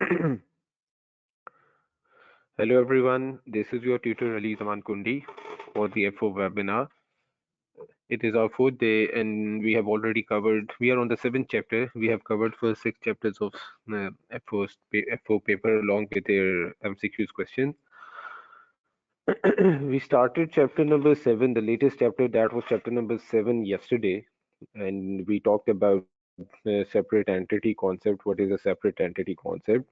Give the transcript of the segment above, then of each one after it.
Hello everyone, this is your tutor Ali Zaman Kundi for the F4 webinar. It is our fourth day and we are on the seventh chapter. We have covered first six chapters of F4 paper along with their MCQs questions. We started chapter number seven, the latest chapter, that was chapter number seven yesterday. And we talked about separate entity concept. What is a separate entity concept?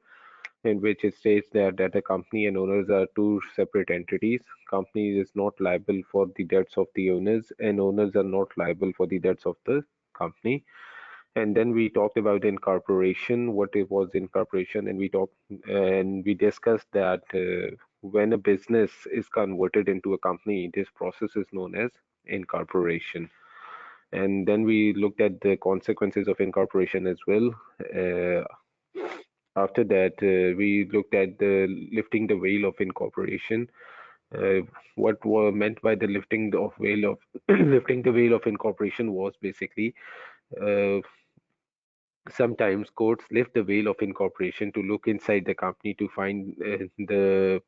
In which it states that the company and owners are two separate entities. Company is not liable for the debts of the owners, and owners are not liable for the debts of the company. And then we talked about incorporation, what it was incorporation, and we discussed that when a business is converted into a company, this process is known as incorporation. And then we looked at the consequences of incorporation as well. Uh, After that, we looked at the lifting the veil of incorporation. Uh, what were meant by the lifting of veil of lifting the veil of incorporation was basically uh, sometimes courts lift the veil of incorporation to look inside the company to find the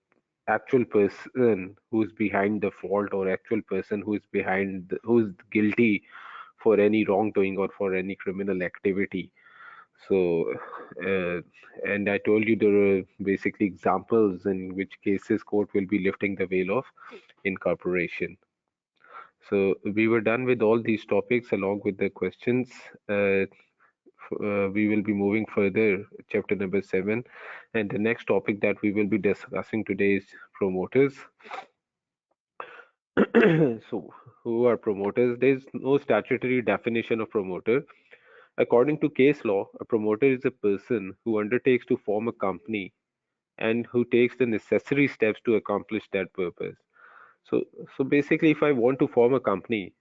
actual person who's behind the fault or actual person who's guilty for any wrongdoing or for any criminal activity. So, uh, and I told you there are basically examples in which cases court will be lifting the veil of incorporation. So we were done with all these topics along with the questions. We will be moving further, chapter number seven, and the next topic that we will be discussing today is promoters. So, who are promoters? There is no statutory definition of promoter. According to case law, a promoter is a person who undertakes to form a company and who takes the necessary steps to accomplish that purpose. So, so basically, if I want to form a company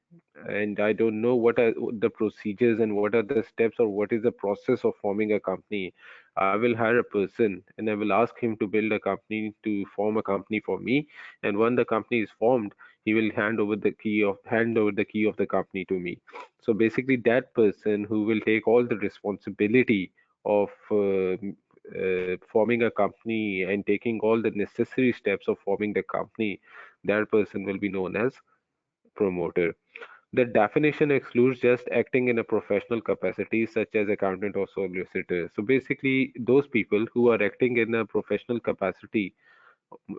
and I don't know what are the procedures and what are the steps or what is the process of forming a company, I will hire a person and I will ask him to build a company to form a company for me. And when the company is formed, he will hand over the key of the company to me. So basically, that person who will take all the responsibility of forming a company and taking all the necessary steps of forming the company, that person will be known as promoter. The definition excludes just acting in a professional capacity, such as accountant or solicitor. So basically, those people who are acting in a professional capacity,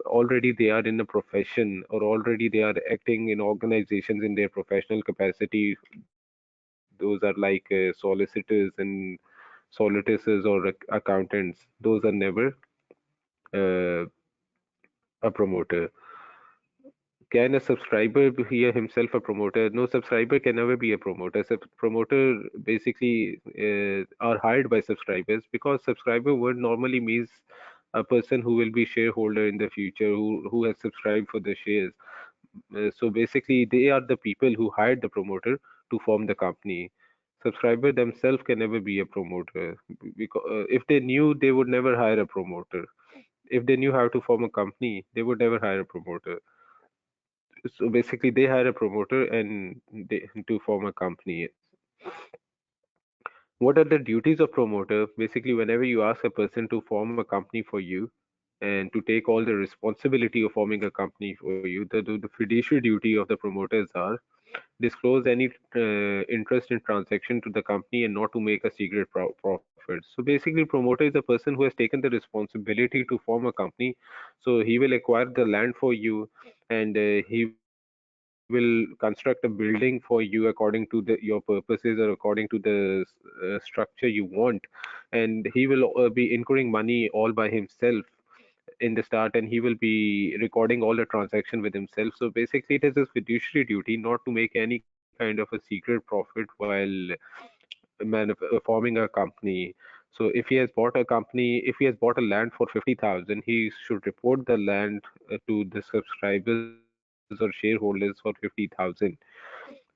already they are in a profession or already they are acting in organizations in their professional capacity. Those are like solicitors and solicitors or accountants. Those are never uh, a promoter. Can a subscriber be himself a promoter? No, subscriber can never be a promoter. Promoter basically are hired by subscribers because subscriber word normally means a person who will be shareholder in the future who has subscribed for the shares. So basically, they are the people who hired the promoter to form the company. Subscriber themselves can never be a promoter because if they knew, they would never hire a promoter. If they knew how to form a company, they would never hire a promoter. So basically, they hire a promoter and they to form a company. What are the duties of promoter? Basically, whenever you ask a person to form a company for you and to take all the responsibility of forming a company for you, the fiduciary duty of the promoters are disclose any interest in transaction to the company and not to make a secret profit. So basically, promoter is a person who has taken the responsibility to form a company. So he will acquire the land for you, and he will construct a building for you according to your purposes or according to the structure you want, and he will be incurring money all by himself in the start, and he will be recording all the transaction with himself. So basically, it is his fiduciary duty not to make any kind of a secret profit while forming a company. So if he has bought a company, if he has bought a land for 50,000, he should report the land to the subscribers or shareholders for 50,000.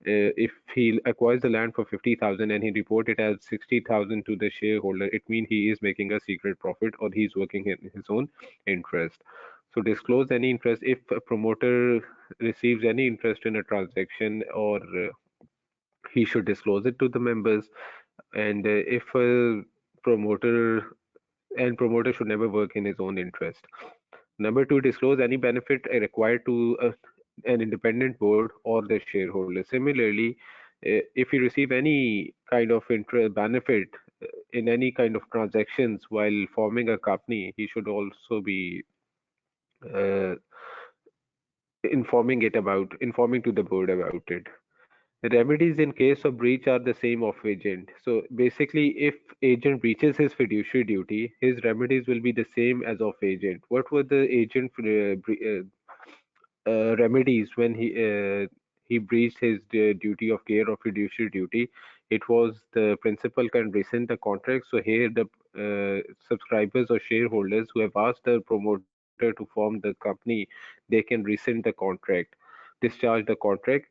If he acquires the land for 50,000 and he report it as 60,000 to the shareholder, it means he is making a secret profit or he's working in his own interest. So disclose any interest if a promoter receives any interest in a transaction, or he should disclose it to the members. And if a promoter and promoter should never work in his own interest. Number two, disclose any benefit required to an independent board or the shareholder. Similarly, if you receive any kind of benefit in any kind of transactions while forming a company, he should also be uh, informing to the board about it. Remedies in case of breach are the same of agent. So basically, if agent breaches his fiduciary duty, his remedies will be the same as of agent. What were the agent remedies when he breached his duty of care or fiduciary duty? It was the principal can rescind the contract. So here the subscribers or shareholders who have asked the promoter to form the company, they can rescind the contract, discharge the contract,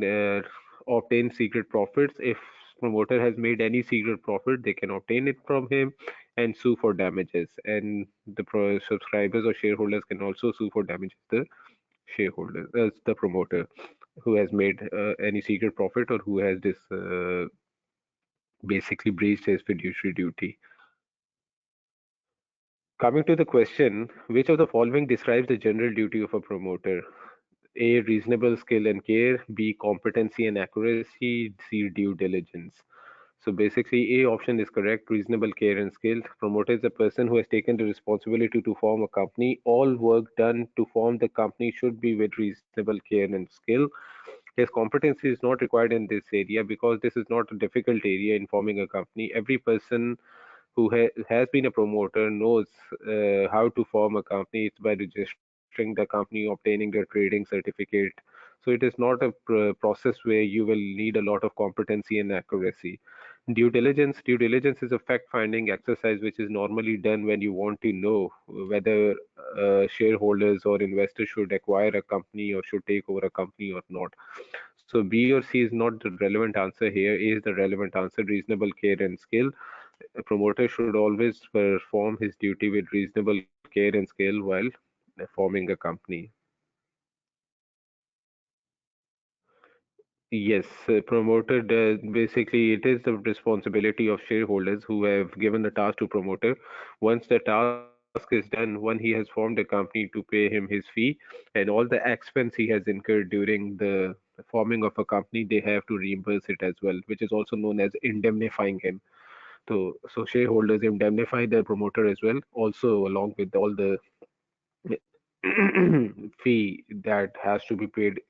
uh, obtain secret profits. If promoter has made any secret profit, they can obtain it from him and sue for damages. And the subscribers or shareholders can also sue for damages the shareholder, the promoter who has made any secret profit or who has this basically breached his fiduciary duty. Coming to the question, which of the following describes the general duty of a promoter? A. Reasonable skill and care. B. Competency and accuracy. C. Due diligence. So basically, A option is correct. Reasonable care and skill. Promoter is a person who has taken the responsibility to form a company. All work done to form the company should be with reasonable care and skill. His competency is not required in this area because this is not a difficult area in forming a company. Every person who has been a promoter knows how to form a company. It's by registering the company, obtaining the trading certificate. So it is not a process where you will need a lot of competency and accuracy. Due diligence is a fact-finding exercise which is normally done when you want to know whether shareholders or investors should acquire a company or should take over a company or not. So B or C is not the relevant answer here. A is the relevant answer. Reasonable care and skill. A promoter should always perform his duty with reasonable care and skill while forming a company. Yes, promoter does, basically it is the responsibility of shareholders who have given the task to promoter. Once the task is done, when he has formed a company, to pay him his fee and all the expense he has incurred during the forming of a company, they have to reimburse it as well, which is also known as indemnifying him. So shareholders indemnify the promoter as well, also along with all the fee that has to be paid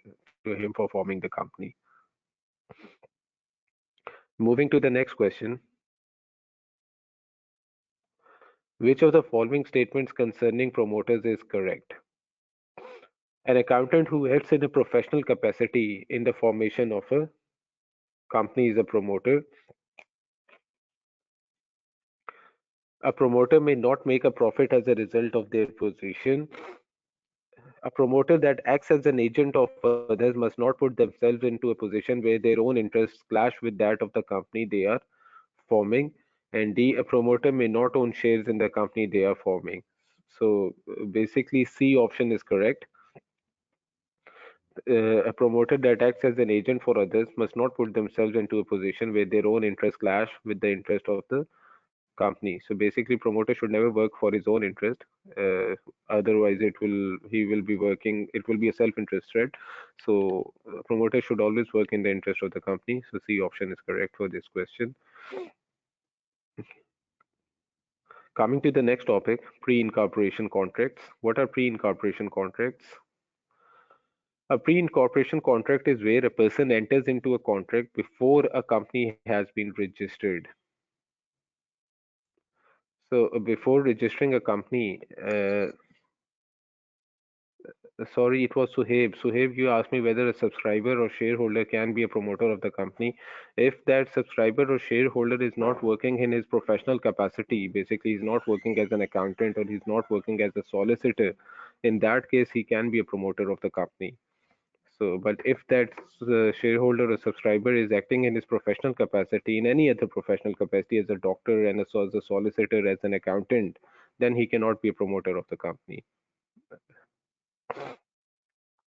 to him for forming the company. Moving to the next question, which of the following statements concerning promoters is correct? An accountant who acts in a professional capacity in the formation of a company is a promoter. A promoter may not make a profit as a result of their position. A promoter that acts as an agent of others must not put themselves into a position where their own interests clash with that of the company they are forming. And D, a promoter may not own shares in the company they are forming. So basically, C option is correct. A promoter that acts as an agent for others must not put themselves into a position where their own interests clash with the interest of the company. So basically, promoter should never work for his own interest. Otherwise, he will be working. It will be a self-interest threat. So promoter should always work in the interest of the company. So C option is correct for this question. Coming to the next topic, pre-incorporation contracts. What are pre-incorporation contracts? A pre-incorporation contract is where a person enters into a contract before a company has been registered. So before registering a company, sorry, it was Suhaib. Suhaib, you asked me whether a subscriber or shareholder can be a promoter of the company. If that subscriber or shareholder is not working in his professional capacity, basically he's not working as an accountant or he's not working as a solicitor, in that case he can be a promoter of the company. So, but if that shareholder or subscriber is acting in his professional capacity, in any other professional capacity, as a doctor and as a solicitor, as an accountant, then he cannot be a promoter of the company.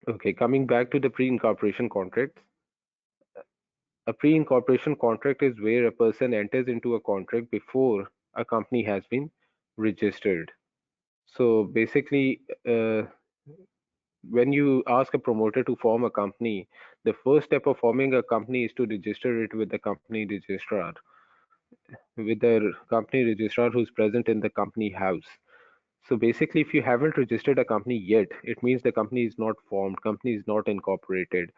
Okay, coming back to the pre-incorporation contracts. A pre-incorporation contract is where a person enters into a contract before a company has been registered. So basically, when you ask a promoter to form a company, the first step of forming a company is to register it with the company registrar, with the company registrar who's present in the company house. So basically, if you haven't registered a company yet, it means the company is not formed, company is not incorporated.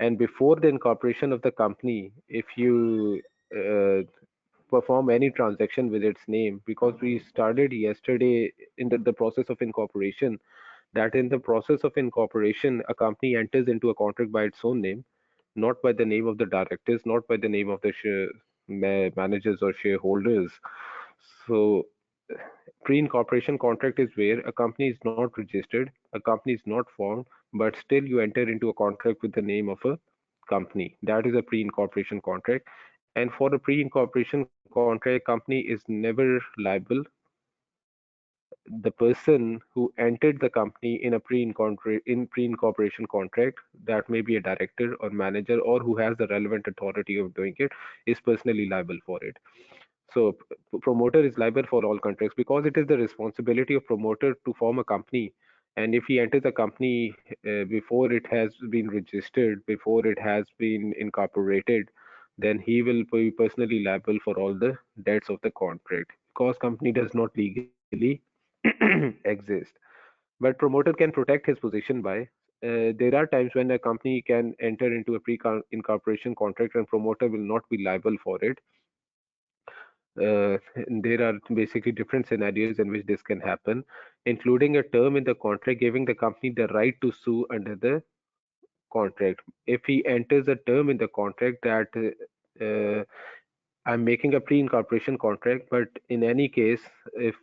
And before the incorporation of the company, if you perform any transaction with its name, because we started yesterday in the process of incorporation, that in the process of incorporation, a company enters into a contract by its own name, not by the name of the directors, not by the name of the managers or shareholders. So, pre-incorporation contract is where a company is not registered, a company is not formed, but still you enter into a contract with the name of a company. That is a pre-incorporation contract. And for a pre-incorporation contract, company is never liable. The person who entered the company in a pre-incorporation contract, that may be a director or manager or who has the relevant authority of doing it, is personally liable for it. So promoter is liable for all contracts because it is the responsibility of promoter to form a company. And if he enters the company before it has been registered, before it has been incorporated, then he will be personally liable for all the debts of the contract because company does not legally exist. But promoter can protect his position by there are times when a company can enter into a pre-incorporation contract and promoter will not be liable for it. There are basically different scenarios in which this can happen, including a term in the contract giving the company the right to sue under the contract. If he enters a term in the contract that I'm making a pre-incorporation contract, but in any case, if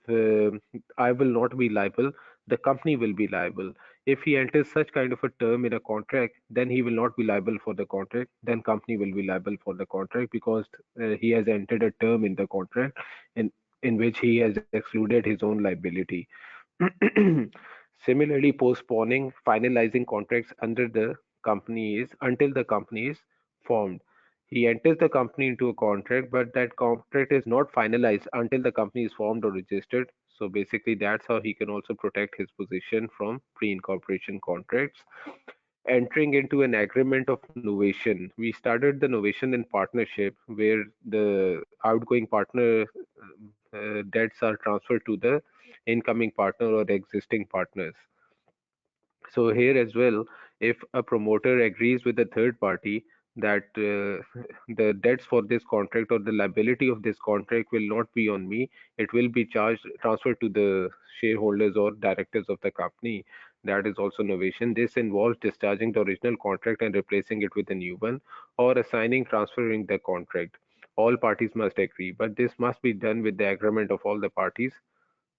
I will not be liable, the company will be liable. If he enters such kind of a term in a contract, then he will not be liable for the contract. Then company will be liable for the contract because he has entered a term in the contract in which he has excluded his own liability. Similarly, postponing finalizing contracts under the company is until the company is formed. He enters the company into a contract, but that contract is not finalized until the company is formed or registered. So basically, that's how he can also protect his position from pre-incorporation contracts. Entering into an agreement of novation. We started the novation in partnership where the outgoing partner debts are transferred to the incoming partner or existing partners. So here as well, if a promoter agrees with the third party that the debts for this contract or the liability of this contract will not be on me, it will be charged transferred to the shareholders or directors of the company. That is also novation. This involves discharging the original contract and replacing it with a new one, or assigning transferring the contract. All parties must agree, but this must be done with the agreement of all the parties.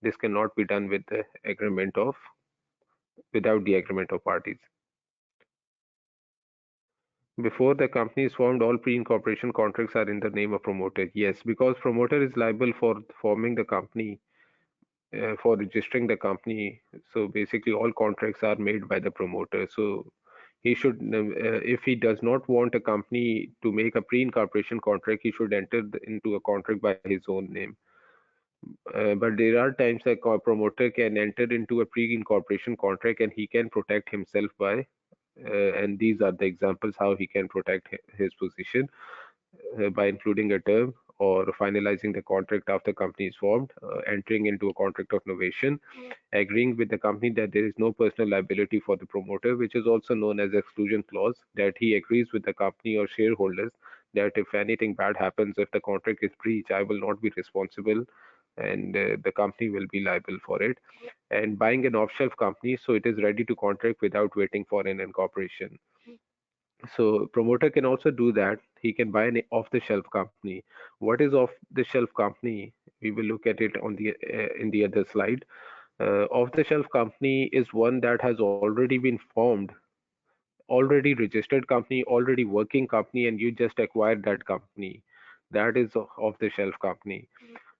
This cannot be done with the agreement of without the agreement of parties. Before the company is formed, all pre-incorporation contracts are in the name of promoter. Yes, because promoter is liable for forming the company, for registering the company. So basically, all contracts are made by the promoter. So he should, if he does not want a company to make a pre-incorporation contract, he should enter into a contract by his own name. But there are times a promoter can enter into a pre-incorporation contract and he can protect himself by and these are the examples how he can protect his position by including a term or finalizing the contract after company is formed, entering into a contract of novation, agreeing with the company that there is no personal liability for the promoter, which is also known as exclusion clause, that he agrees with the company or shareholders that if anything bad happens, if the contract is breached, I will not be responsible and the company will be liable for it. And buying an off-shelf company so it is ready to contract without waiting for an incorporation. So promoter can also do that. He can buy an off-the-shelf company. What is off-the-shelf company? We will look at it on the in the other slide. Off-the-shelf company is one that has already been formed, already registered company, already working company, and you just acquired that company. That is off-the-shelf company.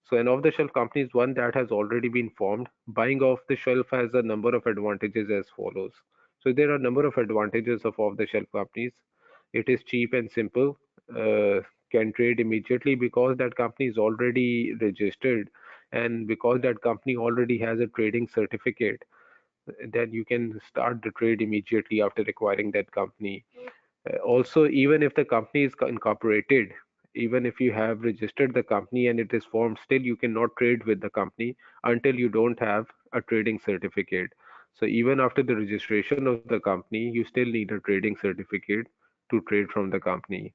So an off-the-shelf company is one that has already been formed. Buying off the shelf has a number of advantages as follows. So there are a number of advantages of off-the-shelf companies. It is cheap and simple, can trade immediately because that company is already registered and because that company already has a trading certificate, then you can start the trade immediately after acquiring that company. Also, even if the company is incorporated, even if you have registered the company and it is formed, still you cannot trade with the company until you don't have a trading certificate. So even after the registration of the company, you still need a trading certificate to trade from the company.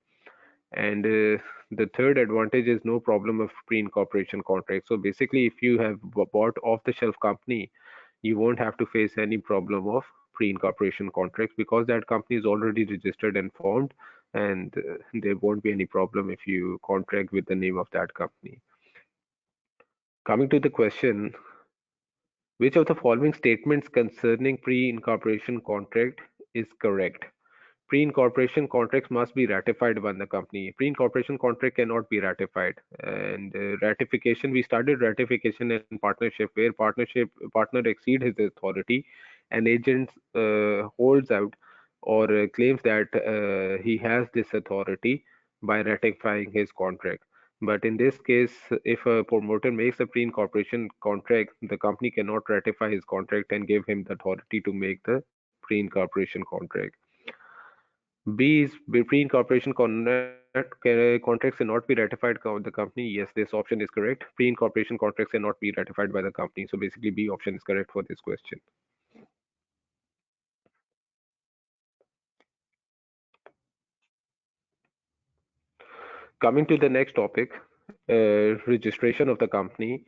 And the third advantage is no problem of pre-incorporation contract. So basically, if you have bought off-the-shelf company, you won't have to face any problem of pre-incorporation contracts because that company is already registered and formed, and there won't be any problem if you contract with the name of that company. Coming to the question, which of the following statements concerning pre-incorporation contract is correct? Pre-incorporation contracts must be ratified by the company. Pre-incorporation contract cannot be ratified. And ratification, we started ratification in partnership where partnership partner exceed his authority and agent holds out or claims that he has this authority by ratifying his contract. But in this case, if a promoter makes a pre-incorporation contract, the company cannot ratify his contract and give him the authority to make the pre-incorporation contract. B is pre-incorporation contracts cannot be ratified by the company. Yes, this option is correct. Pre-incorporation contracts cannot be ratified by the company. So basically, B option is correct for this question. Coming to the next topic, registration of the company.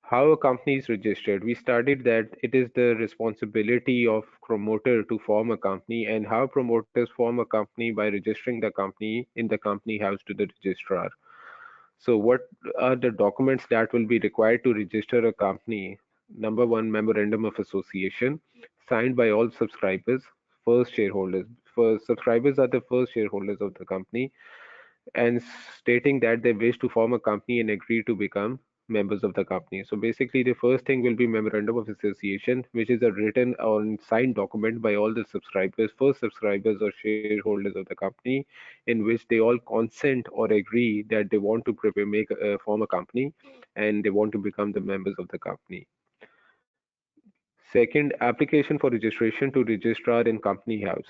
How a company is registered. We studied that it is the responsibility of promoter to form a company, and how promoters form a company by registering the company in the company house to the registrar. So what are the documents that will be required to register a company? Number one, memorandum of association signed by all subscribers, first shareholders. First subscribers are the first shareholders of the company, and stating that they wish to form a company and agree to become members of the company. So basically, the first thing will be memorandum of association, which is a written or signed document by all the subscribers, first subscribers or shareholders of the company, in which they all consent or agree that they want to prepare, make form a company, and they want to become the members of the company. Second, application for registration to registrar in company house.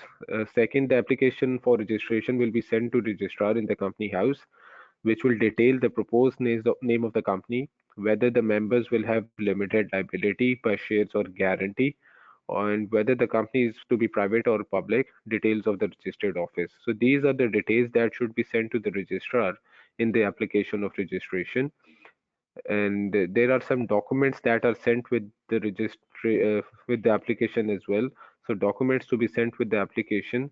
Second, the application for registration will be sent to registrar in the company house, which will detail the proposed name of the company, whether the members will have limited liability per shares or guarantee, and whether the company is to be private or public, details of the registered office. So these are the details that should be sent to the registrar in the application of registration. And there are some documents that are sent with the registry with the application as well. So documents to be sent with the application: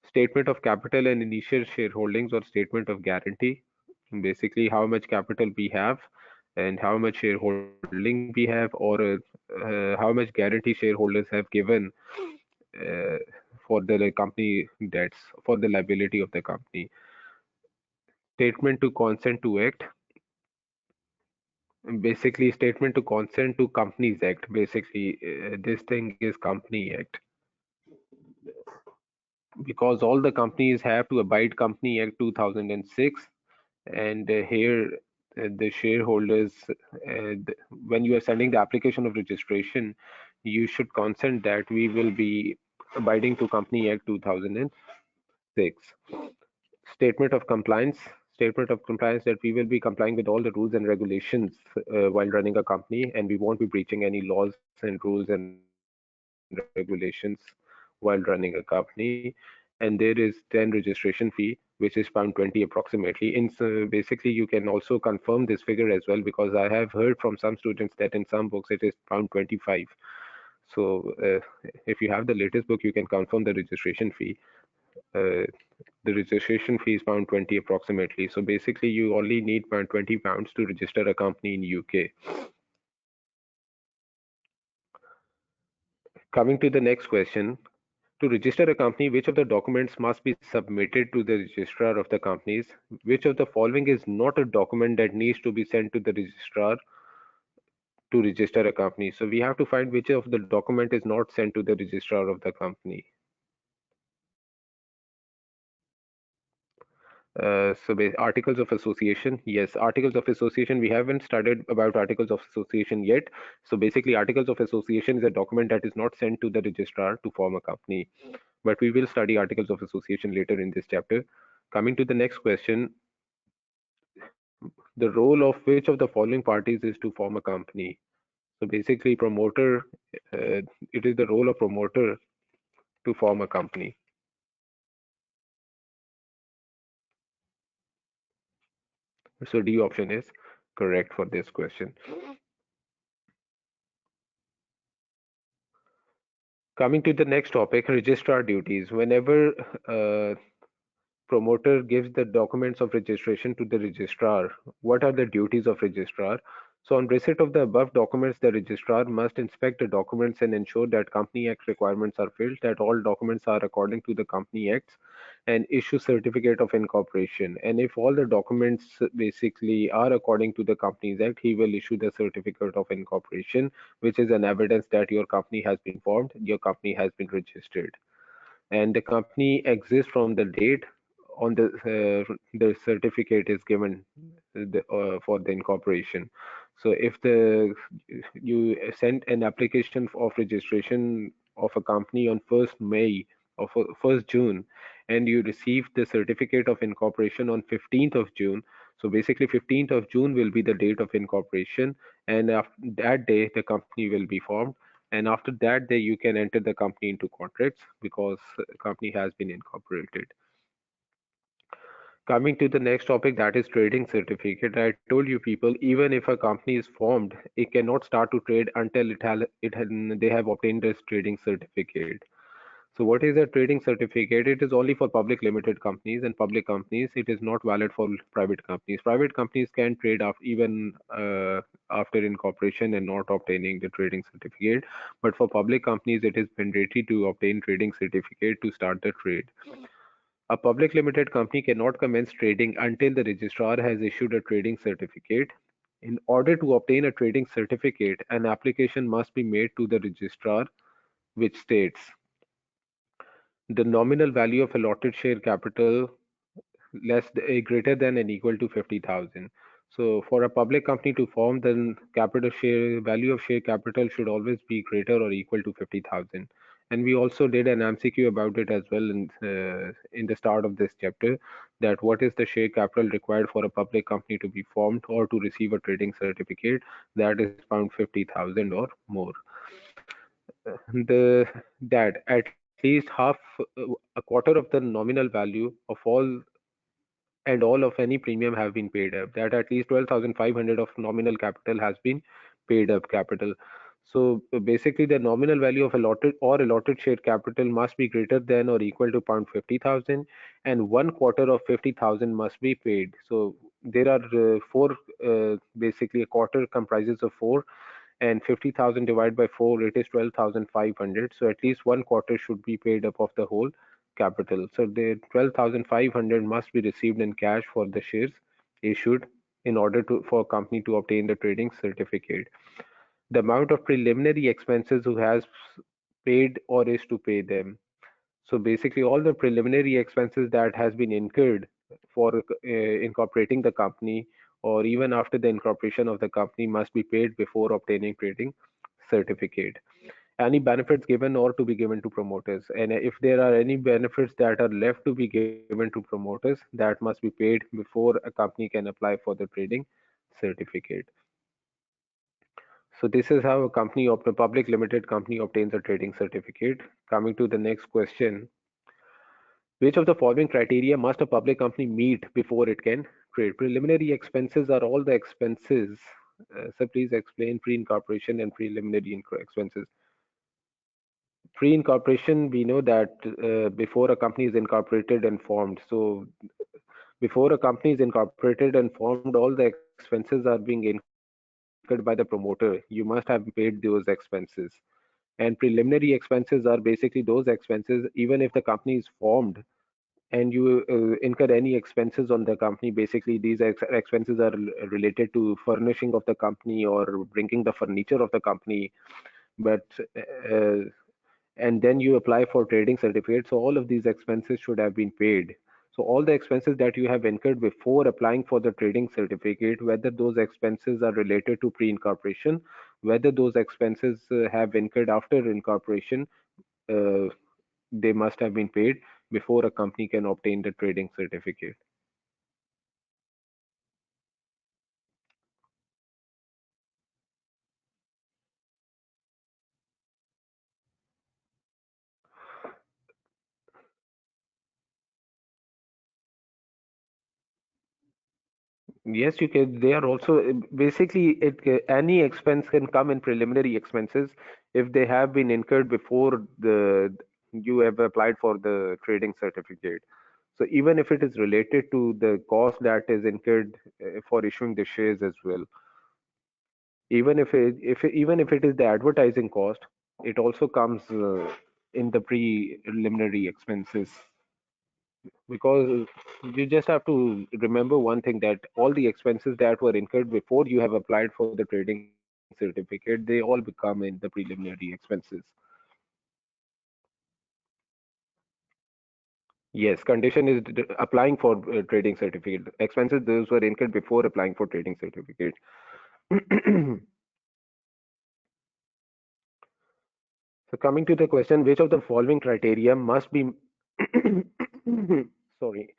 statement of capital and initial shareholdings or statement of guarantee, basically how much capital we have and how much shareholding we have, or how much guarantee shareholders have given uh, for the company debts, for the liability of the company. Statement to consent to act, basically statement to consent to Companies Act. Basically, this thing is Company Act because all the companies have to abide Company Act 2006. And here the shareholders, when you are sending the application of registration, you should consent that we will be abiding to Company Act 2006. Statement of compliance. Statement of compliance that we will be complying with all the rules and regulations while running a company, and we won't be breaching any laws and rules and regulations while running a company. And there is then registration fee, which is pound 20 approximately. Basically, you can also confirm this figure as well, because I have heard from some students that in some books it is pound 25. So if you have the latest book, you can confirm the registration fee. Uh, the registration fee is pound 20 approximately. So basically, you only need pound 20 pounds to register a company in UK. Coming to the next question, to register a company, which of the documents must be submitted to the registrar of the companies? Which of the following is not a document that needs to be sent to the registrar to register a company? So we have to find which of the document is not sent to the registrar of the company. Articles of association. Yes, articles of association. We haven't studied about articles of association yet. So basically, articles of association is a document that is not sent to the registrar to form a company. But we will study articles of association later in this chapter. Coming to the next question, the role of which of the following parties is to form a company? So basically, promoter. Uh, it is the role of promoter to form a company. So D option is correct for this question. Coming to the next topic, registrar duties. Whenever promoter gives the documents of registration to the registrar, what are the duties of registrar? So on receipt of the above documents, the registrar must inspect the documents and ensure that Company Act requirements are filled, that all documents are according to the Company Acts, and issue certificate of incorporation. And if all the documents basically are according to the Companies Act, he will issue the certificate of incorporation, which is an evidence that your company has been formed, your company has been registered, and the company exists from the date on the certificate is given for the incorporation. So if the you send an application of registration of a company on 1st May or 1st June, and you receive the certificate of incorporation on 15th of June, so basically 15th of June will be the date of incorporation, and after that day the company will be formed, and after that day you can enter the company into contracts because the company has been incorporated. Coming to the next topic, that is trading certificate. I told you people, even if a company is formed, it cannot start to trade until they have obtained this trading certificate. So what is a trading certificate? It is only for public limited companies and public companies. It is not valid for private companies. Private companies can trade even after incorporation and not obtaining the trading certificate. But for public companies, it is mandatory to obtain trading certificate to start the trade. A public limited company cannot commence trading until the registrar has issued a trading certificate. In order to obtain a trading certificate, an application must be made to the registrar which states the nominal value of allotted share capital greater than and equal to 50,000. So for a public company to form, then capital share value of share capital should always be greater or equal to 50,000. And we also did an MCQ about it as well in the start of this chapter, that what is the share capital required for a public company to be formed or to receive a trading certificate, that is pound 50,000 or more. The that at least half, a quarter of the nominal value of all of any premium have been paid up, that at least 12,500 of nominal capital has been paid up capital. So basically the nominal value of allotted share capital must be greater than or equal to pound 50,000, and one quarter of 50,000 must be paid. So there are four, basically a quarter comprises of four, and 50,000 divided by 4, it is 12,500. So at least one quarter should be paid up of the whole capital. So the 12,500 must be received in cash for the shares issued in order for company to obtain the trading certificate. The amount of preliminary expenses who has paid or is to pay them. So basically all the preliminary expenses that has been incurred for incorporating the company or even after the incorporation of the company must be paid before obtaining trading certificate. Any benefits given or to be given to promoters, and if there are any benefits that are left to be given to promoters, that must be paid before a company can apply for the trading certificate. So this is how a public limited company obtains a trading certificate. Coming to the next question, which of the following criteria must a public company meet before it can trade? Preliminary expenses are all the expenses. So please explain pre-incorporation and preliminary expenses. Pre-incorporation, we know that before a company is incorporated and formed. So before a company is incorporated and formed, all the expenses are being incurred by the promoter. You must have paid those expenses. And preliminary expenses are basically those expenses, even if the company is formed and you incur any expenses on the company. Basically, these expenses are related to furnishing of the company or bringing the furniture of the company. But and then you apply for trading certificate. So all of these expenses should have been paid. So all the expenses that you have incurred before applying for the trading certificate, whether those expenses are related to pre-incorporation, whether those expenses have incurred after incorporation, uh, they must have been paid before a company can obtain the trading certificate. Yes, you can. They are also basically any expense can come in preliminary expenses if they have been incurred before the you have applied for the trading certificate. So even if it is related to the cost that is incurred for issuing the shares as well, even if it is the advertising cost, it also comes in the preliminary expenses. Because you just have to remember one thing, that all the expenses that were incurred before you have applied for the trading certificate, they all become in the preliminary expenses. Yes, condition is applying for trading certificate. Expenses those were incurred before applying for trading certificate. So coming to the question, which of the following criteria must be sorry.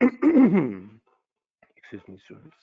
Excuse me, students.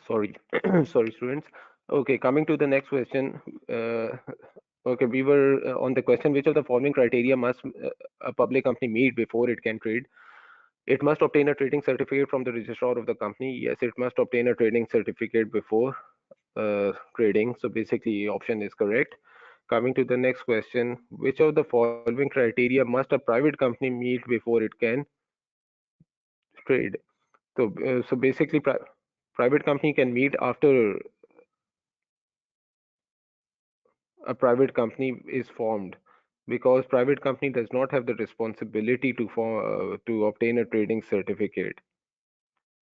Sorry, sorry, students. Okay, coming to the next question. Okay, we were on the question, which of the following criteria must a public company meet before it can trade? It must obtain a trading certificate from the registrar of the company. Yes, it must obtain a trading certificate before trading. So basically, option is correct. Coming to the next question, which of the following criteria must a private company meet before it can trade? So basically, private company can meet after a private company is formed, because private company does not have the responsibility to to obtain a trading certificate.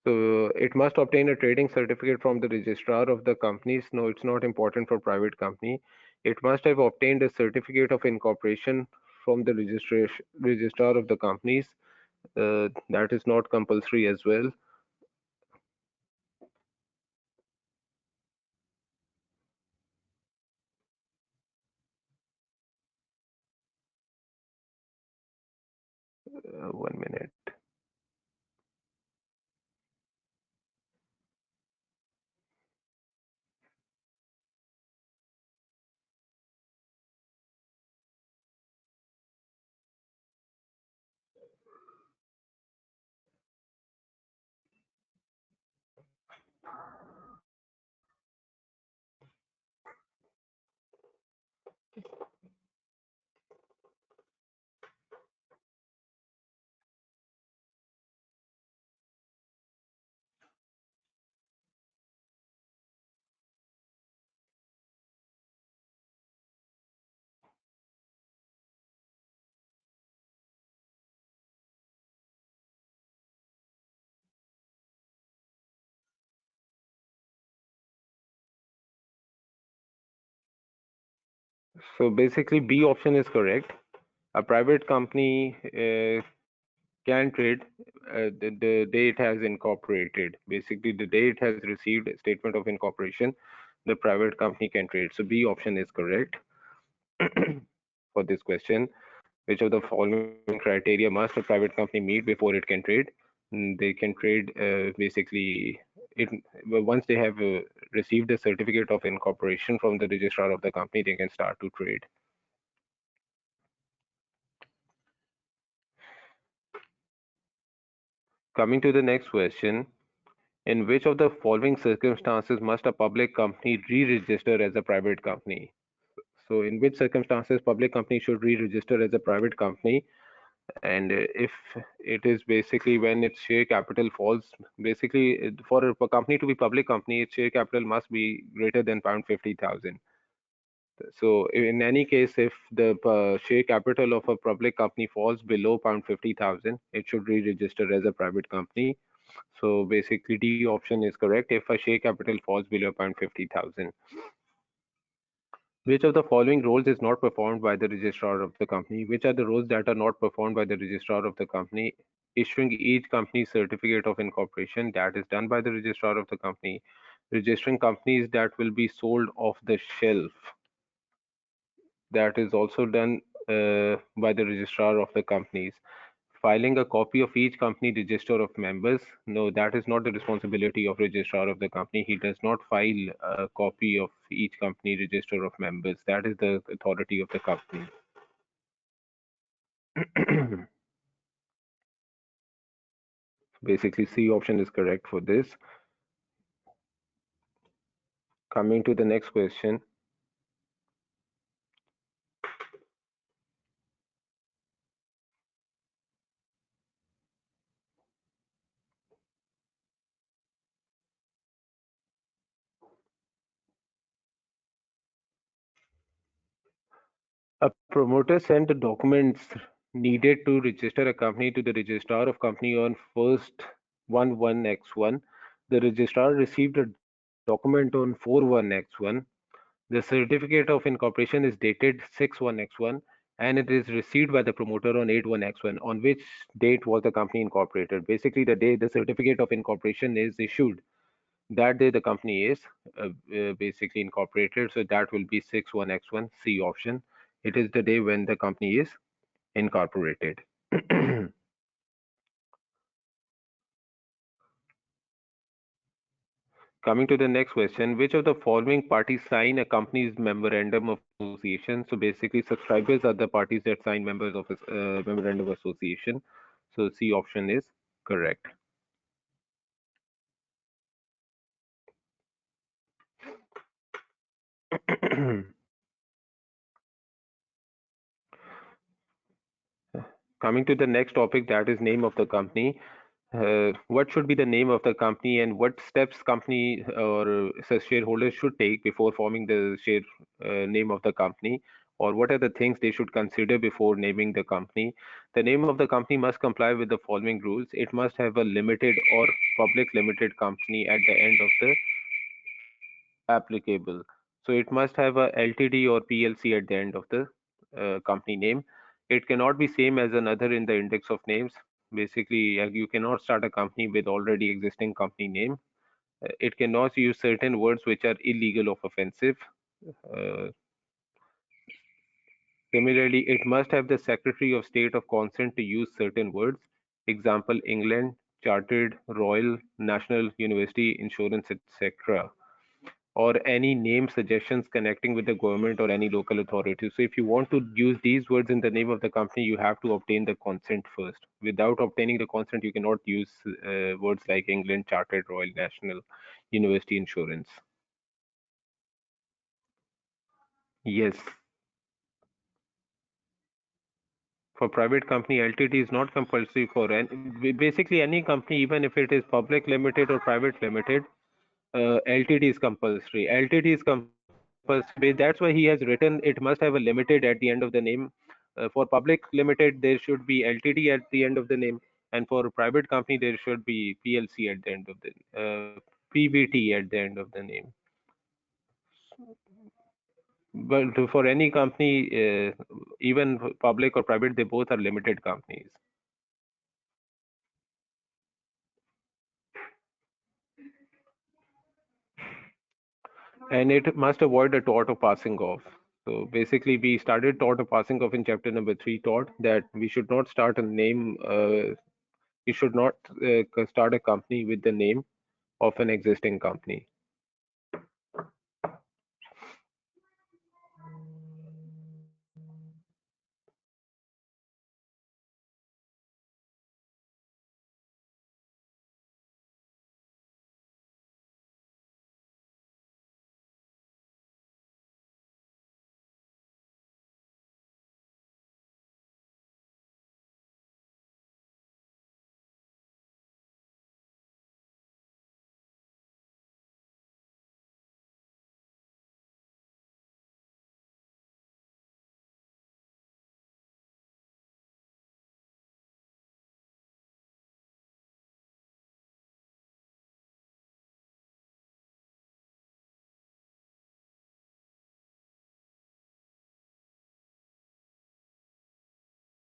So it must obtain a trading certificate from the registrar of the companies. No, it's not important for private company. It must have obtained a certificate of incorporation from the registrar of the companies. That is not compulsory as well. 1 minute. So basically, B option is correct. A private company can trade the day it has incorporated. Basically, the day it has received a statement of incorporation, the private company can trade. So B option is correct for this question. Which of the following criteria must a private company meet before it can trade? They can trade basically it once they have received a certificate of incorporation from the registrar of the company, they can start to trade. Coming to the next question, in which of the following circumstances must a public company re-register as a private company? So, in which circumstances public company should re-register as a private company? And if it is basically when its share capital falls, basically for a company to be public company, its share capital must be greater than pound 50,000. So in any case, if the share capital of a public company falls below pound 50,000, it should re-register as a private company. So basically, D option is correct if a share capital falls below pound 50,000. Which of the following roles is not performed by the registrar of the company? Which are the roles that are not performed by the registrar of the company? Issuing each company certificate of incorporation, that is done by the registrar of the company. Registering companies that will be sold off the shelf, that is also done by the registrar of the companies. Filing a copy of each company register of members, no, that is not the responsibility of registrar of the company. He does not file a copy of each company register of members. That is the authority of the company. Basically, C option is correct for this. Coming to the next question, a promoter sent the documents needed to register a company to the registrar of company on first 11x1. The registrar received a document on 41x1. The certificate of incorporation is dated 61x1 and it is received by the promoter on 81x1. On which date was the company incorporated? Basically, the day the certificate of incorporation is issued, that day the company is basically incorporated. So that will be 61x1, C option. It is the day when the company is incorporated. Coming to the next question, which of the following parties sign a company's memorandum of association? So basically, subscribers are the parties that sign members of a memorandum of association. So C option is correct. Coming to the next topic, that is name of the company. What should be the name of the company and what steps company or shareholders should take before forming the share name of the company, or what are the things they should consider before naming the company? The name of the company must comply with the following rules. It must have a limited or public limited company at the end of the applicable. So it must have a LTD or PLC at the end of the company name. It cannot be same as another in the index of names. Basically, you cannot start a company with already existing company name. It cannot use certain words which are illegal or offensive. Uh, Similarly, it must have the Secretary of State of consent to use certain words. Example, England, Chartered, Royal, National University, Insurance, etc. Or any name suggestions connecting with the government or any local authority. So if you want to use these words in the name of the company, you have to obtain the consent first. Without obtaining the consent, you cannot use words like England, Chartered, Royal, National, University, Insurance. Yes, for private company, LTD is not compulsory for any, basically any company, even if it is public limited or private limited, LTD is compulsory. LTD is compulsory. That's why he has written it must have a limited at the end of the name. For public limited, there should be LTD at the end of the name, and for private company, there should be PLC at the end of the PBT at the end of the name. But for any company, even public or private, they both are limited companies. and it must avoid a tort of passing off. So basically, we started tort of passing off in chapter number three. Taught that we should not start a name. You should not start a company with the name of an existing company.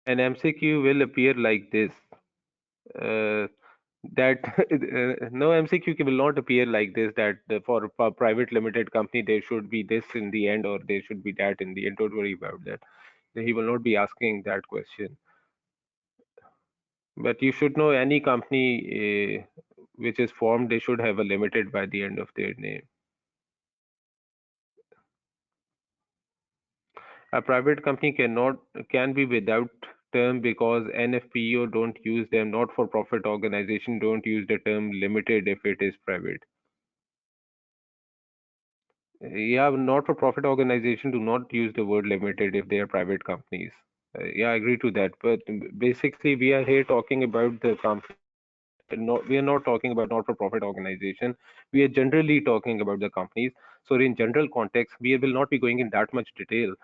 An MCQ will appear like this. Uh, that no MCQ will not appear like this. That for a private limited company there should be this in the end or there should be that in the end. Don't worry about that. He will not be asking that question. But you should know any company which is formed, they should have a limited by the end of their name. A private company can be without term because NFPO don't use them. Not for profit organization don't use the term limited if it is private. Yeah, not for profit organization do not use the word limited if they are private companies. Yeah, I agree to that. But basically, we are here talking about the companies. No, we are not talking about not for profit organization. We are generally talking about the companies. So, in general context, we will not be going in that much detail.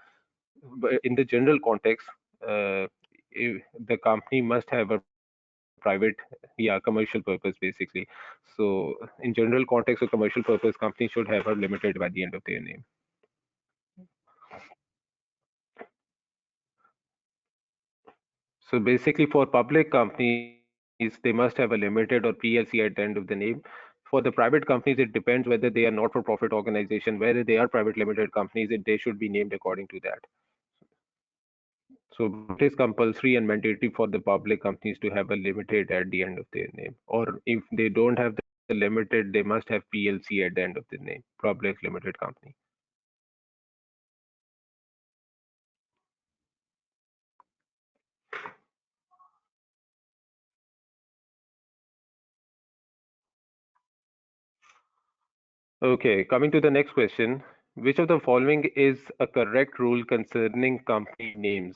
But in the general context, the company must have a private, yeah, commercial purpose basically. So, in general context, a commercial purpose company should have a limited by the end of their name. So basically, for public companies, they must have a limited or PLC at the end of the name. For the private companies, it depends whether they are not-for-profit organization, whether they are private limited companies, they should be named according to that. So, but it is compulsory and mandatory for the public companies to have a limited at the end of their name. Or if they don't have the limited, they must have PLC at the end of the name, public limited company. Okay, coming to the next question. Which of the following is a correct rule concerning company names?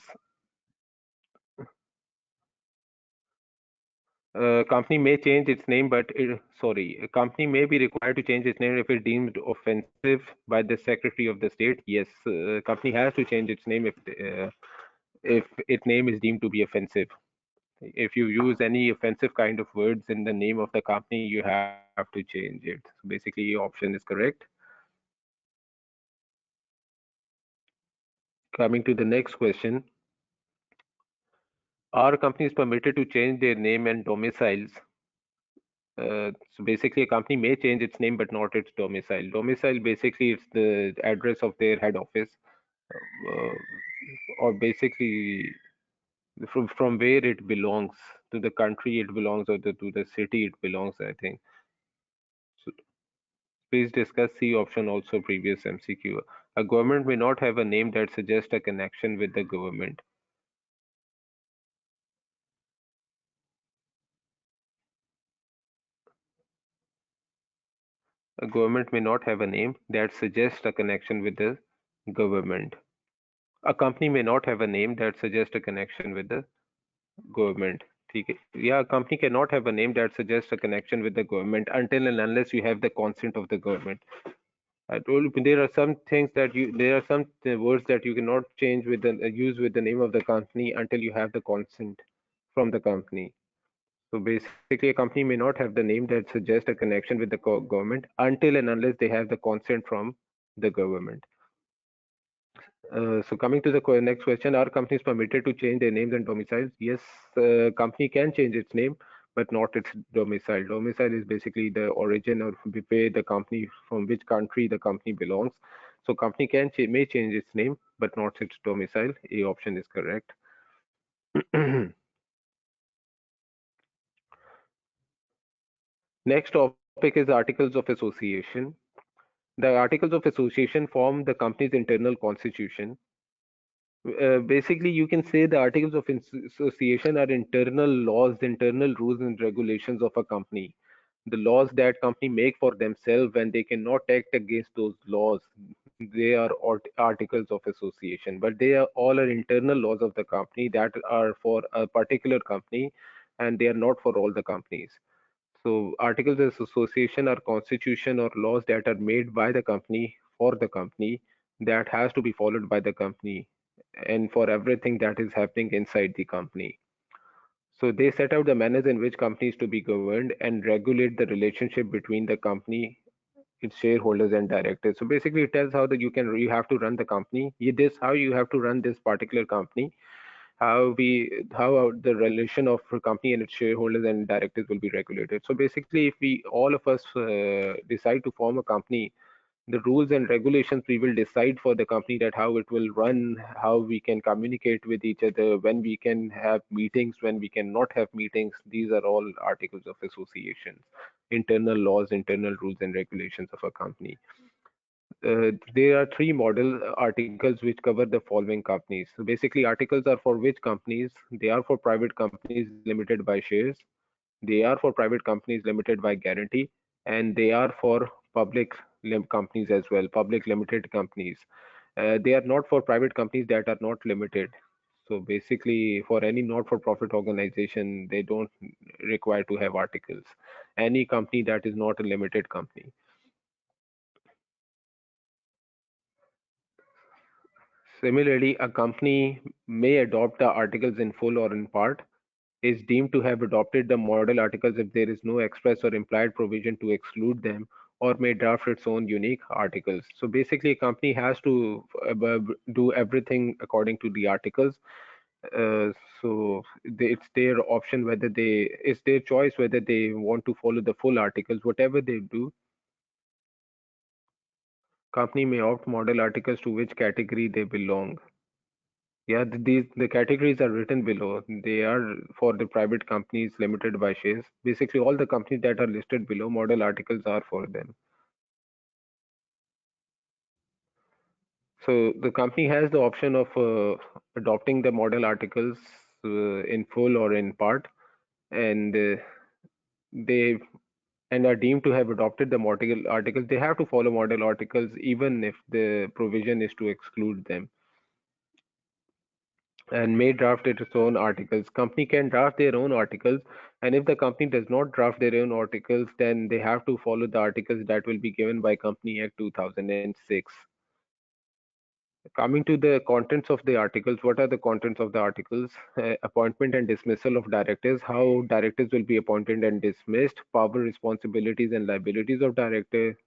Company may change its name, a company may be required to change its name if it deemed offensive by the Secretary of the State. Yes, company has to change its name if its name is deemed to be offensive. If you use any offensive kind of words in the name of the company, you have to change it. So basically, your option is correct. Coming to the next question, are companies permitted to change their name and domiciles? So basically, a company may change its name but not its domicile. Domicile basically it's the address of their head office, uh, or basically from where it belongs to the country it belongs or to the city it belongs. I think. So please discuss C option also previous MCQ. A government may not have a name that suggests a connection with the government. A government may not have a name that suggests a connection with the government. A company may not have a name that suggests a connection with the government. ठीक है. Yeah, a company cannot have a name that suggests a connection with the government until and unless you have the consent of the government. I told you there are some things that there are some words that you cannot change with the use with the name of the company until you have the consent from the company. So basically, a company may not have the name that suggests a connection with the government until and unless they have the consent from the government. So coming to the next question, are companies permitted to change their names and domiciles? Yes, company can change its name, but not its domicile. Domicile is basically the origin or where the company, from which country the company belongs. So company may change its name, but not its domicile. A option is correct. Next topic is articles of association. The articles of association form the company's internal constitution. Basically, you can say the articles of association are internal laws, internal rules and regulations of a company. The laws that company make for themselves when they cannot act against those laws, they are articles of association. But they are all are internal laws of the company that are for a particular company, and they are not for all the companies. So articles of association are constitution or laws that are made by the company for the company that has to be followed by the company and for everything that is happening inside the company. So they set out the manners in which companies to be governed and regulate the relationship between the company, its shareholders and directors. So basically it tells how that you have to run the company. This how you have to run this particular company, how the relation of a company and its shareholders and directors will be regulated. So basically, if we all of us decide to form a company, the rules and regulations we will decide for the company, that how it will run, how we can communicate with each other, when we can have meetings, when we cannot have meetings. These are all articles of associations, internal laws, internal rules and regulations of a company. There are three model articles which cover the following companies. So basically, articles are for which companies? They are for private companies limited by shares. They are for private companies limited by guarantee, and they are for public companies as well, public limited companies. They are not for private companies that are not limited. So basically, for any not-for-profit organization, they don't require to have articles. Any company that is not a limited company. Similarly, a company may adopt the articles in full or in part, is deemed to have adopted the model articles if there is no express or implied provision to exclude them, or may draft its own unique articles. So basically, a company has to do everything according to the articles. Uh, it's their option whether it's their choice whether they want to follow the full articles. Whatever they do, company may opt model articles to which category they belong. Yeah, the categories are written below. They are for the private companies limited by shares. Basically, all the companies that are listed below, model articles are for them. So the company has the option of adopting the model articles in full or in part, and they and are deemed to have adopted the model articles. They have to follow model articles even if the provision is to exclude them, and may draft its own articles. Company can draft their own articles, and if the company does not draft their own articles, then they have to follow the articles that will be given by Company Act 2006. Coming to the contents of the articles, what are the contents of the articles? Appointment and dismissal of directors, how directors will be appointed and dismissed, power, responsibilities, and liabilities of directors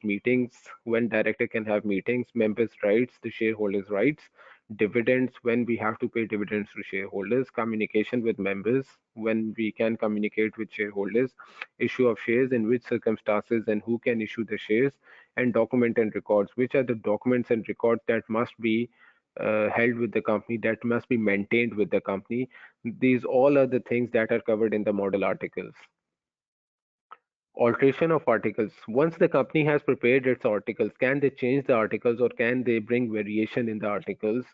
meetings, when director can have meetings, members rights, the shareholders rights, dividends, when we have to pay dividends to shareholders, communication with members, when we can communicate with shareholders, issue of shares, in which circumstances and who can issue the shares, and document and records, which are the documents and records that must be held with the company, that must be maintained with the company. These all are the things that are covered in the model articles. Alteration of articles. Once the company has prepared its articles, can they change the articles or can they bring variation in the articles?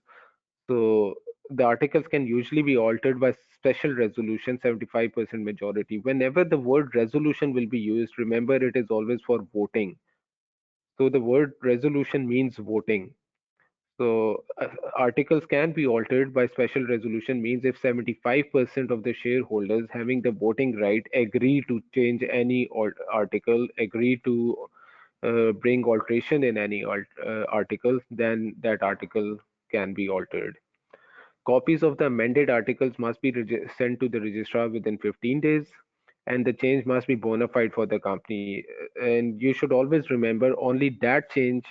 So the articles can usually be altered by special resolution, 75% majority. Whenever the word resolution will be used, remember it is always for voting. So the word resolution means voting. So articles can be altered by special resolution, means if 75% of the shareholders having the voting right agree to change any article, agree to bring alteration in any article, then that article can be altered. Copies of the amended articles must be sent to the registrar within 15 days, and the change must be bona fide for the company. And you should always remember only that change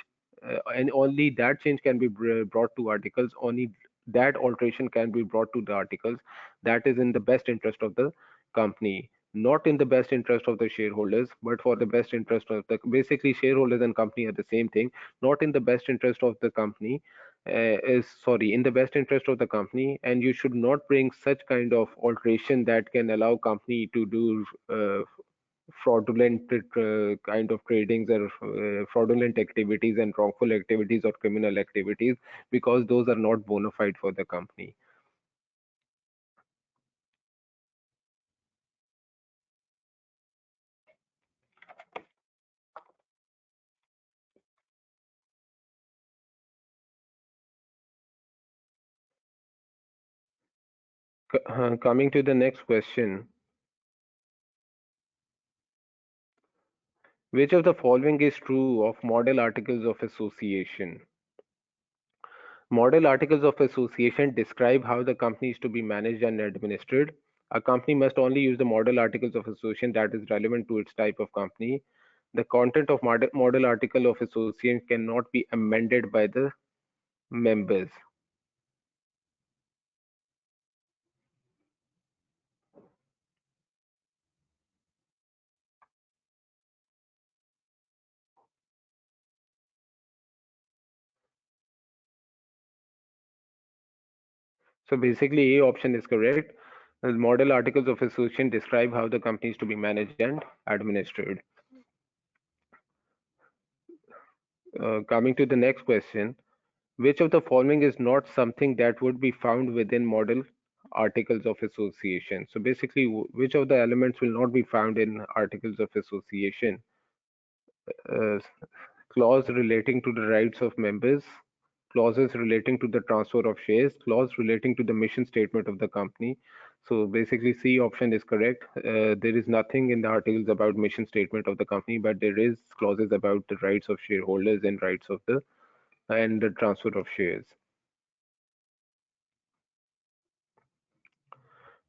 can be brought to articles. Only that alteration can be brought to the articles. That is in the best interest of the company, not in the best interest of the shareholders, but for the best interest of the basically shareholders and company are the same thing, not in the best interest of the company, is sorry, in the best interest of the company, and you should not bring such kind of alteration that can allow company to do fraudulent kind of tradings or fraudulent activities and wrongful activities or criminal activities, because those are not bona fide for the company. Coming to the next question, which of the following is true of model articles of association? Model articles of association describe how the company is to be managed and administered. A company must only use the model articles of association that is relevant to its type of company. The content of model article of association cannot be amended by the members. So basically, A option is correct. The model articles of association describe how the company is to be managed and administered. Coming to the next question, which of the following is not something that would be found within model articles of association? So basically, which of the elements will not be found in articles of association? Uh, Clause relating to the rights of members, clauses relating to the transfer of shares, clause relating to the mission statement of the company. So basically, C option is correct. There is nothing in the articles about mission statement of the company, but there is clauses about the rights of shareholders and rights of the and the transfer of shares.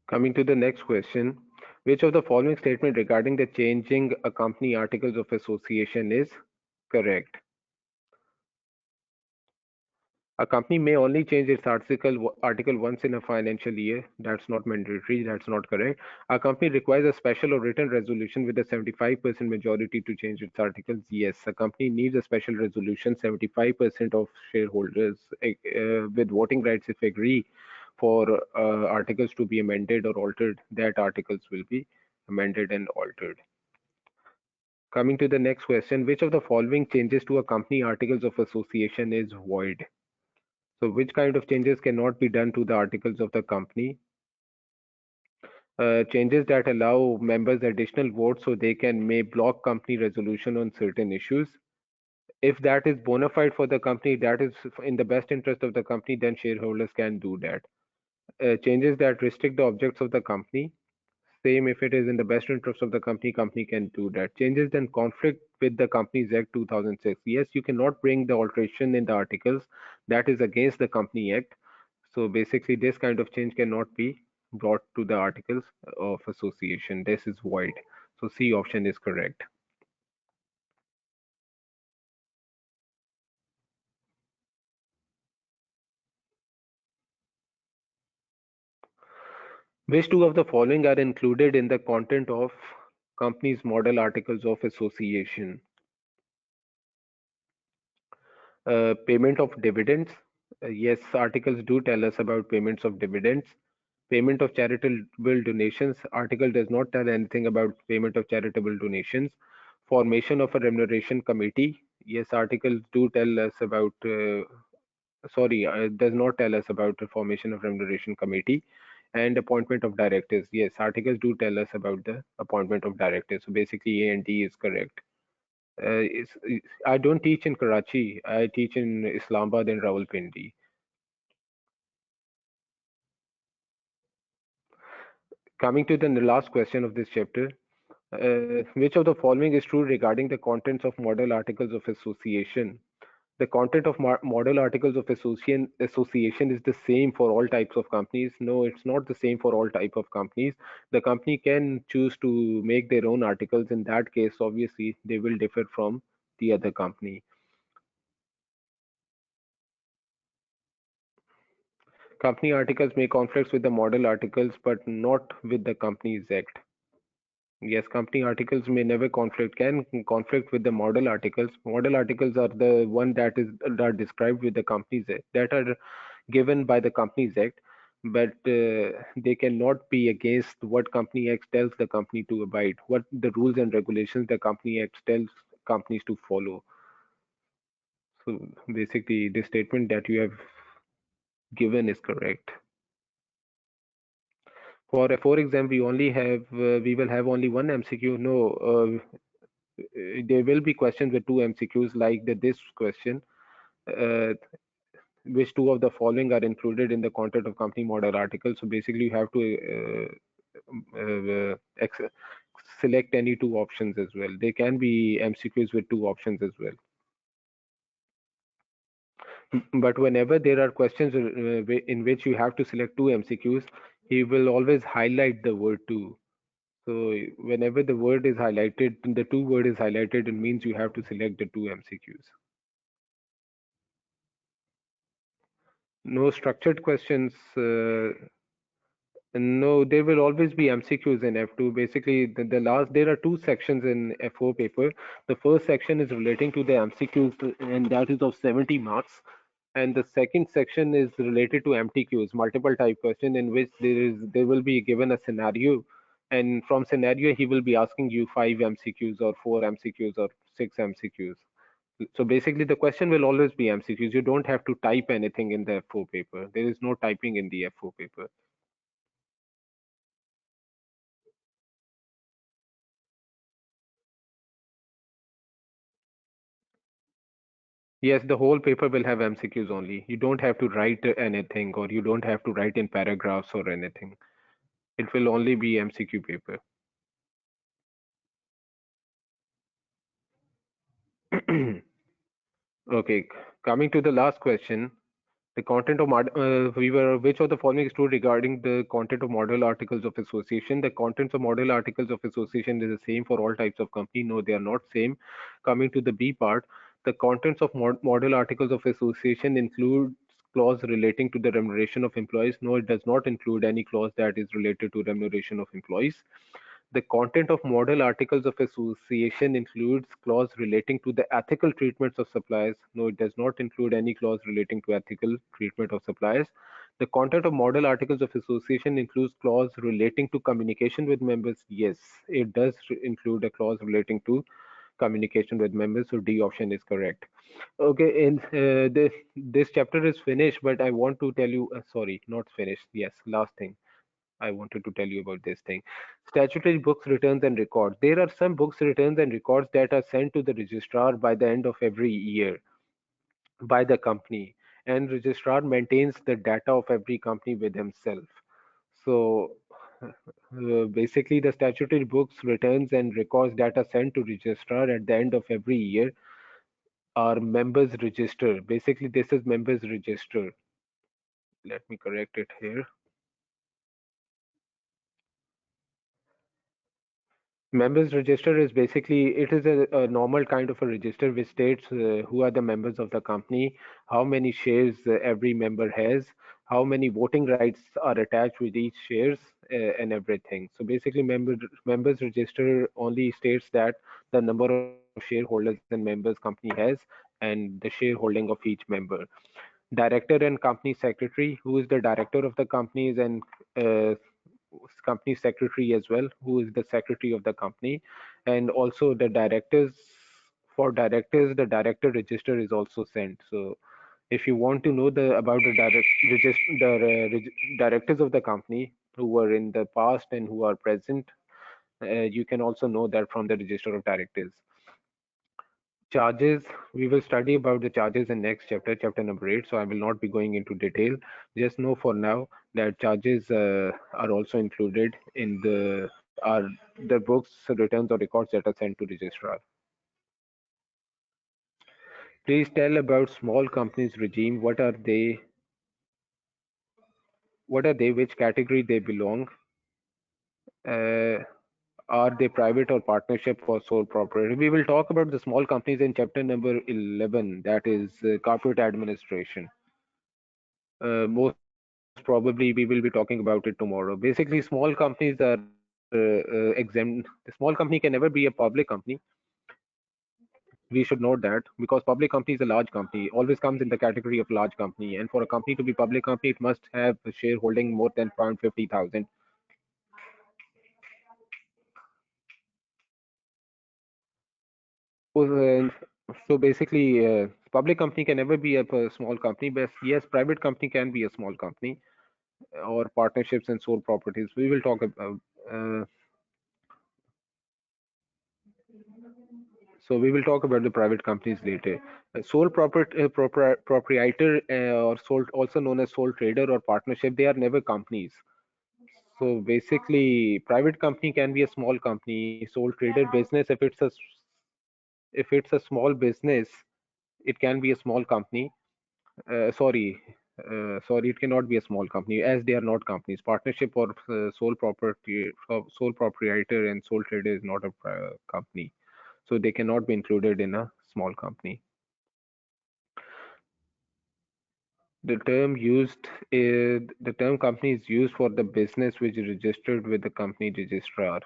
Coming to the next question, which of the following statement regarding the changing a company articles of association is correct? A company may only change its article once in a financial year. That's not mandatory. That's not correct. A company requires a special or written resolution with a 75% majority to change its articles. Yes, a company needs a special resolution. 75% of shareholders with voting rights, if agree for articles to be amended or altered, that articles will be amended and altered. Coming to the next question, which of the following changes to a company articles of association is void? So which kind of changes cannot be done to the articles of the company? Changes that allow members additional votes so they can may block company resolution on certain issues. If that is bona fide for the company, that is in the best interest of the company, then shareholders can do that. Changes that restrict the objects of the company. Same, if it is in the best interest of the company, company can do that. Changes then conflict with the Companies Act 2006. Yes, you cannot bring the alteration in the articles that is against the Company Act. So basically, this kind of change cannot be brought to the articles of association. This is void. So C option is correct. Which two of the following are included in the content of company's model articles of association? Payment of dividends. Yes, articles do tell us about payments of dividends. Payment of charitable donations. Article does not tell anything about payment of charitable donations. Formation of a remuneration committee. Yes, articles do tell us about, sorry, does not tell us about the formation of remuneration committee. And appointment of directors. Yes, articles do tell us about the appointment of directors. So basically, A and D is correct. I don't teach in Karachi. I teach in Islamabad and Rawalpindi. Coming to the last question of this chapter, which of the following is true regarding the contents of model articles of association? The content of model articles of association is the same for all types of companies. No, it's not the same for all type of companies. The company can choose to make their own articles. In that case, obviously, they will differ from the other company. Company articles may conflicts with the model articles, but not with the Companies Act. Yes, company articles may never can conflict with the model articles. Model articles are the one that are described with the Companies Act, that are given by the Companies Act, but they cannot be against what Company Act tells the company to abide, what the rules and regulations the Company Act tells companies to follow. So basically, the statement that you have given is correct. For example, we will have only one MCQ. No, there will be questions with two MCQs like this question. Uh, which two of the following are included in the content of company model article? So basically, you have to select any two options as well. They can be MCQs with two options as well. But whenever there are questions in which you have to select two MCQs, he will always highlight the word two. So whenever the word is highlighted, the two word is highlighted, it means you have to select the two MCQs. No structured questions. No, there will always be MCQs in F2. Basically, there are two sections in F4 paper. The first section is relating to the MCQs, and that is of 70 marks. And the second section is related to MTQs, multiple type question, in which there will be given a scenario, and from scenario he will be asking you five MCQs or four MCQs or six MCQs. So basically, the question will always be MCQs. You don't have to type anything in the F4 paper. There is no typing in the F4 paper. Yes, the whole paper will have MCQs only. You don't have to write anything, or you don't have to write in paragraphs or anything. It will only be MCQ paper. Okay, coming to the last question. The content of which of the following is true regarding the content of model articles of association? The contents of model articles of association is the same for all types of company. No, they are not same. Coming to the B part, the contents of model articles of association includes clause relating to the remuneration of employees. No, it does not include any clause that is related to remuneration of employees. The content of model articles of association includes clause relating to the ethical treatments of suppliers. No, it does not include any clause relating to ethical treatment of suppliers. The content of model articles of association includes clause relating to communication with members. Yes, it does include a clause relating to communication with members. So D option is correct. Okay, and this chapter is finished, but I want to tell you, sorry, not finished. Yes, last thing. I wanted to tell you about this thing. Statutory books, returns, and records. There are some books, returns, and records that are sent to the registrar by the end of every year by the company, and registrar maintains the data of every company with himself. So basically, the statutory books, returns, and records that are sent to registrar at the end of every year are members register. Basically, this is members register. Let me correct it here. Members register is basically it is a normal kind of a register which states who are the members of the company, how many shares every member has, how many voting rights are attached with each shares, and everything. So basically, members register only states that the number of shareholders and members company has and the shareholding of each member. Director and company secretary, who is the director of the companies and uh, company secretary as well, who is the secretary of the company, and also the directors. For directors, the director register is also sent. So if you want to know the about the directors of the company who were in the past and who are present, you can also know that from the register of directors. Charges, we will study about the charges in next chapter, chapter number 8. So I will not be going into detail. Just know for now that charges are also included in the books, returns, or records that are sent to registrar. Please tell about small companies regime. What are they? Which category they belong? Uh, are they private or partnership or sole proprietor? We will talk about the small companies in chapter number 11, that is corporate administration. Most probably we will be talking about it tomorrow. Basically, small companies are exempt. The small company can never be a public company. We should note that because public company is a large company, always comes in the category of large company. And for a company to be public company, it must have a shareholding more than 50,000. So basically, public company can never be a small company, but yes, private company can be a small company or partnerships and sole properties. We will talk about. Uh, so we will talk about the private companies later. Sole proprietor or sole, also known as sole trader or partnership, they are never companies. So basically, private company can be a small company. Sole trader business, if it's a small business, it can be a small company. Sorry, it cannot be a small company as they are not companies. Partnership or sole proprietor and sole trader is not a company, so they cannot be included in a small company. The term company is used for the business which is registered with the company registrar.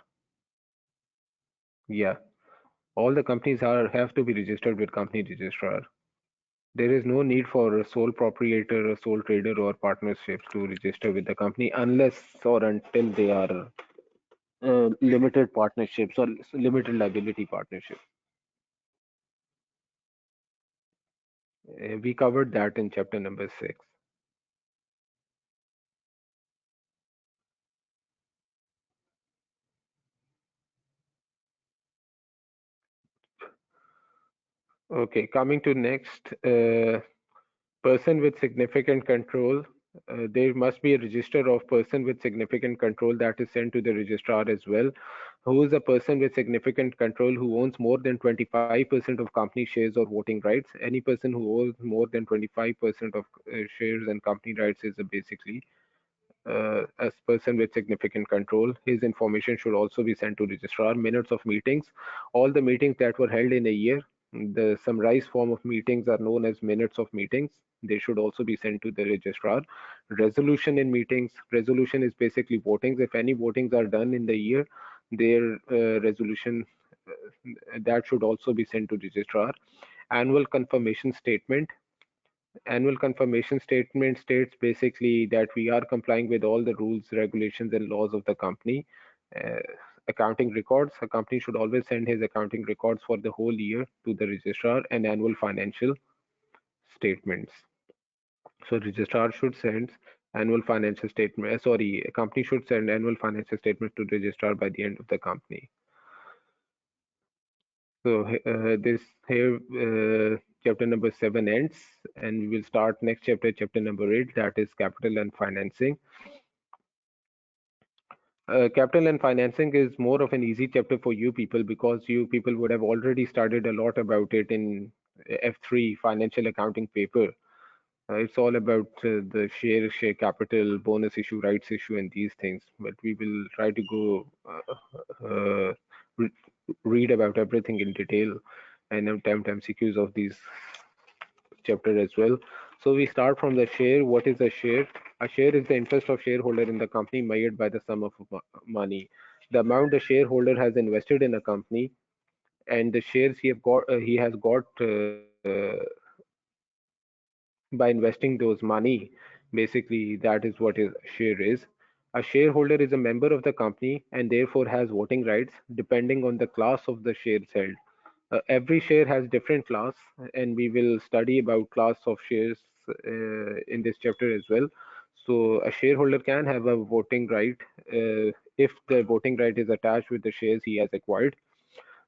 Yeah, all the companies are have to be registered with company registrar. There is no need for a sole proprietor, a sole trader, or partnerships to register with the company unless or until they are limited partnerships or limited liability partnerships. We covered that in chapter number 6. Okay, coming to next, person with significant control. There must be a register of person with significant control that is sent to the registrar as well. Who is a person with significant control who owns more than 25% of company shares or voting rights? Any person who owns more than 25% of shares and company rights is basically as person with significant control. His information should also be sent to registrar. Minutes of meetings. All the meetings that were held in a year, the summarized form of meetings are known as minutes of meetings. They should also be sent to the registrar. Resolution in meetings. Resolution is basically votings. If any votings are done in the year, their resolution that should also be sent to registrar. Annual confirmation statement. Annual confirmation statement states basically that we are complying with all the rules, regulations, and laws of the company. Uh, Accounting records. A company should always send his accounting records for the whole year to the registrar and annual financial statements. So registrar should send annual financial statement. Sorry, a company should send annual financial statement to registrar by the end of the company. So this here chapter number 7 ends, and we will start next chapter, chapter number 8, that is capital and financing. Capital and financing is more of an easy chapter for you people because you people would have already studied a lot about it in F3 financial accounting paper. It's all about the share capital, bonus issue, rights issue, and these things. But we will try to go re read about everything in detail and attempt MCQs of these chapter as well. So we start from the share. What is a share? A share is the interest of shareholder in the company measured by the sum of money. The amount the shareholder has invested in a company and the shares he has got by investing those money. Basically, that is what a share is. A shareholder is a member of the company and therefore has voting rights depending on the class of the shares held. Every share has different class, and we will study about class of shares in this chapter as well. So a shareholder can have a voting right if the voting right is attached with the shares he has acquired.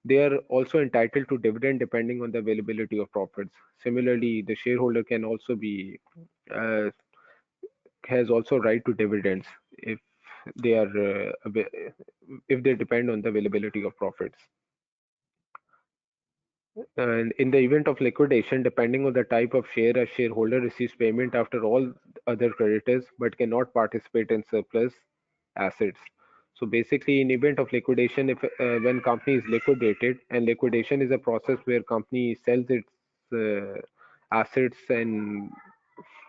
They are also entitled to dividend depending on the availability of profits. Similarly, the shareholder can also be uh, has also right to dividends if they are if they depend on the availability of profits. And in the event of liquidation, depending on the type of share, a shareholder receives payment after all other creditors but cannot participate in surplus assets. So basically, in event of liquidation, if when company is liquidated, and liquidation is a process where company sells its assets and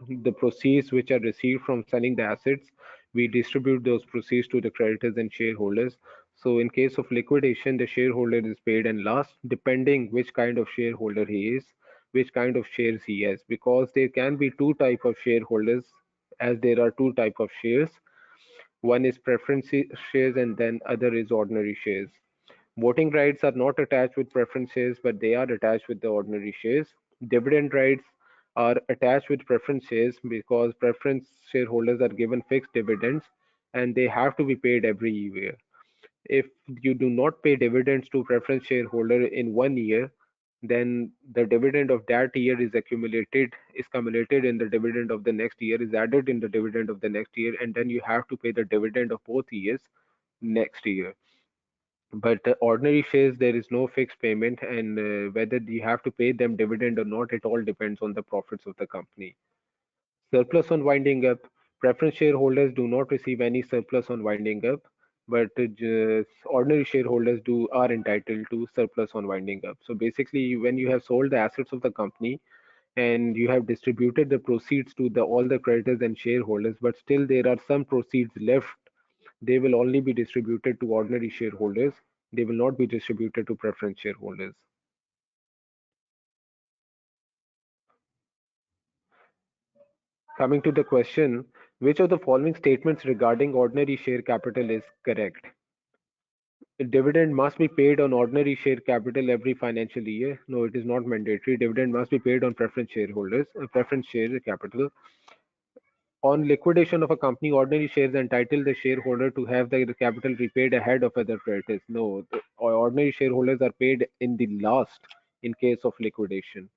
the proceeds which are received from selling the assets, we distribute those proceeds to the creditors and shareholders. So in case of liquidation, the shareholder is paid and last, depending which kind of shareholder he is, which kind of shares he has, because there can be two type of shareholders, as there are two type of shares. One is preference shares and then other is ordinary shares. Voting rights are not attached with preference shares, but they are attached with the ordinary shares. Dividend rights are attached with preference shares because preference shareholders are given fixed dividends and they have to be paid every year. If you do not pay dividends to preference shareholder in 1 year, then the dividend of that year is accumulated in the dividend of the next year, is added in the dividend of the next year, and then you have to pay the dividend of both years next year. But ordinary shares, there is no fixed payment, and whether you have to pay them dividend or not, it all depends on the profits of the company. Surplus on winding up. Preference shareholders do not receive any surplus on winding up, but ordinary shareholders do are entitled to surplus on winding up. So basically, when you have sold the assets of the company and you have distributed the proceeds to the all the creditors and shareholders, but still there are some proceeds left, they will only be distributed to ordinary shareholders. They will not be distributed to preference shareholders. Coming to the question, which of the following statements regarding ordinary share capital is correct? Dividend must be paid on ordinary share capital every financial year. No, it is not mandatory. Dividend must be paid on preference shareholders, preference share capital. On liquidation of a company, ordinary shares entitle the shareholder to have the capital repaid ahead of other creditors. No, the ordinary shareholders are paid in the last in case of liquidation,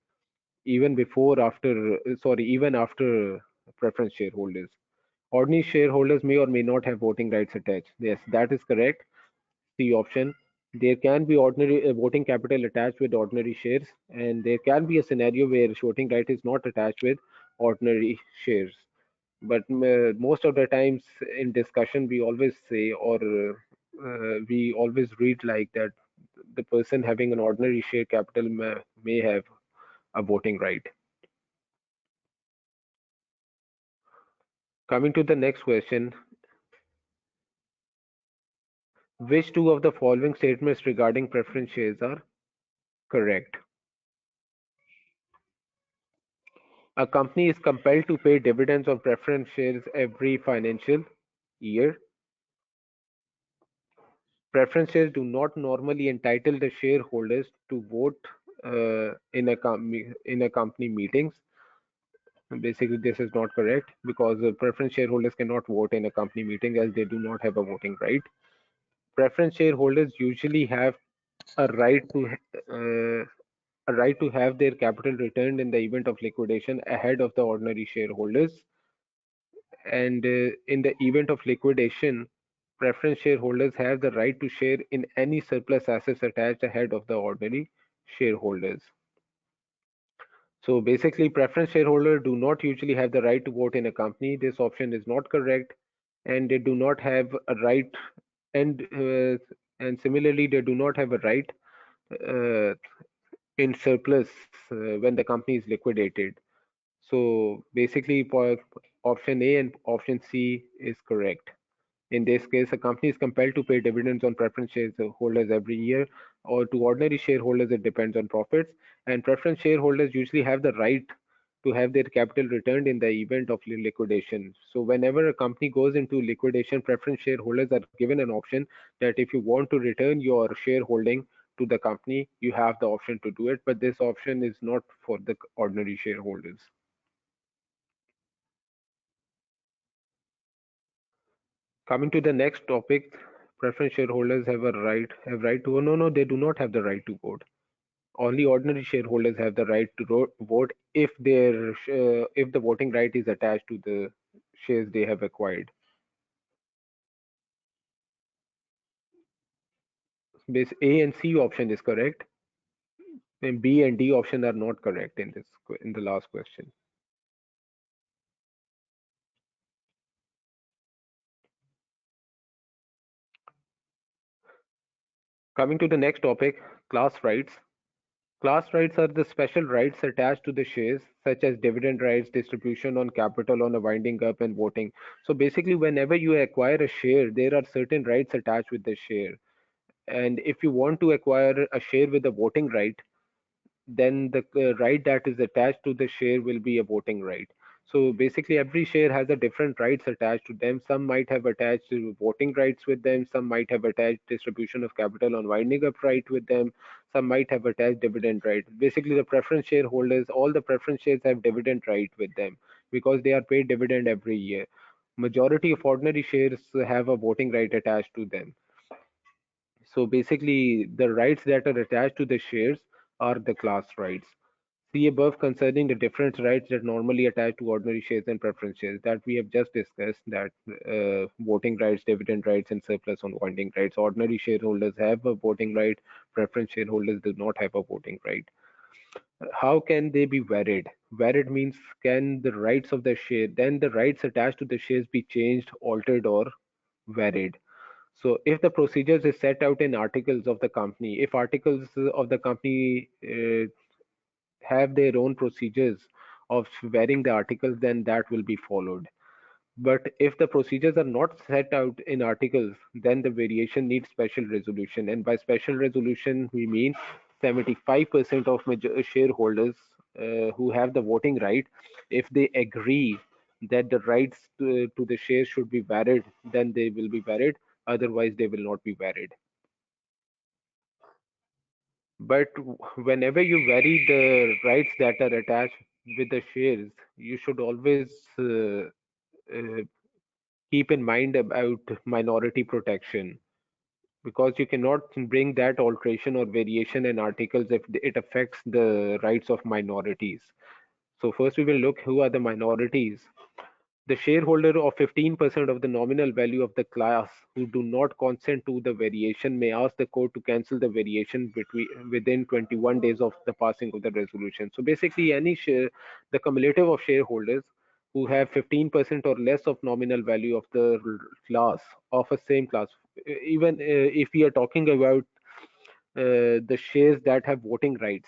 even before, after, sorry, even after preference shareholders. Ordinary shareholders may or may not have voting rights attached. Yes, that is correct. C option. There can be ordinary voting capital attached with ordinary shares, and there can be a scenario where voting right is not attached with ordinary shares. But most of the times in discussion, we always say, or we always read like that the person having an ordinary share capital may have a voting right. Coming to the next question, which two of the following statements regarding preference shares are correct? A company is compelled to pay dividends on preference shares every financial year. Preference shares do not normally entitle the shareholders to vote in a company meetings. Basically, this is not correct because preference shareholders cannot vote in a company meeting as they do not have a voting right. Preference shareholders usually have a right to have their capital returned in the event of liquidation ahead of the ordinary shareholders. And in the event of liquidation, preference shareholders have the right to share in any surplus assets attached ahead of the ordinary shareholders. So basically, preference shareholders do not usually have the right to vote in a company. This option is not correct, and they do not have a right, and similarly, they do not have a right uh, in surplus when the company is liquidated. So basically, option A and option C is correct. In this case, a company is compelled to pay dividends on preference shareholders every year, or to ordinary shareholders, it depends on profits. And preference shareholders usually have the right to have their capital returned in the event of liquidation. So, whenever a company goes into liquidation, preference shareholders are given an option that if you want to return your shareholding to the company, you have the option to do it. But this option is not for the ordinary shareholders. Coming to the next topic, preference shareholders have right to, no, they do not have the right to vote. Only ordinary shareholders have the right to vote if if the voting right is attached to the shares they have acquired. This A and C option is correct, and B and D option are not correct in in the last question. Coming to the next topic, class rights. Class rights are the special rights attached to the shares, such as dividend rights, distribution on capital on a winding up, and voting. So basically, whenever you acquire a share, there are certain rights attached with the share. And if you want to acquire a share with a voting right, then the right that is attached to the share will be a voting right. So basically, every share has a different rights attached to them. Some might have attached voting rights with them. Some might have attached distribution of capital on winding up right with them. Some might have attached dividend right. Basically, the preference shareholders, all the preference shares have dividend right with them because they are paid dividend every year. Majority of ordinary shares have a voting right attached to them. So basically, the rights that are attached to the shares are the class rights. See above concerning the different rights that normally attach to ordinary shares and preference shares that we have just discussed, that voting rights, dividend rights, and surplus on voting rights. Ordinary shareholders have a voting right, preference shareholders do not have a voting right. How can they be varied? Varied means can the rights of the share, then the rights attached to the shares be changed, altered, or varied. So if the procedures is set out in articles of the company, if articles of the company have their own procedures of varying the articles, then that will be followed. But if the procedures are not set out in articles, then the variation needs special resolution. And by special resolution, we mean 75% of shareholders who have the voting right, if they agree that the rights to the shares should be varied, then they will be varied. Otherwise, they will not be varied. But whenever you vary the rights that are attached with the shares, you should always uh, keep in mind about minority protection, because you cannot bring that alteration or variation in articles if it affects the rights of minorities. So first we will look who are the minorities. The shareholder of 15% of the nominal value of the class who do not consent to the variation may ask the court to cancel the variation within 21 days of the passing of the resolution. So basically, any share, the cumulative of shareholders who have 15% or less of nominal value of the class, of a same class, even if we are talking about the shares that have voting rights.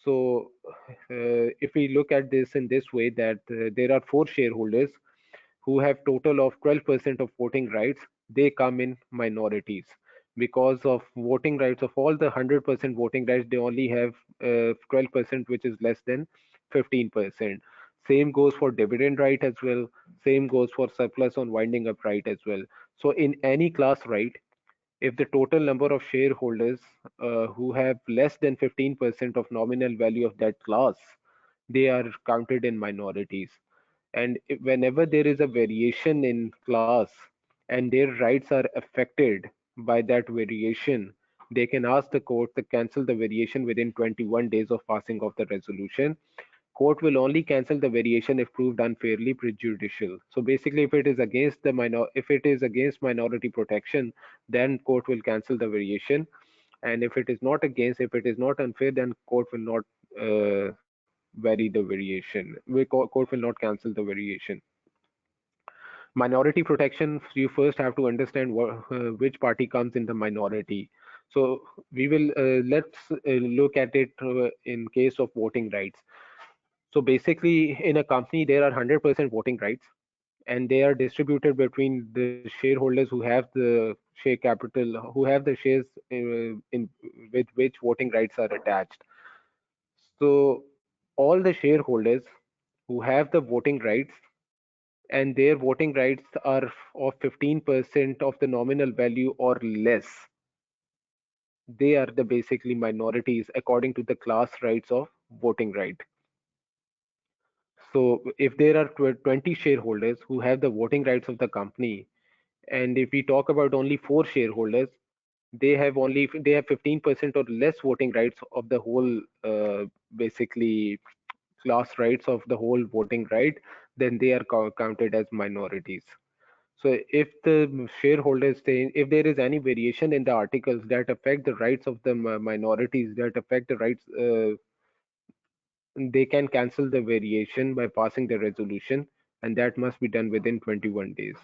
So if we look at this in this way, that there are four shareholders who have total of 12% of voting rights, they come in minorities. Because of voting rights of all the 100% voting rights, they only have 12%, which is less than 15%. Same goes for dividend right as well. Same goes for surplus on winding up right as well. So in any class right, if the total number of shareholders who have less than 15% of nominal value of that class, they are counted in minorities. And whenever there is a variation in class and their rights are affected by that variation, they can ask the court to cancel the variation within 21 days of passing of the resolution. Court will only cancel the variation if proved unfairly prejudicial. So basically, if it is against minority protection, then court will cancel the variation. And if it is not against, if it is not unfair, then court will not vary the variation. Court will not cancel the variation. Minority protection, you first have to understand which party comes in the minority. So we will let's look at it in case of voting rights. So basically, in a company, there are 100% voting rights, and they are distributed between the shareholders who have the share capital, who have the shares in with which voting rights are attached. So all the shareholders who have the voting rights and their voting rights are of 15% of the nominal value or less, they are the basically minorities according to the class rights of voting right. So if there are 20 shareholders who have the voting rights of the company, and if we talk about only four shareholders, they have 15% or less voting rights of the whole basically class rights of the whole voting right, then they are counted as minorities. So if the shareholders say, if there is any variation in the articles that affect the rights of the minorities, that affect the rights, they can cancel the variation by passing the resolution, and that must be done within 21 days.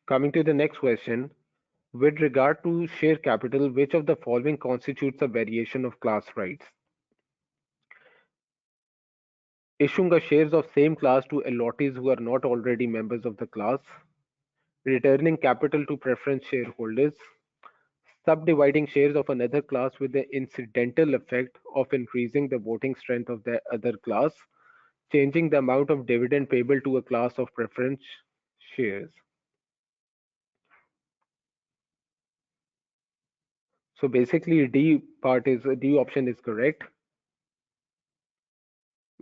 Coming to the next question, with regard to share capital, which of the following constitutes a variation of class rights? Issuing a shares of same class to allottees who are not already members of the class, returning capital to preference shareholders, subdividing shares of another class with the incidental effect of increasing the voting strength of the other class, changing the amount of dividend payable to a class of preference shares. So basically, D option is correct.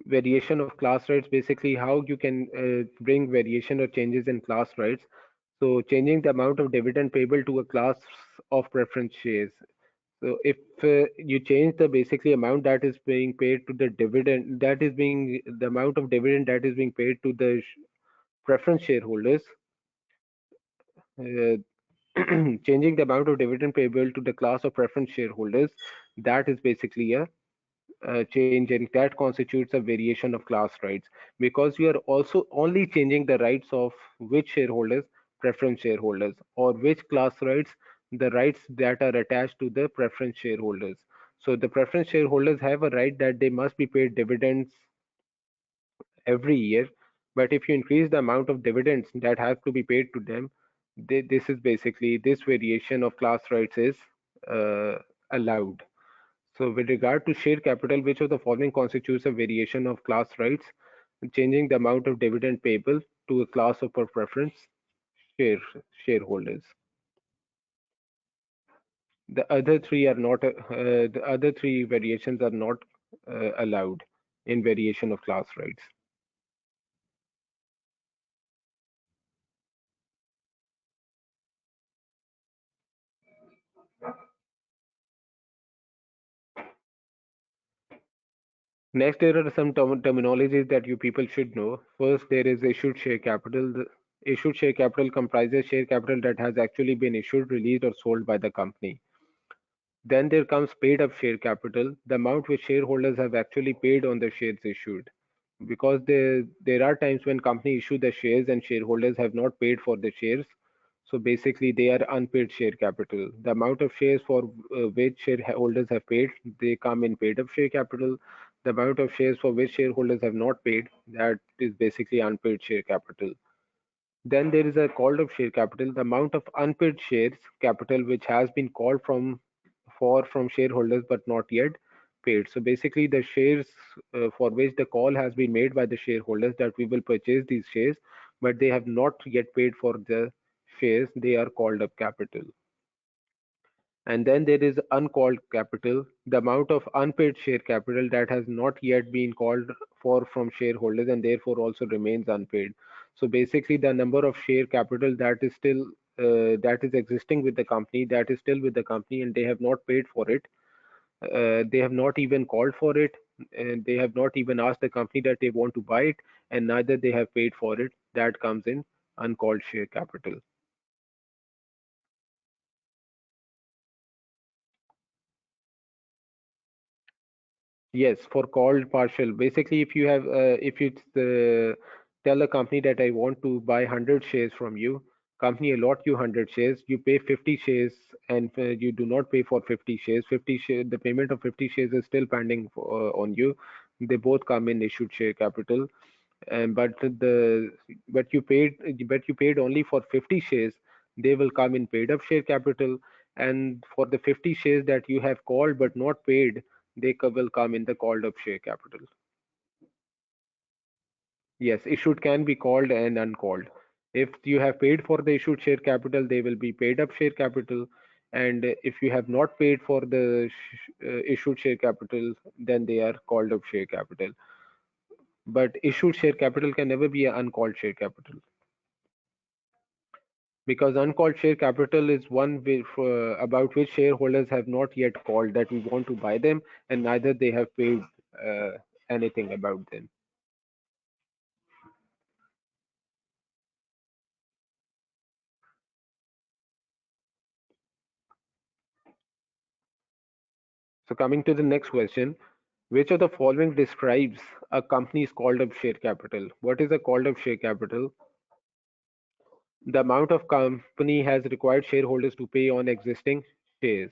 Variation of class rights, basically how you can bring variation or changes in class rights. So changing the amount of dividend payable to a class of preference shares. So if you change the basically amount that is being paid to the dividend, that is being the amount of dividend that is being paid to the preference shareholders, uh, changing the amount of dividend payable to the class of preference shareholders, that is basically a change, and that constitutes a variation of class rights, because you are also only changing the rights of which shareholders, preference shareholders, or which class rights, the rights that are attached to the preference shareholders. So the preference shareholders have a right that they must be paid dividends every year, but if you increase the amount of dividends that have to be paid to them, this is basically, this variation of class rights is uh, allowed. So with regard to share capital, which of the following constitutes a variation of class rights? Changing the amount of dividend payable to a class of preference share shareholders. The other three variations are not allowed in variation of class rights. Next, there are some terminologies that you people should know. First, there is issued share capital. The issued share capital comprises share capital that has actually been issued, released, or sold by the company. Then there comes paid up share capital, the amount which shareholders have actually paid on the shares issued. Because there are times when company issue the shares and shareholders have not paid for the shares. So basically they are unpaid share capital. The amount of shares for which shareholders have paid, they come in paid up share capital. The amount of shares for which shareholders have not paid, that is basically unpaid share capital. Then there is a called up share capital, the amount of unpaid shares capital which has been called from shareholders but not yet paid. So basically the shares for which the call has been made by the shareholders that we will purchase these shares, but they have not yet paid for the shares, they are called up capital. And then there is uncalled capital, the amount of unpaid share capital that has not yet been called for from shareholders and therefore also remains unpaid. So basically, the number of share capital that is existing with the company, that is still with the company, and they have not paid for it. They have not even called for it, and they have not even asked the company that they want to buy it, and neither they have paid for it. That comes in uncalled share capital. Yes, for called partial. Basically, if you tell a company that I want to buy 100 shares from you, company allot you 100 shares, you pay 50 shares, and you do not pay for 50 shares. The payment of 50 shares is still pending on you. They both come in issued share capital, and but you paid only for 50 shares. They will come in paid up share capital, and for the 50 shares that you have called but not paid, they will come in the called up share capital. Yes, issued can be called and uncalled. If you have paid for the issued share capital, they will be paid up share capital, and if you have not paid for the issued share capital, then they are called up share capital. But issued share capital can never be an uncalled share capital, because uncalled share capital is about which shareholders have not yet called that we want to buy them, and neither they have paid uh, anything about them. So coming to the next question, which of the following describes a company's called up share capital? What is a called up share capital? The amount of company has required shareholders to pay on existing shares.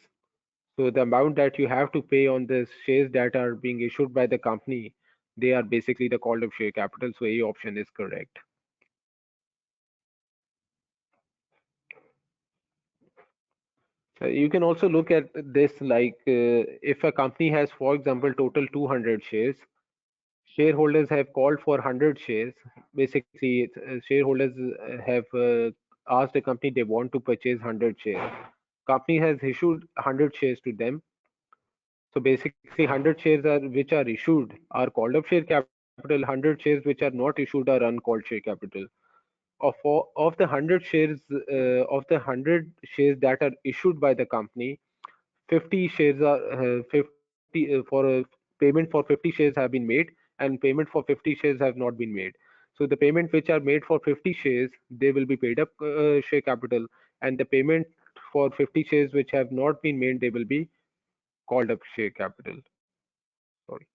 So the amount that you have to pay on the shares that are being issued by the company, they are basically the called up share capital. So A option is correct. You can also look at this like if a company has, for example, total 200 shares, shareholders have called for 100 shares. Basically, shareholders have asked the company they want to purchase 100 shares. Company has issued 100 shares to them. So basically, 100 shares are which are issued are called up share capital. 100 shares which are not issued are uncalled share capital. Of the 100 shares that are issued by the company, 50 shares are 50 for a payment for 50 shares have been made, and payment for 50 shares have not been made. So the payment which are made for 50 shares, they will be paid up share capital, and the payment for 50 shares which have not been made, they will be called up share capital. Sorry.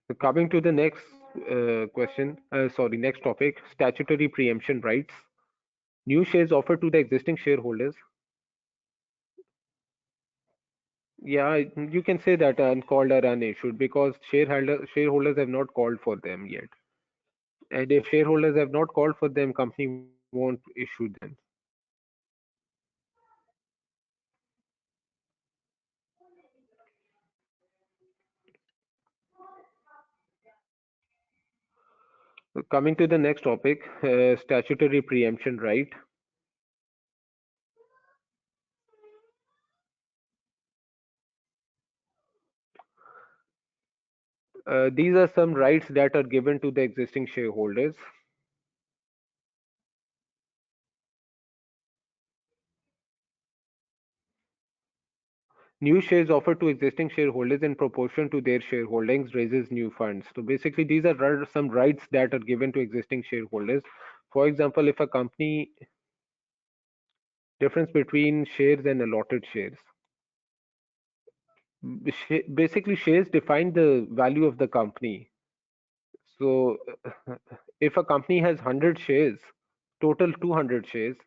So coming to the next next topic, statutory preemption rights. New shares offered to the existing shareholders. Yeah, you can say that uncalled or unissued because shareholders have not called for them yet. And if shareholders have not called for them, company won't issue them. Coming to the next topic, statutory preemption right. These are some rights that are given to the existing shareholders. New shares offered to existing shareholders in proportion to their shareholdings raises new funds. So basically, these are some rights that are given to existing shareholders. For example, if a company, difference between shares and allotted shares. Basically, shares define the value of the company. So if a company has 100 shares, total 200 shares,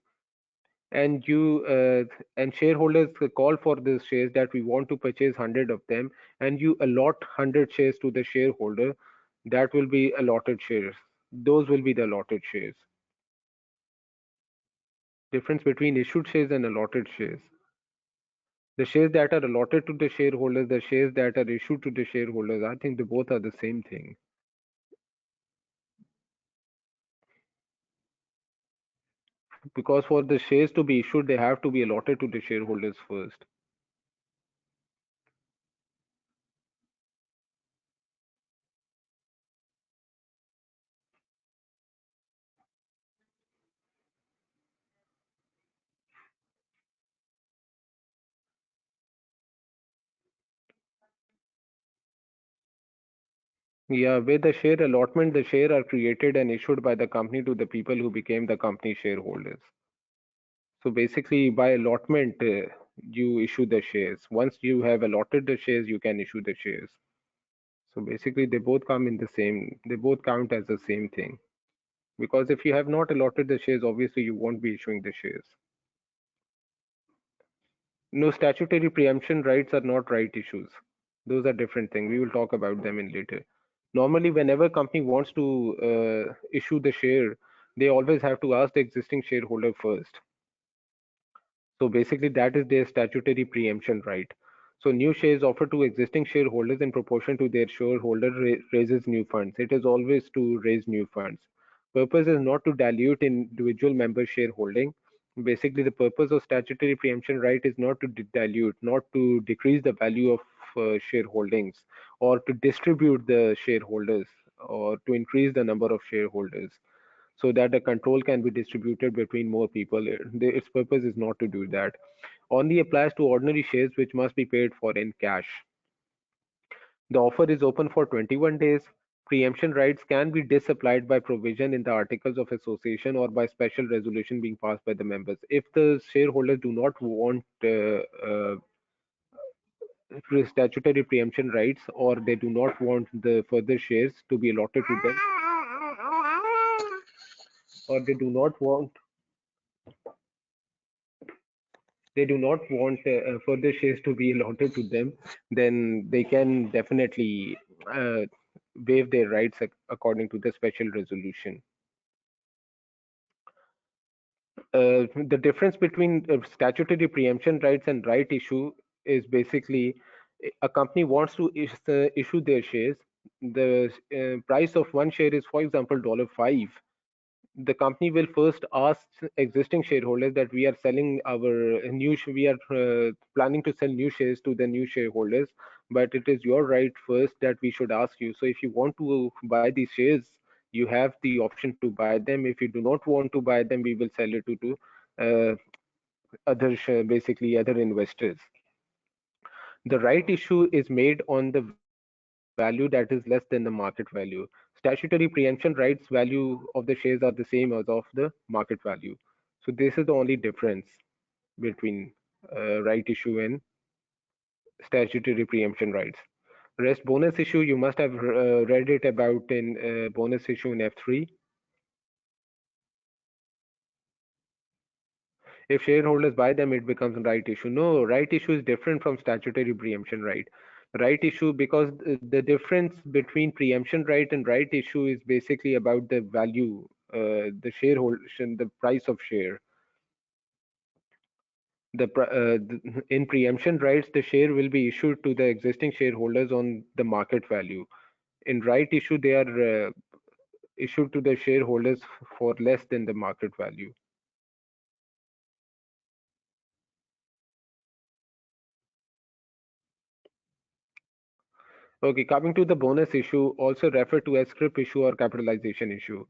and you and shareholders call for these shares that we want to purchase 100 of them, and you allot 100 shares to the shareholder, that will be allotted shares. Those will be the allotted shares. Difference between issued shares and allotted shares. The shares that are allotted to the shareholders, the shares that are issued to the shareholders, I think they both are the same thing. Because for the shares to be issued, they have to be allotted to the shareholders first. Yeah, with the share allotment, the share are created and issued by the company to the people who became the company shareholders. So basically, by allotment, you issue the shares. Once you have allotted the shares, you can issue the shares. So basically, they both come in the same, they both count as the same thing. Because if you have not allotted the shares, obviously you won't be issuing the shares. No, statutory preemption rights are not right issues. Those are different things. We will talk about them in later. Normally, whenever company wants to issue the share, they always have to ask the existing shareholder first. So basically, that is their statutory preemption right. So new shares offered to existing shareholders in proportion to their shareholder raises new funds. It is always to raise new funds. Purpose is not to dilute individual member shareholding. Basically, the purpose of statutory preemption right is not to dilute, not to decrease the value of shareholdings, or to distribute the shareholders, or to increase the number of shareholders so that the control can be distributed between more people. Its purpose is not to do that. Only applies to ordinary shares which must be paid for in cash. The offer is open for 21 days. Preemption rights can be disapplied by provision in the Articles of Association or by special resolution being passed by the members. If the shareholders do not want statutory preemption rights, or they do not want the further shares to be allotted to them, or they do not want further shares to be allotted to them, then they can definitely uh, waive their rights according to the special resolution. The difference between statutory preemption rights and right issue is basically a company wants to issue their shares. The price of one share is, for example, $5. The company will first ask existing shareholders that we are planning to sell new shares to the new shareholders, but it is your right first that we should ask you. So if you want to buy these shares, you have the option to buy them. If you do not want to buy them, we will sell it to uh, basically other investors. The right issue is made on the value that is less than the market value. Statutory preemption rights value of the shares are the same as of the market value. So this is the only difference between right issue and statutory preemption rights. Rest bonus issue, you must have read it about in bonus issue in F3. If shareholders buy them, it becomes a right issue. No, right issue is different from statutory preemption right. Right issue, because the difference between preemption right and right issue is basically about the value, the shareholder, the price of share. In preemption rights, the share will be issued to the existing shareholders on the market value. In right issue, they are issued to the shareholders for less than the market value. Okay, coming to the bonus issue, also referred to as scrip issue or capitalization issue,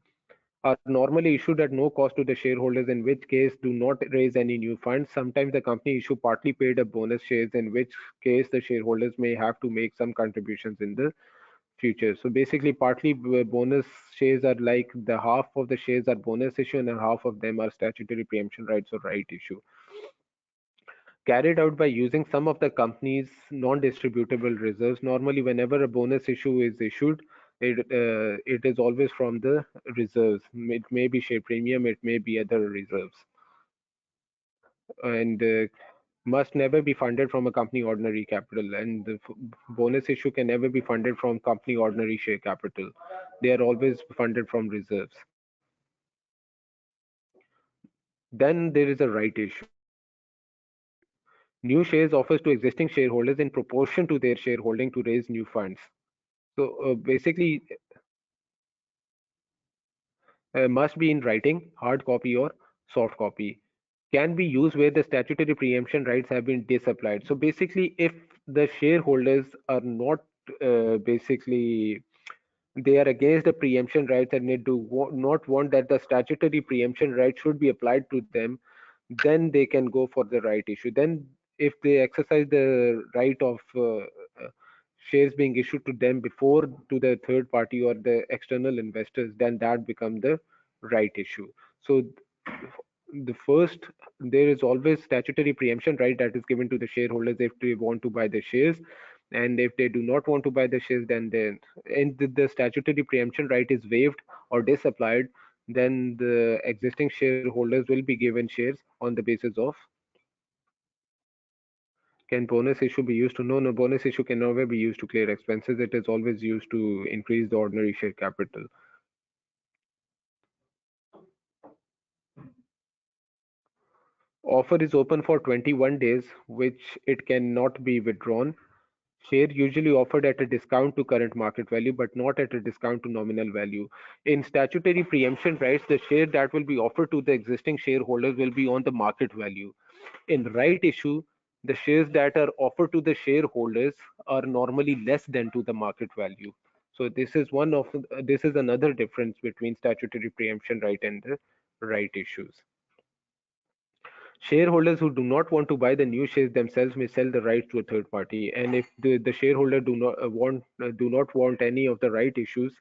are normally issued at no cost to the shareholders, in which case do not raise any new funds. Sometimes the company issue partly paid up bonus shares, in which case the shareholders may have to make some contributions in the future. So basically, partly bonus shares are like the half of the shares are bonus issue and half of them are statutory preemption rights or right issue, carried out by using some of the company's non-distributable reserves. Normally, whenever a bonus issue is issued, it is always from the reserves. It may be share premium, it may be other reserves, and must never be funded from a company ordinary capital. And the bonus issue can never be funded from company ordinary share capital. They are always funded from reserves. Then there is a right issue. New shares offers to existing shareholders in proportion to their shareholding to raise new funds. So basically, must be in writing, hard copy or soft copy. Can be used where the statutory preemption rights have been disapplied. So basically, if the shareholders are not basically they are against the preemption rights and they do not want that the statutory preemption right should be applied to them, then they can go for the right issue. Then if they exercise the right of shares being issued to them before to the third party or the external investors, then that become the right issue. So the first, there is always statutory preemption right that is given to the shareholders if they want to buy the shares, and if they do not want to buy the shares, the statutory preemption right is waived or disapplied, then the existing shareholders will be given shares on the basis of. Can bonus issue be used to? No, bonus issue can never be used to clear expenses. It is always used to increase the ordinary share capital. Offer is open for 21 days, which it cannot be withdrawn. Share usually offered at a discount to current market value, but not at a discount to nominal value. In statutory preemption rights, the share that will be offered to the existing shareholders will be on the market value. In right issue, the shares that are offered to the shareholders are normally less than to the market value. So this is another difference between statutory preemption right and the right issues. Shareholders who do not want to buy the new shares themselves may sell the rights to a third party. And if the shareholder do not want any of the right issues,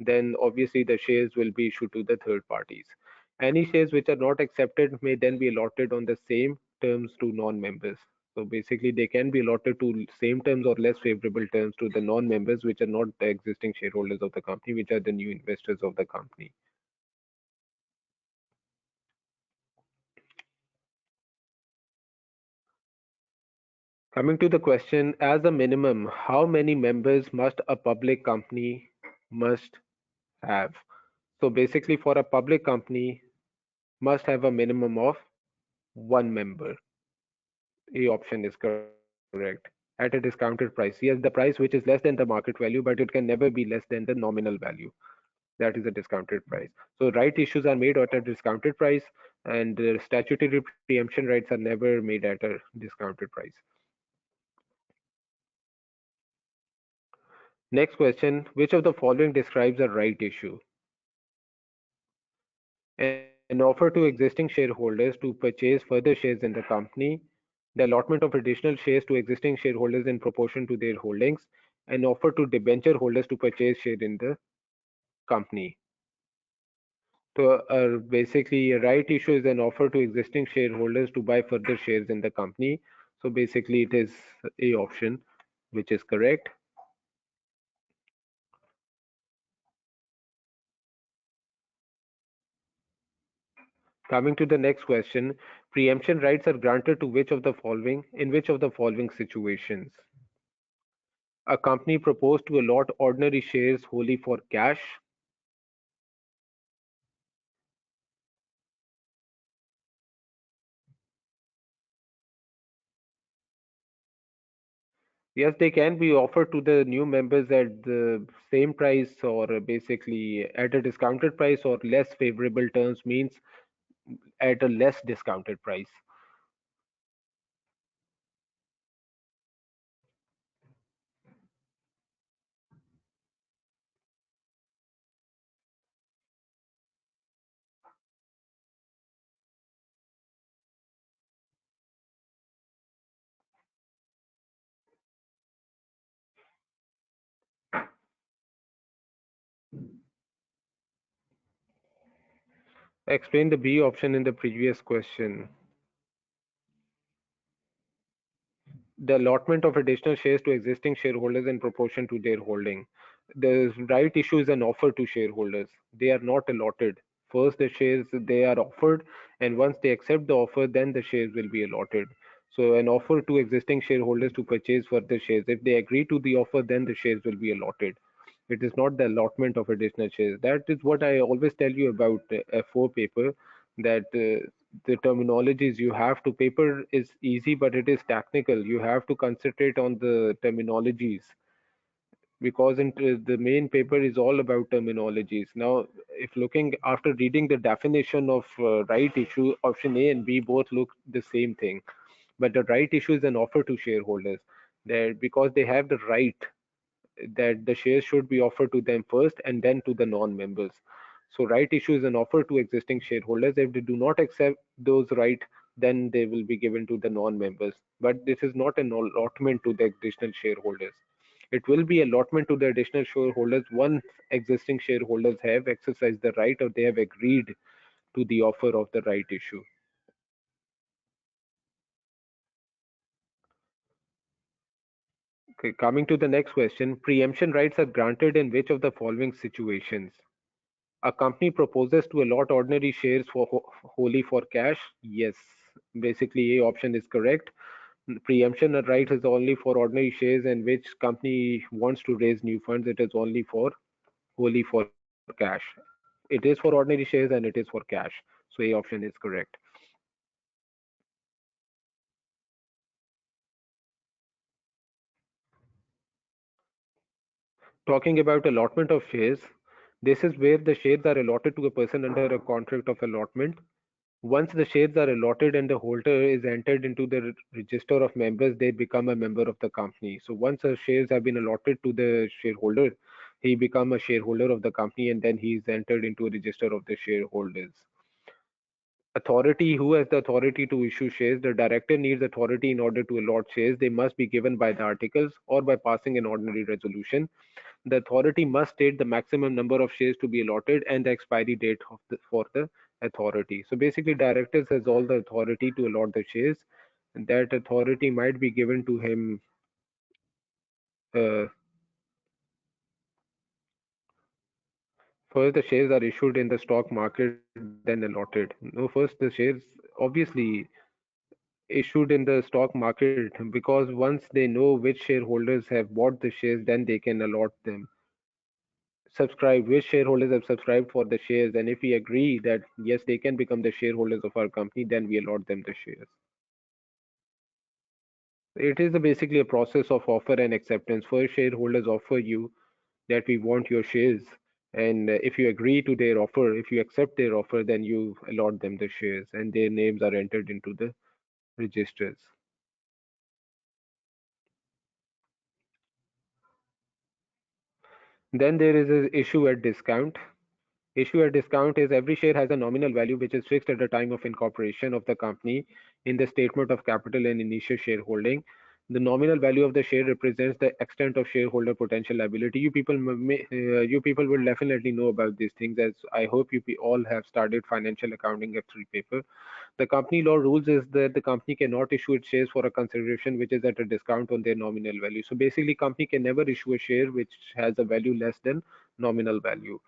then obviously the shares will be issued to the third parties. Any shares which are not accepted may then be allotted on the same terms to non-members. So basically, they can be allotted to same terms or less favorable terms to the non-members, which are not the existing shareholders of the company, which are the new investors of the company. Coming to the question, as a minimum, how many members must a public company must have? So basically, for a public company, must have a minimum of one member. A option is correct. At a discounted price. Yes, the price which is less than the market value, but it can never be less than the nominal value. That is a discounted price. So right issues are made at a discounted price, and statutory preemption rights are never made at a discounted price. Next question, which of the following describes a right issue? An offer to existing shareholders to purchase further shares in the company, the allotment of additional shares to existing shareholders in proportion to their holdings, an offer to debenture holders to purchase shares in the company. So basically, a right issue is an offer to existing shareholders to buy further shares in the company. So basically, it is a option, which is correct. Coming to the next question, preemption rights are granted to which of the following in which of the following situations? A company proposed to allot ordinary shares wholly for cash. Yes, they can be offered to the new members at the same price or basically at a discounted price or less favorable terms means at a less discounted price. Explain the B option in the previous question. The allotment of additional shares to existing shareholders in proportion to their holding. The right issue is an offer to shareholders. They are not allotted. First, the shares they are offered, and once they accept the offer, then the shares will be allotted. So, an offer to existing shareholders to purchase further shares. If they agree to the offer, then the shares will be allotted. It is not the allotment of additional shares. That is what I always tell you about F4 paper, that the terminologies you have to paper is easy, but it is technical. You have to concentrate on the terminologies because the main paper is all about terminologies. Now, if looking after reading the definition of right issue, option A and B both look the same thing, but the right issue is an offer to shareholders, that because they have the right that the shares should be offered to them first and then to the non-members. So right issue is an offer to existing shareholders. If they do not accept those right, then they will be given to the non-members. But this is not an allotment to the additional shareholders. It will be allotment to the additional shareholders once existing shareholders have exercised the right or they have agreed to the offer of the right issue. Okay, coming to the next question, preemption rights are granted in which of the following situations? A company proposes to allot ordinary shares for wholly for cash. Yes, basically A option is correct. Preemption right is only for ordinary shares, and which company wants to raise new funds, it is only for wholly for cash. It is for ordinary shares and it is for cash. So A option is correct. Talking about allotment of shares, this is where the shares are allotted to a person under a contract of allotment. Once the shares are allotted and the holder is entered into the register of members, they become a member of the company. So once the shares have been allotted to the shareholder, he become a shareholder of the company and then he is entered into a register of the shareholders. Authority, who has the authority to issue shares? The director needs authority in order to allot shares. They must be given by the articles or by passing an ordinary resolution. The authority must state the maximum number of shares to be allotted and the expiry date for the authority. So basically, directors has all the authority to allot the shares, that authority might be given to him. Uh, First, the shares are issued in the stock market, then allotted. No, first the shares obviously issued in the stock market, because once they know which shareholders have bought the shares, then they can allot them. Subscribe, which shareholders have subscribed for the shares, and if we agree that yes, they can become the shareholders of our company, then we allot them the shares. It is basically a process of offer and acceptance. First, shareholders offer you that we want your shares, and if you agree to their offer, if you accept their offer, then you allot them the shares, and their names are entered into the registers. Then there is an issue at discount. Issue at discount is every share has a nominal value which is fixed at the time of incorporation of the company in the statement of capital and initial shareholding. The nominal value of the share represents the extent of shareholder potential liability. You people will definitely know about these things, as I hope all have studied financial accounting F3 paper. The company law rules is that the company cannot issue its shares for a consideration which is at a discount on their nominal value. So basically, company can never issue a share which has a value less than nominal value.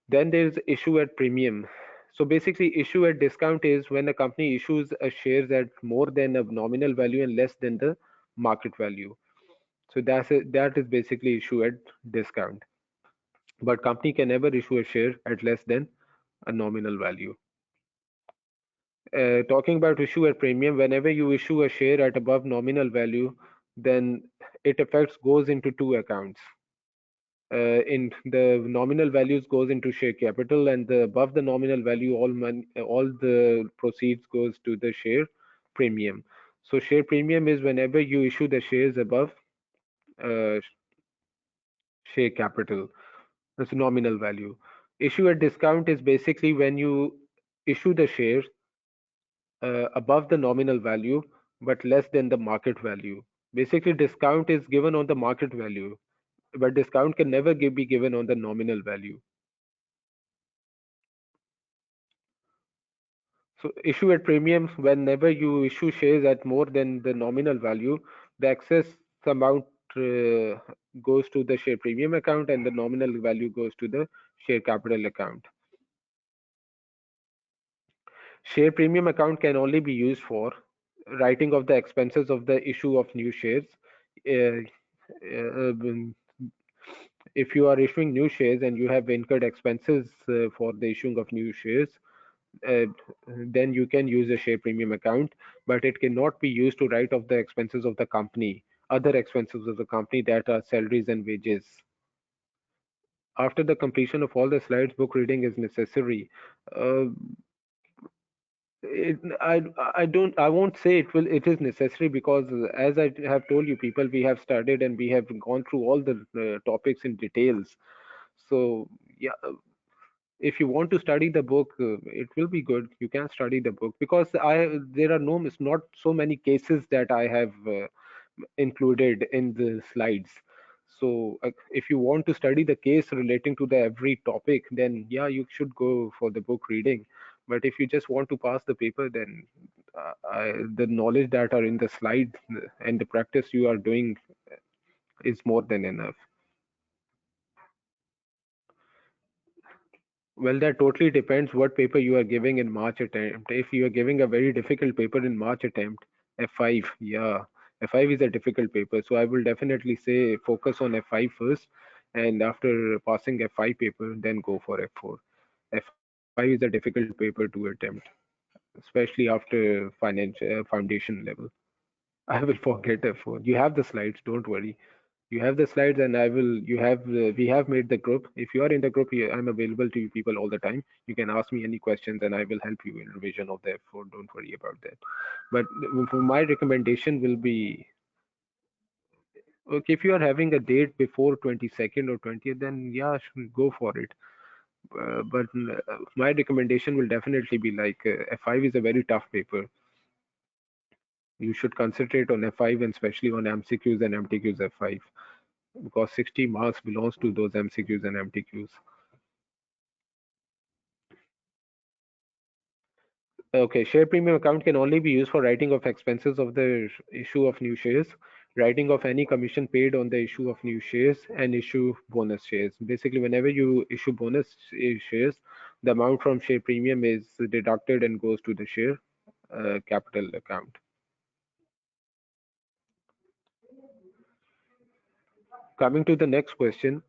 Then there's issue at premium. So basically, issue at discount is when a company issues a shares at more than a nominal value and less than the market value. So that is basically issue at discount. But company can never issue a share at less than a nominal value. Talking about issue at premium, whenever you issue a share at above nominal value, then it affects goes into two accounts. In the nominal values goes into share capital, and the above the nominal value, all the proceeds goes to the share premium. So share premium is whenever you issue the shares above uh, share capital. That's nominal value. Issue at discount is basically when you issue the shares above the nominal value but less than the market value. Basically, discount is given on the market value, but discount can never be given on the nominal value. So issue at premium, whenever you issue shares at more than the nominal value, the excess amount goes to the share premium account and the nominal value goes to the share capital account. Share premium account can only be used for writing of the expenses of the issue of new shares. Uh, um, if you are issuing new shares and you have incurred expenses for the issuing of new shares, uh, then you can use a share premium account, but it cannot be used to write off the expenses of the company, other expenses of the company that are salaries and wages. After the completion of all the slides, book reading is necessary. Uh, it, I won't say it is necessary, because as I have told you people, we have studied and we have gone through all the topics in details. So yeah, if you want to study the book, it will be good. You can study the book, because there are not so many cases that I have included in the slides. So if you want to study the case relating to the every topic, then yeah, you should go for the book reading. But if you just want to pass the paper, then the knowledge that are in the slide and the practice you are doing is more than enough. Well, that totally depends what paper you are giving in March attempt. If you are giving a very difficult paper in March attempt, F5, yeah, F5 is a difficult paper. So I will definitely say focus on F5 first, and after passing F5 paper, then go for F4. F5 is a difficult paper to attempt, especially after foundation level. I will forget F4. You have the slides, don't worry. You have the slides, and we have made the group. If you are in the group, I'm available to you people all the time. You can ask me any questions and I will help you in revision of the F4. Don't worry about that. But for my recommendation will be, okay, if you are having a date before 22nd or 20th, then yeah, go for it. But my recommendation will definitely be like F5 is a very tough paper. You should concentrate on F5, and especially on MCQs and MTQs F5, because 60 marks belongs to those MCQs and MTQs. Okay, share premium account can only be used for writing off expenses of the issue of new shares, writing off any commission paid on the issue of new shares, and issue bonus shares. Basically, whenever you issue bonus shares, the amount from share premium is deducted and goes to the share capital account. Coming to the next question,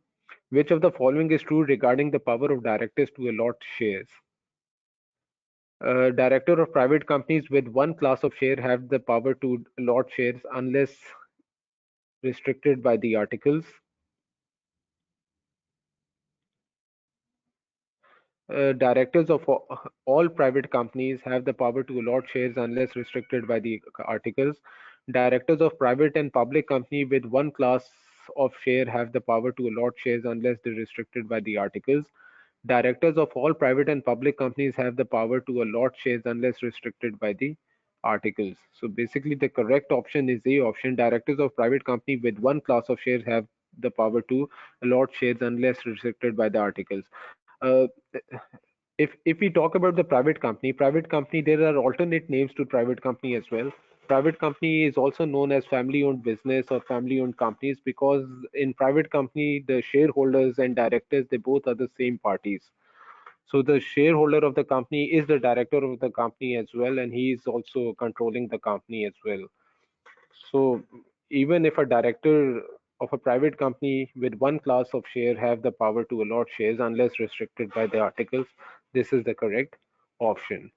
which of the following is true regarding the power of directors to allot shares? Director of private companies with one class of share have the power to allot shares unless restricted by the articles. Directors of all private companies have the power to allot shares unless restricted by the articles. Directors of private and public company with one class of share have the power to allot shares unless they're restricted by the articles. Directors of all private and public companies have the power to allot shares unless restricted by the articles. So basically, the correct option is A option. Directors of private company with one class of shares have the power to allot shares unless restricted by the articles. Uh, if we talk about the private company, there are alternate names to private company as well. Private company is also known as family owned business or family owned companies because in private company the shareholders and directors they both are the same parties. So the shareholder of the company is the director of the company as well, and he is also controlling the company as well. So even if a director of a private company with one class of share have the power to allot shares unless restricted by the articles, this is the correct option.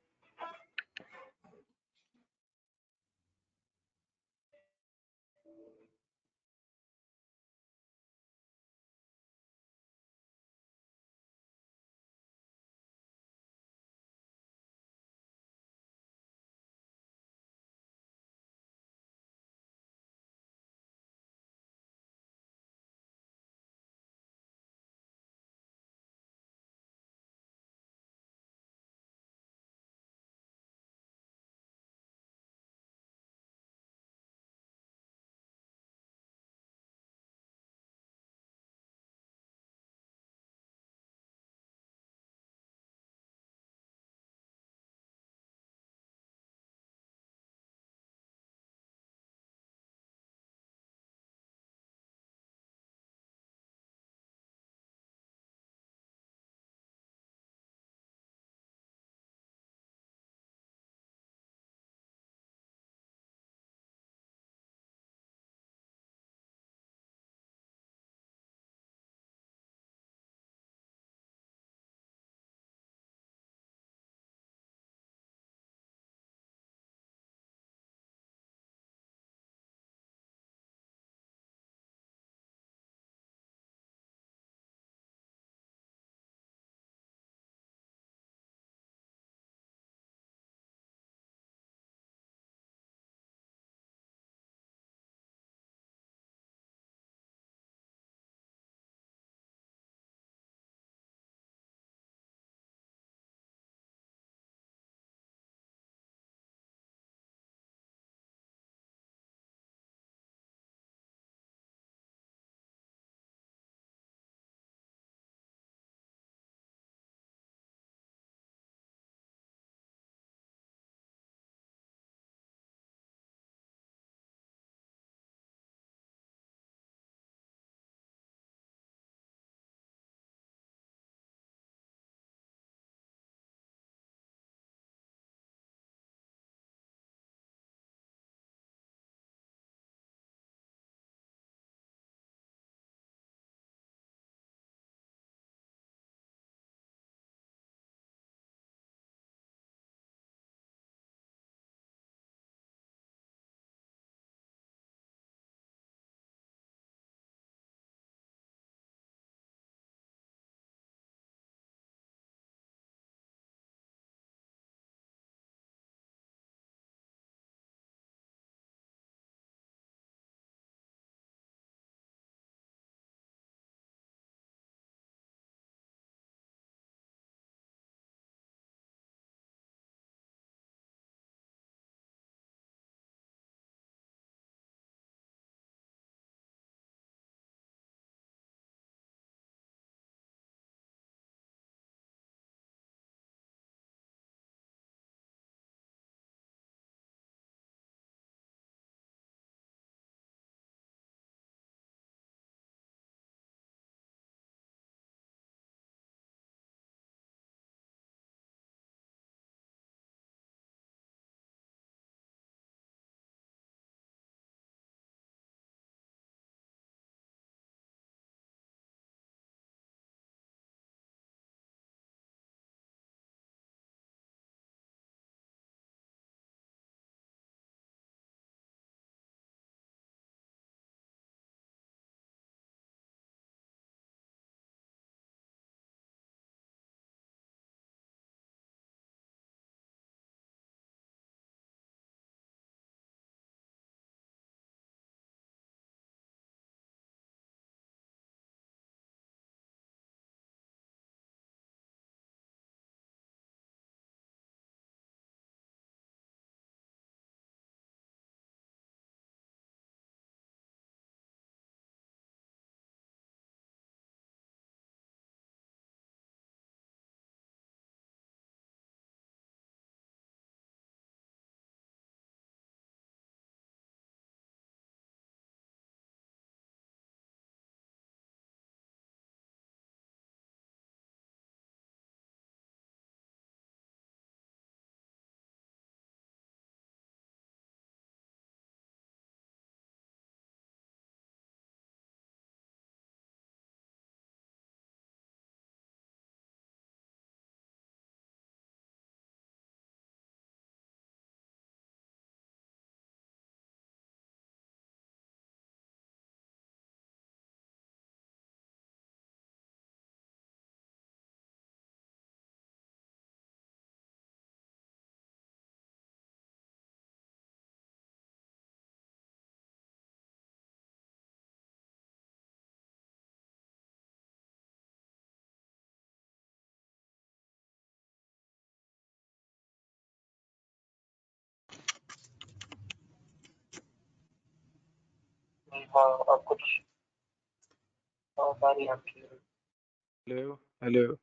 Hello hello.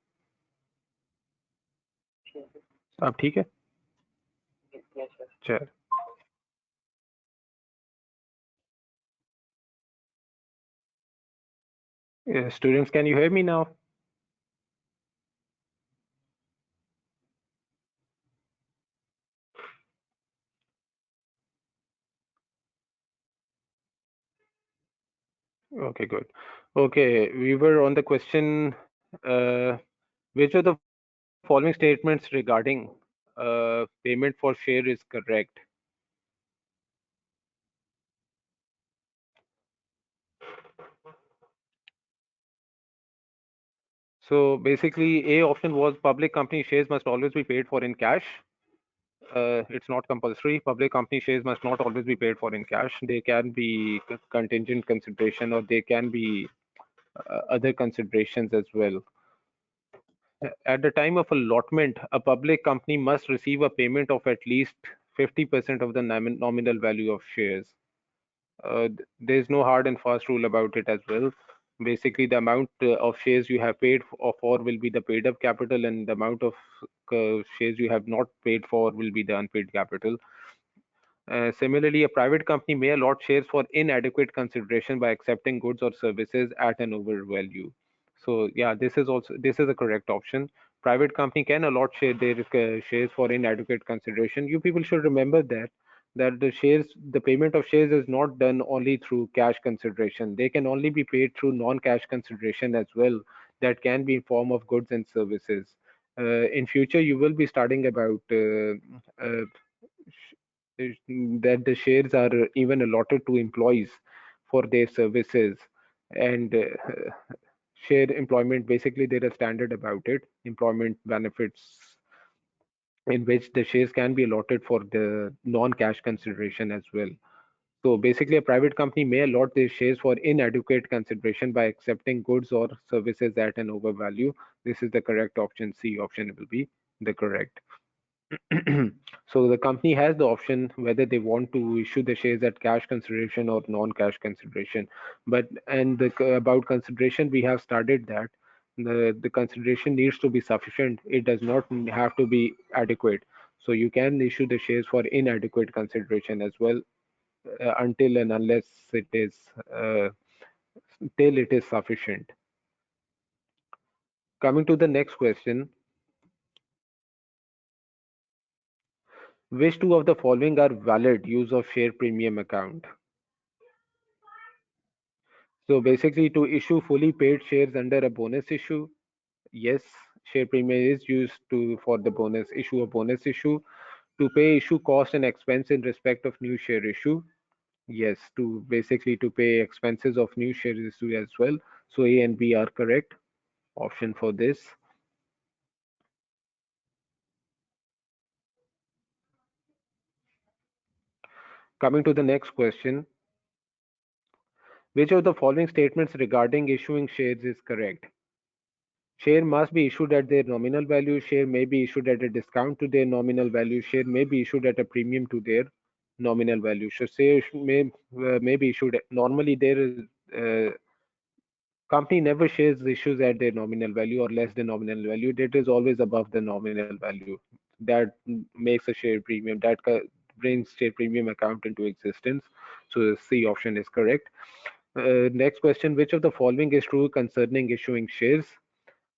आप ठीक है? चल। Students, can you hear me now? Okay, good. Okay, we were on the question, uh, which of the following statements regarding payment for share is correct? So basically, A option was public company shares must always be paid for in cash. It's not compulsory. Public company shares must not always be paid for in cash. They can be contingent consideration, or they can be other considerations as well. At the time of allotment, a public company must receive a payment of at least 50% of the nominal value of shares. There's no hard and fast rule about it as well. Basically, the amount of shares you have paid for will be the paid up capital, and the amount of shares you have not paid for will be the unpaid capital. Similarly, a private company may allot shares for inadequate consideration by accepting goods or services at an overvalue. So yeah, this is a correct option. Private company can allot their shares for inadequate consideration. You people should remember that the payment of shares is not done only through cash consideration. They can only be paid through non-cash consideration as well. That can be in form of goods and services. In future, you will be studying about that the shares are even allotted to employees for their services, and share employment, basically there is standard about it, employment benefits, in which the shares can be allotted for the non-cash consideration as well. So basically, a private company may allot their shares for inadequate consideration by accepting goods or services at an overvalue. This is the correct option. C option will be the correct. So the company has the option whether they want to issue the shares at cash consideration or non-cash consideration. But about consideration, we have studied that the consideration needs to be sufficient. It does not have to be adequate. So you can issue the shares for inadequate consideration as well, until and unless it is till it is sufficient. Coming to the next question, which two of the following are valid use of share premium account? So basically, to issue fully paid shares under a bonus issue, yes, share premium is used to for the bonus issue. To pay issue cost and expense in respect of new share issue, yes, to basically to pay expenses of new share issue as well. So A and B are correct option for this. Coming to the next question, which of the following statements regarding issuing shares is correct? Share must be issued at their nominal value. Share may be issued at a discount to their nominal value. Share may be issued at a premium to their nominal value. So share may be issued. Normally, there is company never shares issues at their nominal value or less than nominal value. It is always above the nominal value. That makes a share premium. That brings share premium account into existence. So C option is correct. Next question: which of the following is true concerning issuing shares?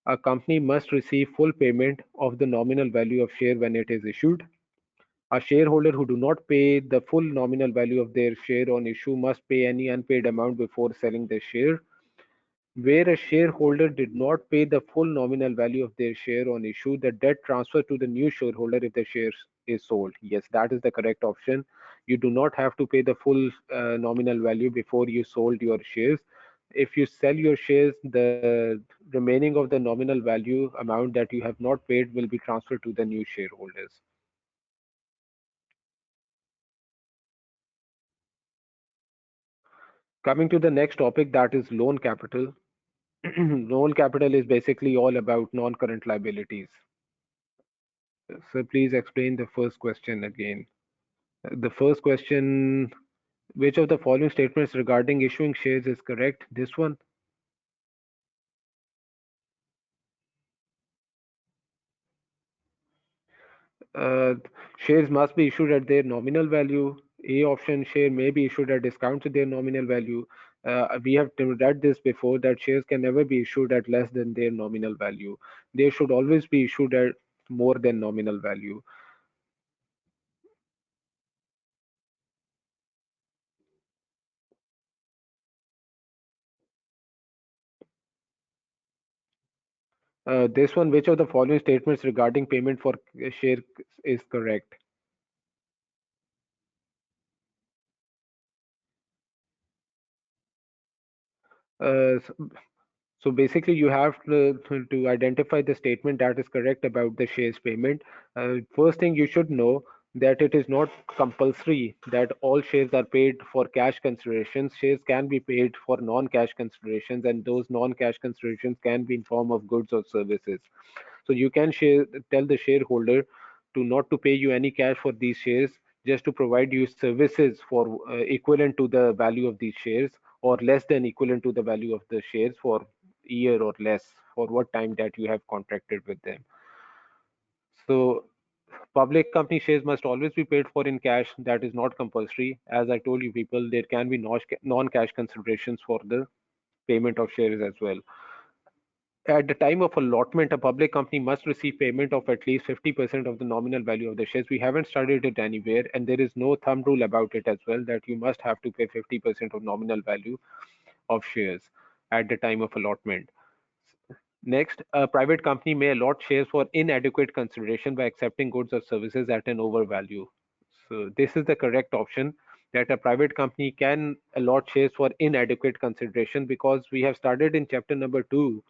A company must receive full payment of the nominal value of share when it is issued. A shareholder who do not pay the full nominal value of their share on issue must pay any unpaid amount before selling the share. Where a shareholder did not pay the full nominal value of their share on issue, the debt transfer to the new shareholder if the shares is sold. Yes, that is the correct option. You do not have to pay the full nominal value before you sold your shares. If you sell your shares, the remaining of the nominal value amount that you have not paid will be transferred to the new shareholders. Coming to the next topic, that is loan capital. Loan capital is basically all about non-current liabilities. So please explain the first question again. The first question Which of the following statements regarding issuing shares is correct? This one. Uh, Shares must be issued at their nominal value. A option, share may be issued at discount to their nominal value. We have read this before that shares can never be issued at less than their nominal value. They should always be issued at more than nominal value. This one, which of the following statements regarding payment for share is correct? Uh, So basically, you have to identify the statement that is correct about the shares payment. First thing you should know that it is not compulsory that all shares are paid for cash considerations. Shares can be paid for non-cash considerations, and those non-cash considerations can be in form of goods or services. So you can tell the shareholder to not to pay you any cash for these shares, just to provide you services for equivalent to the value of these shares or less than equivalent to the value of the shares for year or less for what time that you have contracted with them. So public company shares must always be paid for in cash. That is not compulsory. As I told you people, there can be non-cash considerations for the payment of shares as well. At the time of allotment, a public company must receive payment of at least 50% of the nominal value of the shares. We haven't studied it anywhere, and there is no thumb rule about it as well that you must have to pay 50% of nominal value of shares at the time of allotment. Next, a private company may allot shares for inadequate consideration by accepting goods or services at an overvalue. So this is the correct option, that a private company can allot shares for inadequate consideration, because we have started in chapter number 2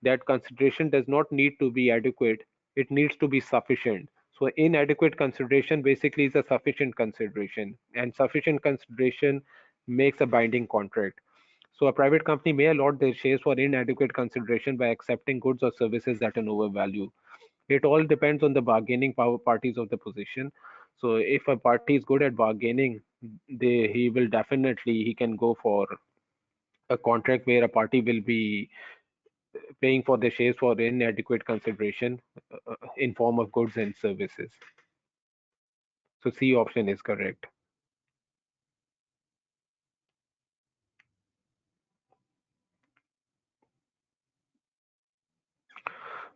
that consideration does not need to be adequate, it needs to be sufficient. So inadequate consideration basically is a sufficient consideration, and sufficient consideration makes a binding contract. So a private company may allot their shares for inadequate consideration by accepting goods or services at an overvalue. It all depends on the bargaining power parties of the position. So if a party is good at bargaining, he will definitely he can go for a contract where a party will be paying for the shares for inadequate consideration in form of goods and services. So C option is correct.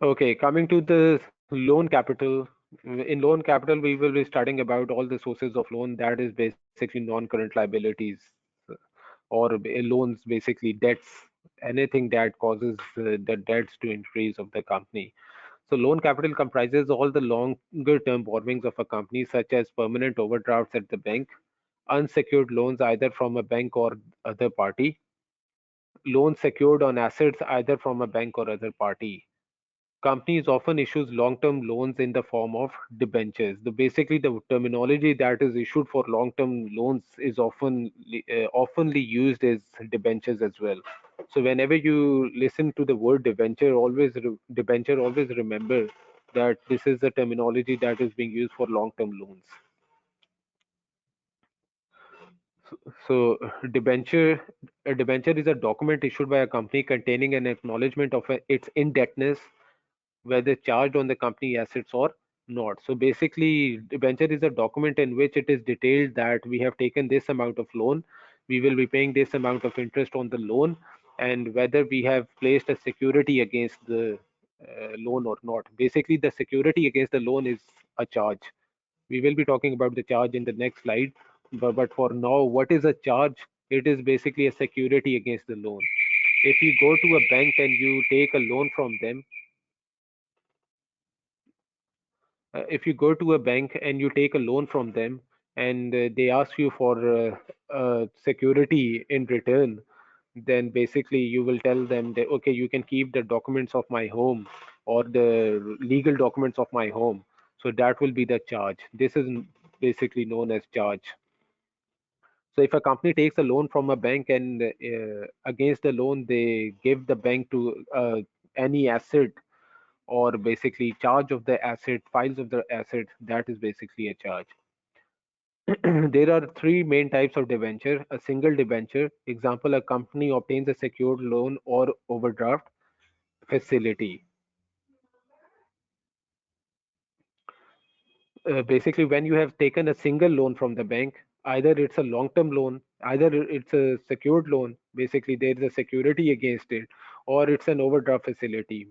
Okay, coming to the loan capital. In loan capital, we will be studying about all the sources of loan, that is basically non-current liabilities or loans, basically debts, anything that causes the debts to increase of the company. So loan capital comprises all the longer term borrowings of a company, such as permanent overdrafts at the bank, unsecured loans either from a bank or other party, loans secured on assets either from a bank or other party. Companies often issues long-term loans in the form of debentures. Basically, the terminology that is issued for long-term loans is oftenly used as debentures as well. So whenever you listen to the word debenture, always remember that this is the terminology that is being used for long-term loans. So a debenture is a document issued by a company containing an acknowledgement of its indebtedness, whether charged on the company assets or not. So basically, debenture is a document in which it is detailed that we have taken this amount of loan, we will be paying this amount of interest on the loan, and whether we have placed a security against the loan or not. Basically, the security against the loan is a charge. We will be talking about the charge in the next slide, but for now, what is a charge? It is basically a security against the loan. If you go to a bank and you take a loan from them, if you go to a bank and you take a loan from them and they ask you for security in return, then basically you will tell them that okay, you can keep the documents of my home or the legal documents of my home. So that will be the charge. This is basically known as charge. So if a company takes a loan from a bank and against the loan they give the bank to any asset or basically charge of the asset, files of the asset, that is basically a charge. There are three main types of debenture. A single debenture, example, a company obtains a secured loan or overdraft facility. Basically, when you have taken a single loan from the bank, either it's a long-term loan, either it's a secured loan, basically there is a security against it, or it's an overdraft facility.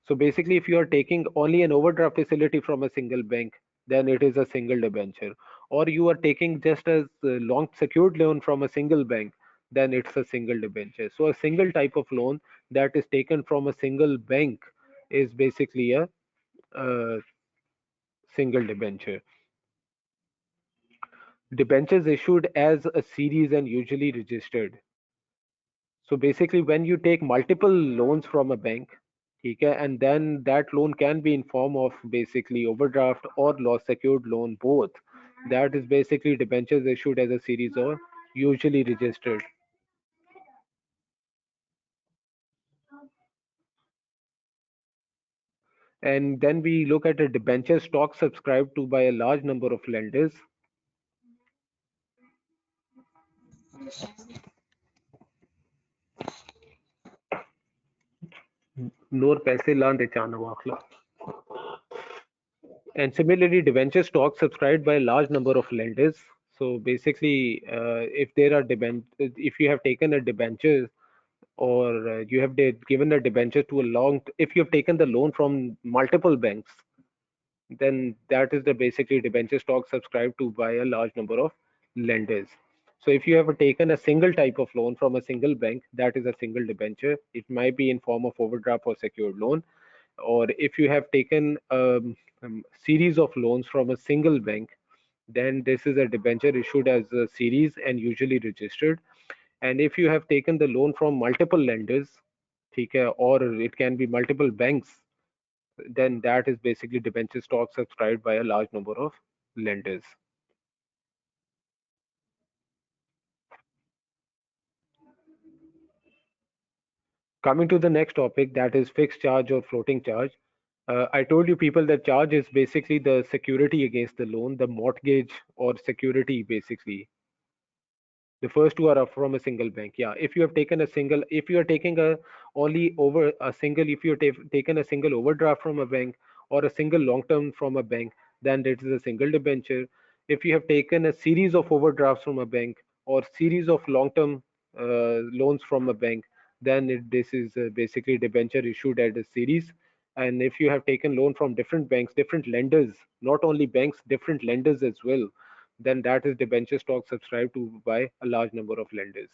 So basically, if you are taking only an overdraft facility from a single bank, then it is a single debenture. Or you are taking just a long secured loan from a single bank, then it's a single debenture. So a single type of loan that is taken from a single bank is basically a single debenture. Debentures issued as a series and usually registered. So basically, when you take multiple loans from a bank, okay, and then that loan can be in form of basically overdraft or loss secured loan, both. That is basically debentures issued as a series or usually registered. And then we look at a debenture stock subscribed to by a large number of lenders. Nor पैसे ला दे चांद वाखला. And similarly, debenture stock subscribed by a large number of lenders. So basically, if there are if you have taken a debenture or you have given a debenture to a long, if you have taken the loan from multiple banks, then that is the basically debenture stock subscribed to by a large number of lenders. So if you have taken a single type of loan from a single bank, that is a single debenture. It might be in form of overdraft or secured loan. Or if you have taken a series of loans from a single bank, then this is a debenture issued as a series and usually registered. And if you have taken the loan from multiple lenders, ठीक है, or it can be multiple banks, then that is basically debenture stock subscribed by a large number of lenders. Coming to the next topic, that is fixed charge or floating charge. I told you people that charge is basically the security against the loan, the mortgage or security basically. The first two are from a single bank. Yeah, if you have taken a single, if you are taking a only over a single, if you have taken a single overdraft from a bank or a single long term from a bank, then it is a single debenture. If you have taken a series of overdrafts from a bank or series of long term loans from a bank, then this is basically debenture issued as a series. And if you have taken loan from different banks, different lenders, not only banks, different lenders as well, then that is debenture stock subscribed to by a large number of lenders.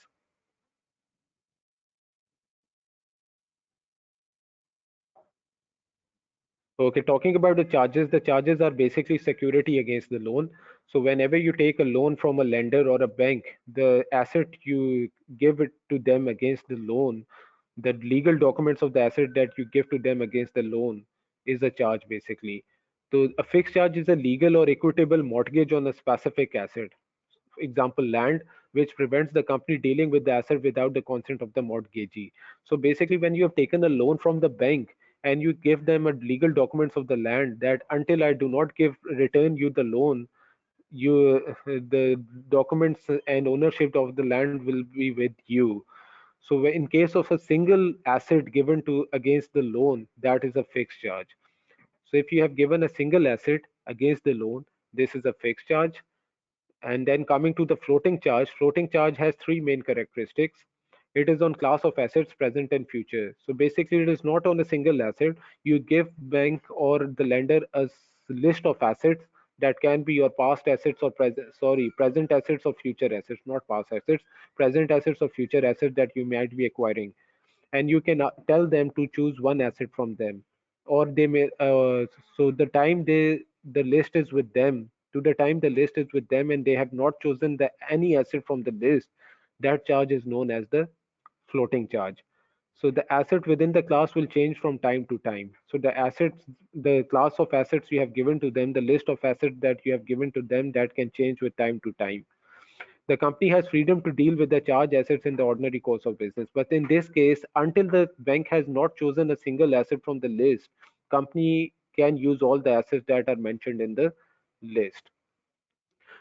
Okay, talking about the charges are basically security against the loan. So whenever you take a loan from a lender or a bank, the asset you give it to them against the loan, the legal documents of the asset that you give to them against the loan is a charge basically. So a fixed charge is a legal or equitable mortgage on a specific asset. Example, land, which prevents the company dealing with the asset without the consent of the mortgagee. So basically, when you have taken a loan from the bank and you give them a legal documents of the land that until I do not give return you the loan, you the documents and ownership of the land will be with you. So in case of a single asset given to against the loan, that is a fixed charge. So if you have given a single asset against the loan, this is a fixed charge. And then coming to the floating charge has three main characteristics. It is on class of assets present and future. So basically, it is not on a single asset. You give bank or the lender a list of assets that can be your past assets or present assets or future assets, not past assets, present assets or future assets that you might be acquiring, and you can tell them to choose one asset from them, or they may so the time the list is with them, to the time the list is with them and they have not chosen the any asset from the list, that charge is known as the floating charge. So the asset within the class will change from time to time. So the assets, the class of assets you have given to them, the list of assets that you have given to them, that can change with time to time. The company has freedom to deal with the charge assets in the ordinary course of business. But in this case, until the bank has not chosen a single asset from the list, company can use all the assets that are mentioned in the list.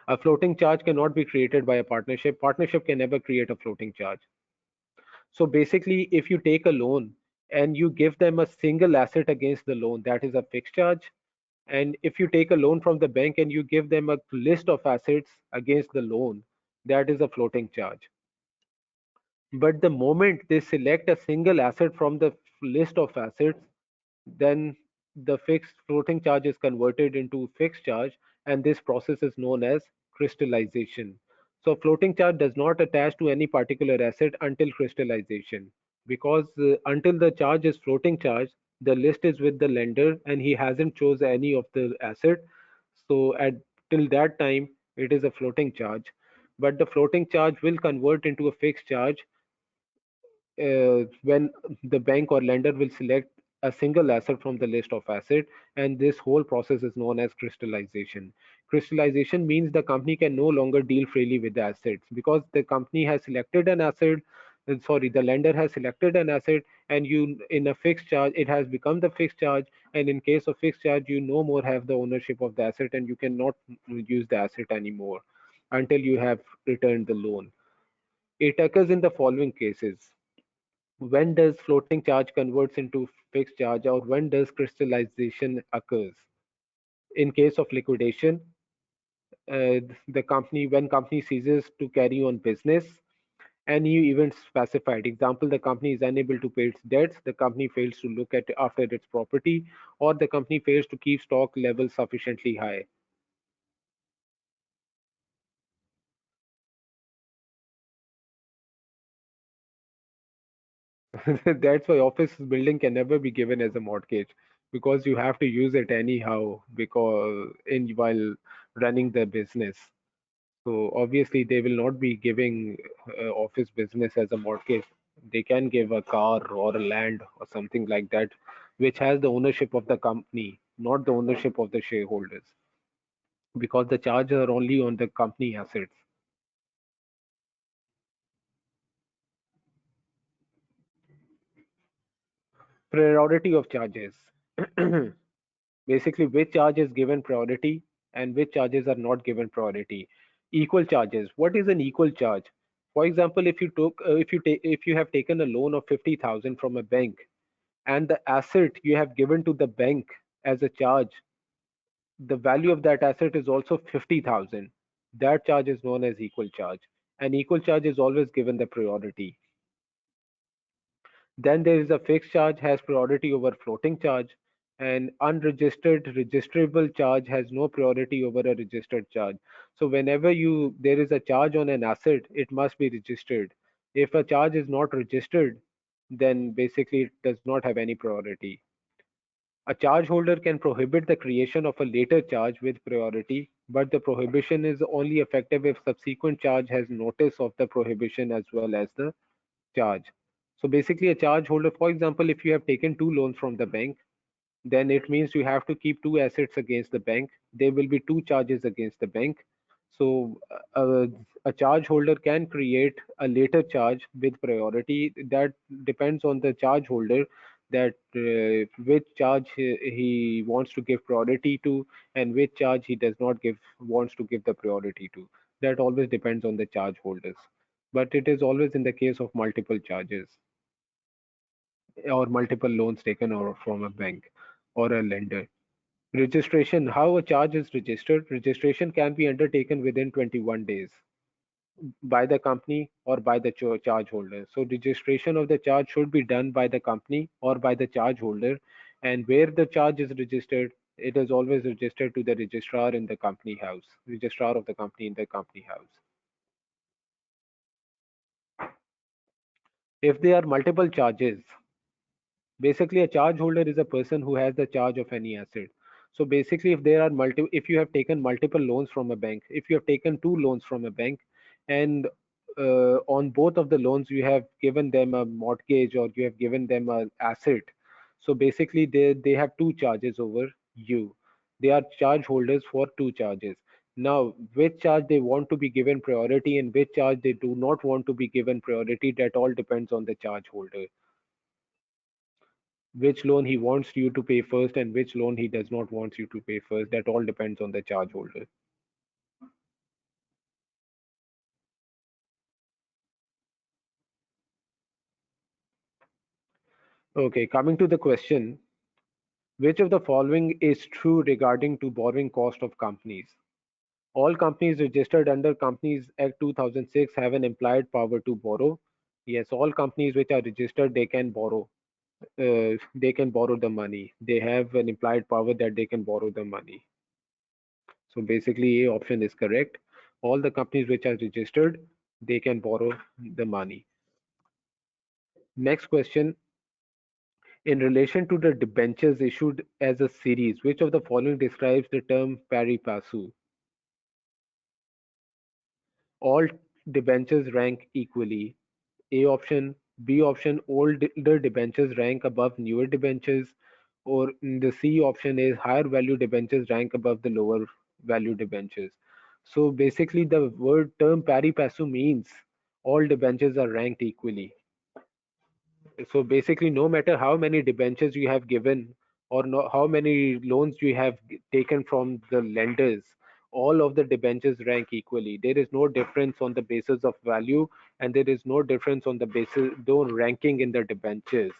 A floating charge cannot be created by a partnership. Partnership can never create a floating charge. So basically, if you take a loan and you give them a single asset against the loan, that is a fixed charge. And if you take a loan from the bank and you give them a list of assets against the loan, that is a floating charge. But the moment they select a single asset from the list of assets, then the fixed floating charge is converted into fixed charge, and this process is known as crystallization. So floating charge does not attach to any particular asset until crystallization, because until the charge is floating charge, the list is with the lender and he hasn't chose any of the asset. So at till that time it is a floating charge, but the floating charge will convert into a fixed charge when the bank or lender will select a single asset from the list of asset, and this whole process is known as crystallization. Crystallization means the company can no longer deal freely with the assets because the company has selected an asset. Sorry, the lender has selected an asset, and you in a fixed charge it has become the fixed charge, and in case of fixed charge you no more have the ownership of the asset and you cannot use the asset anymore until you have returned the loan. It occurs in the following cases: when does floating charge converts into fixed charge, or when does crystallization occurs? In case of liquidation, the company when company ceases to carry on business, any event specified. Example: the company is unable to pay its debts, the company fails to look at after its property, or the company fails to keep stock levels sufficiently high. That's why office building can never be given as a mortgage, because you have to use it anyhow because in while running the business. So obviously they will not be giving office business as a mortgage. They can give a car or a land or something like that, which has the ownership of the company, not the ownership of the shareholders, because the charges are only on the company assets. Priority of charges. Basically, which charge is given priority and which charges are not given priority. Equal charges. What is an equal charge? For example, if you have taken a loan of 50,000 from a bank, and the asset you have given to the bank as a charge, the value of that asset is also 50,000. That charge is known as equal charge. And equal charge is always given the priority. Then there is a fixed charge has priority over floating charge, and unregistered registrable charge has no priority over a registered charge. So whenever you there is a charge on an asset, it must be registered. If a charge is not registered, then basically it does not have any priority. A charge holder can prohibit the creation of a later charge with priority, but the prohibition is only effective if subsequent charge has notice of the prohibition as well as the charge. So basically, a charge holder, for example, if you have taken two loans from the bank, then it means you have to keep two assets against the bank. There will be two charges against the bank. So a charge holder can create a later charge with priority. That depends on the charge holder, that which charge he wants to give priority to and which charge he does not give wants to give the priority to. That always depends on the charge holders. But it is always in the case of multiple charges or multiple loans taken or from a bank or a lender. Registration, how a charge is registered. Registration can be undertaken within 21 days by the company or by the charge holder. So registration of the charge should be done by the company or by the charge holder. And where the charge is registered, it is always registered to the registrar in the company house, registrar of the company in the company house. If there are multiple charges, basically, a charge holder is a person who has the charge of any asset. So basically, if you have taken multiple loans from a bank, if you have taken two loans from a bank, and on both of the loans you have given them a mortgage or you have given them an asset, so basically they have two charges over you. They are charge holders for two charges. Now, which charge they want to be given priority and which charge they do not want to be given priority, that all depends on the charge holder, which loan he wants you to pay first and which loan he does not want you to pay first. That all depends on the charge holder. Okay, coming to the question, which of the following is true regarding to borrowing cost of companies? All companies registered under Companies Act 2006 have an implied power to borrow. Yes, all companies which are registered, they can borrow. They can borrow the money. They have an implied power that they can borrow the money. So basically, A option is correct. All the companies which are registered, they can borrow the money. Next question. In relation to the debentures issued as a series, which of the following describes the term pari passu? All debentures rank equally. A option, B option, older debentures rank above newer debentures, or the C option is higher value debentures rank above the lower value debentures. So basically, the word term pari passu means all debentures are ranked equally. So basically, no matter how many debentures you have given or no, how many loans you have taken from the lenders, all of the debentures rank equally. There is no difference on the basis of value, and there is no difference on the basis though ranking in the debentures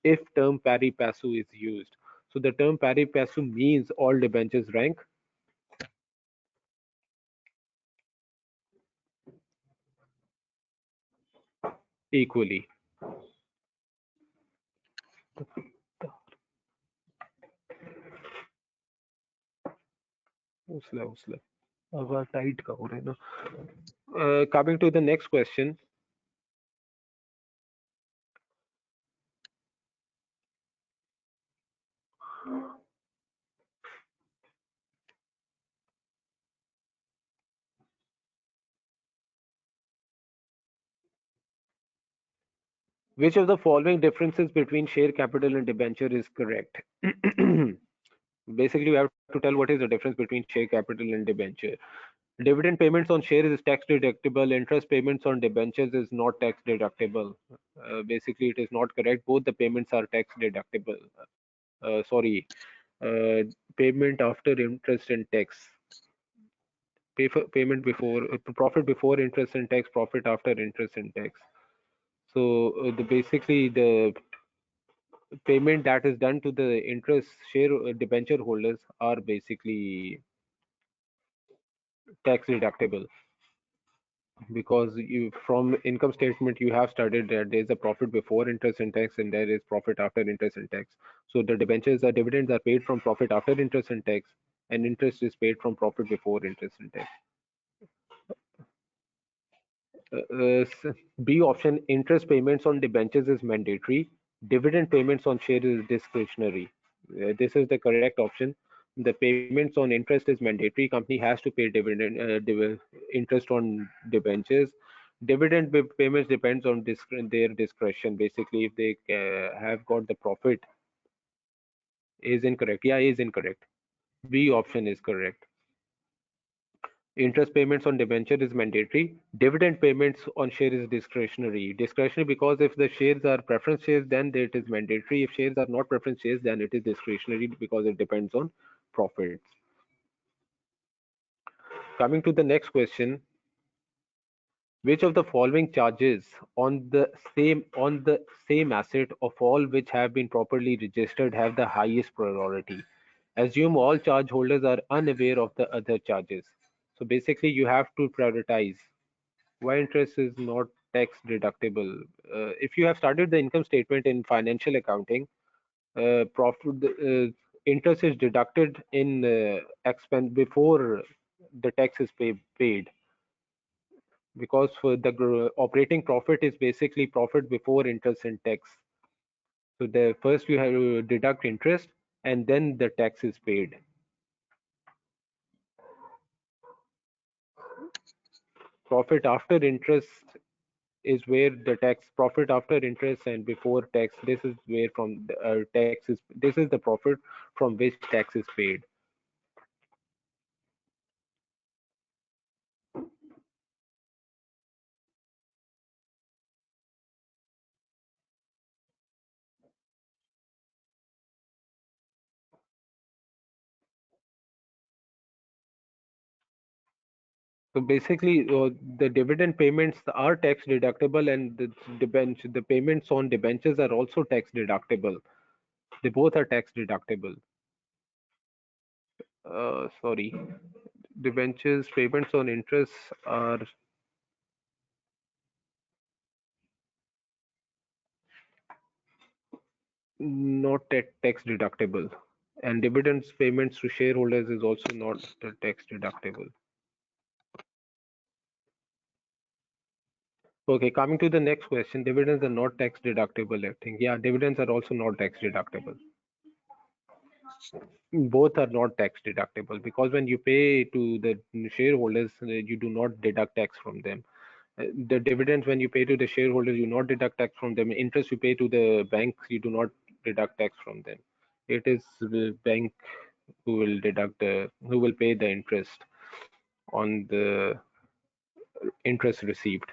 if term pari passu is used. So the term pari passu means all debentures rank equally. उसला उसला अब tight का हो रहा है ना. Coming to the next question. Which of the following differences between share capital and debenture is correct? Basically, we have to tell what is the difference between share capital and debenture. Dividend payments on shares is tax deductible. Interest payments on debentures is not tax deductible. Basically, it is not correct. Both the payments are tax deductible. Sorry, uh, payment after interest and tax. Payment before profit before interest and tax. Profit after interest and tax. So the basically the payment that is done to the interest share debenture holders are basically tax deductible because you from income statement you have studied that there is a profit before interest and tax and there is profit after interest and tax. So the debentures are dividends are paid from profit after interest and tax, and interest is paid from profit before interest and tax. B option, interest payments on debentures is mandatory. Dividend payments on share is discretionary. This is the correct option. The payments on interest is mandatory. Company has to pay interest on debentures. Payments depends on their discretion. Basically, if they have got the profit, is incorrect. Yeah, is incorrect. B option is correct. Interest payments on debenture is mandatory. Dividend payments on share is discretionary. Discretionary because if the shares are preference shares, then it is mandatory. If shares are not preference shares, then it is discretionary because it depends on profits. Coming to the next question, which of the following charges on the same asset of all which have been properly registered have the highest priority? Assume all charge holders are unaware of the other charges. So basically, you have to prioritize why interest is not tax deductible. If you have started the income statement in financial accounting, profit interest is deducted in expense before the tax is paid because for the operating profit is basically profit before interest and tax. So the first you have to deduct interest and then the tax is paid. Profit after interest is where the tax profit after interest and before tax, this is where from the tax is this is the profit from which tax is paid. So basically, the dividend payments are tax deductible, and the payments on debentures are also tax deductible. They both are tax deductible. Sorry, debentures payments on interest are not tax deductible, and dividends payments to shareholders is also not tax deductible. Okay, coming to the next question, dividends are not tax deductible. I think, yeah, dividends are also not tax deductible. Both are not tax deductible because when you pay to the shareholders, you do not deduct tax from them. The dividends, when you pay to the shareholders, you not deduct tax from them. Interest you pay to the banks, you do not deduct tax from them. It is the bank who will pay the interest on the interest received.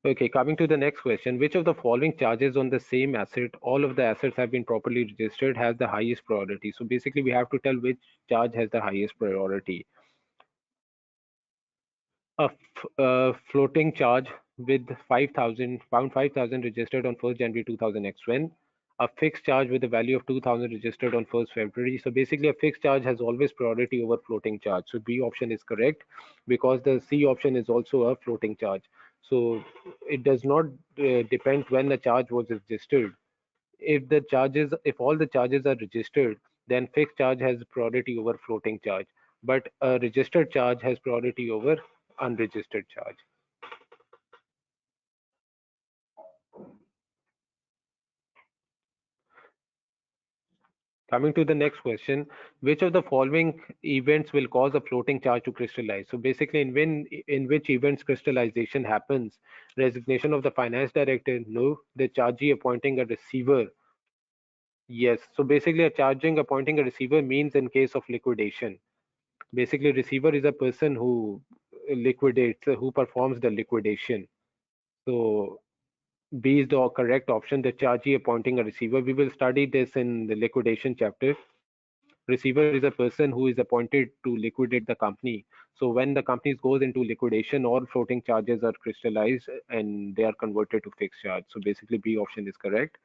Okay, coming to the next question. Which of the following charges on the same asset, all of the assets have been properly registered, has the highest priority? So basically, we have to tell which charge has the highest priority. A floating charge with 5,000 pound 5,000 registered on 1st January 2000 XN. A fixed charge with a value of 2,000 registered on 1st February. So basically, a fixed charge has always priority over floating charge. So B option is correct because the C option is also a floating charge. So it does not depend when the charge was registered. If all the charges are registered, then fixed charge has priority over floating charge, but a registered charge has priority over unregistered charge. Coming to the next question, which of the following events will cause a floating charge to crystallize? So basically, in which events crystallization happens? Resignation of the finance director? No. The chargee appointing a receiver? Yes. So basically, a charging appointing a receiver means in case of liquidation. Basically, receiver is a person who liquidates, who performs the liquidation. So B is the correct option, the chargee appointing a receiver. We will study this in the liquidation chapter. Receiver is a person who is appointed to liquidate the company. So when the company goes into liquidation, all floating charges are crystallized and they are converted to fixed charge. So basically, B option is correct.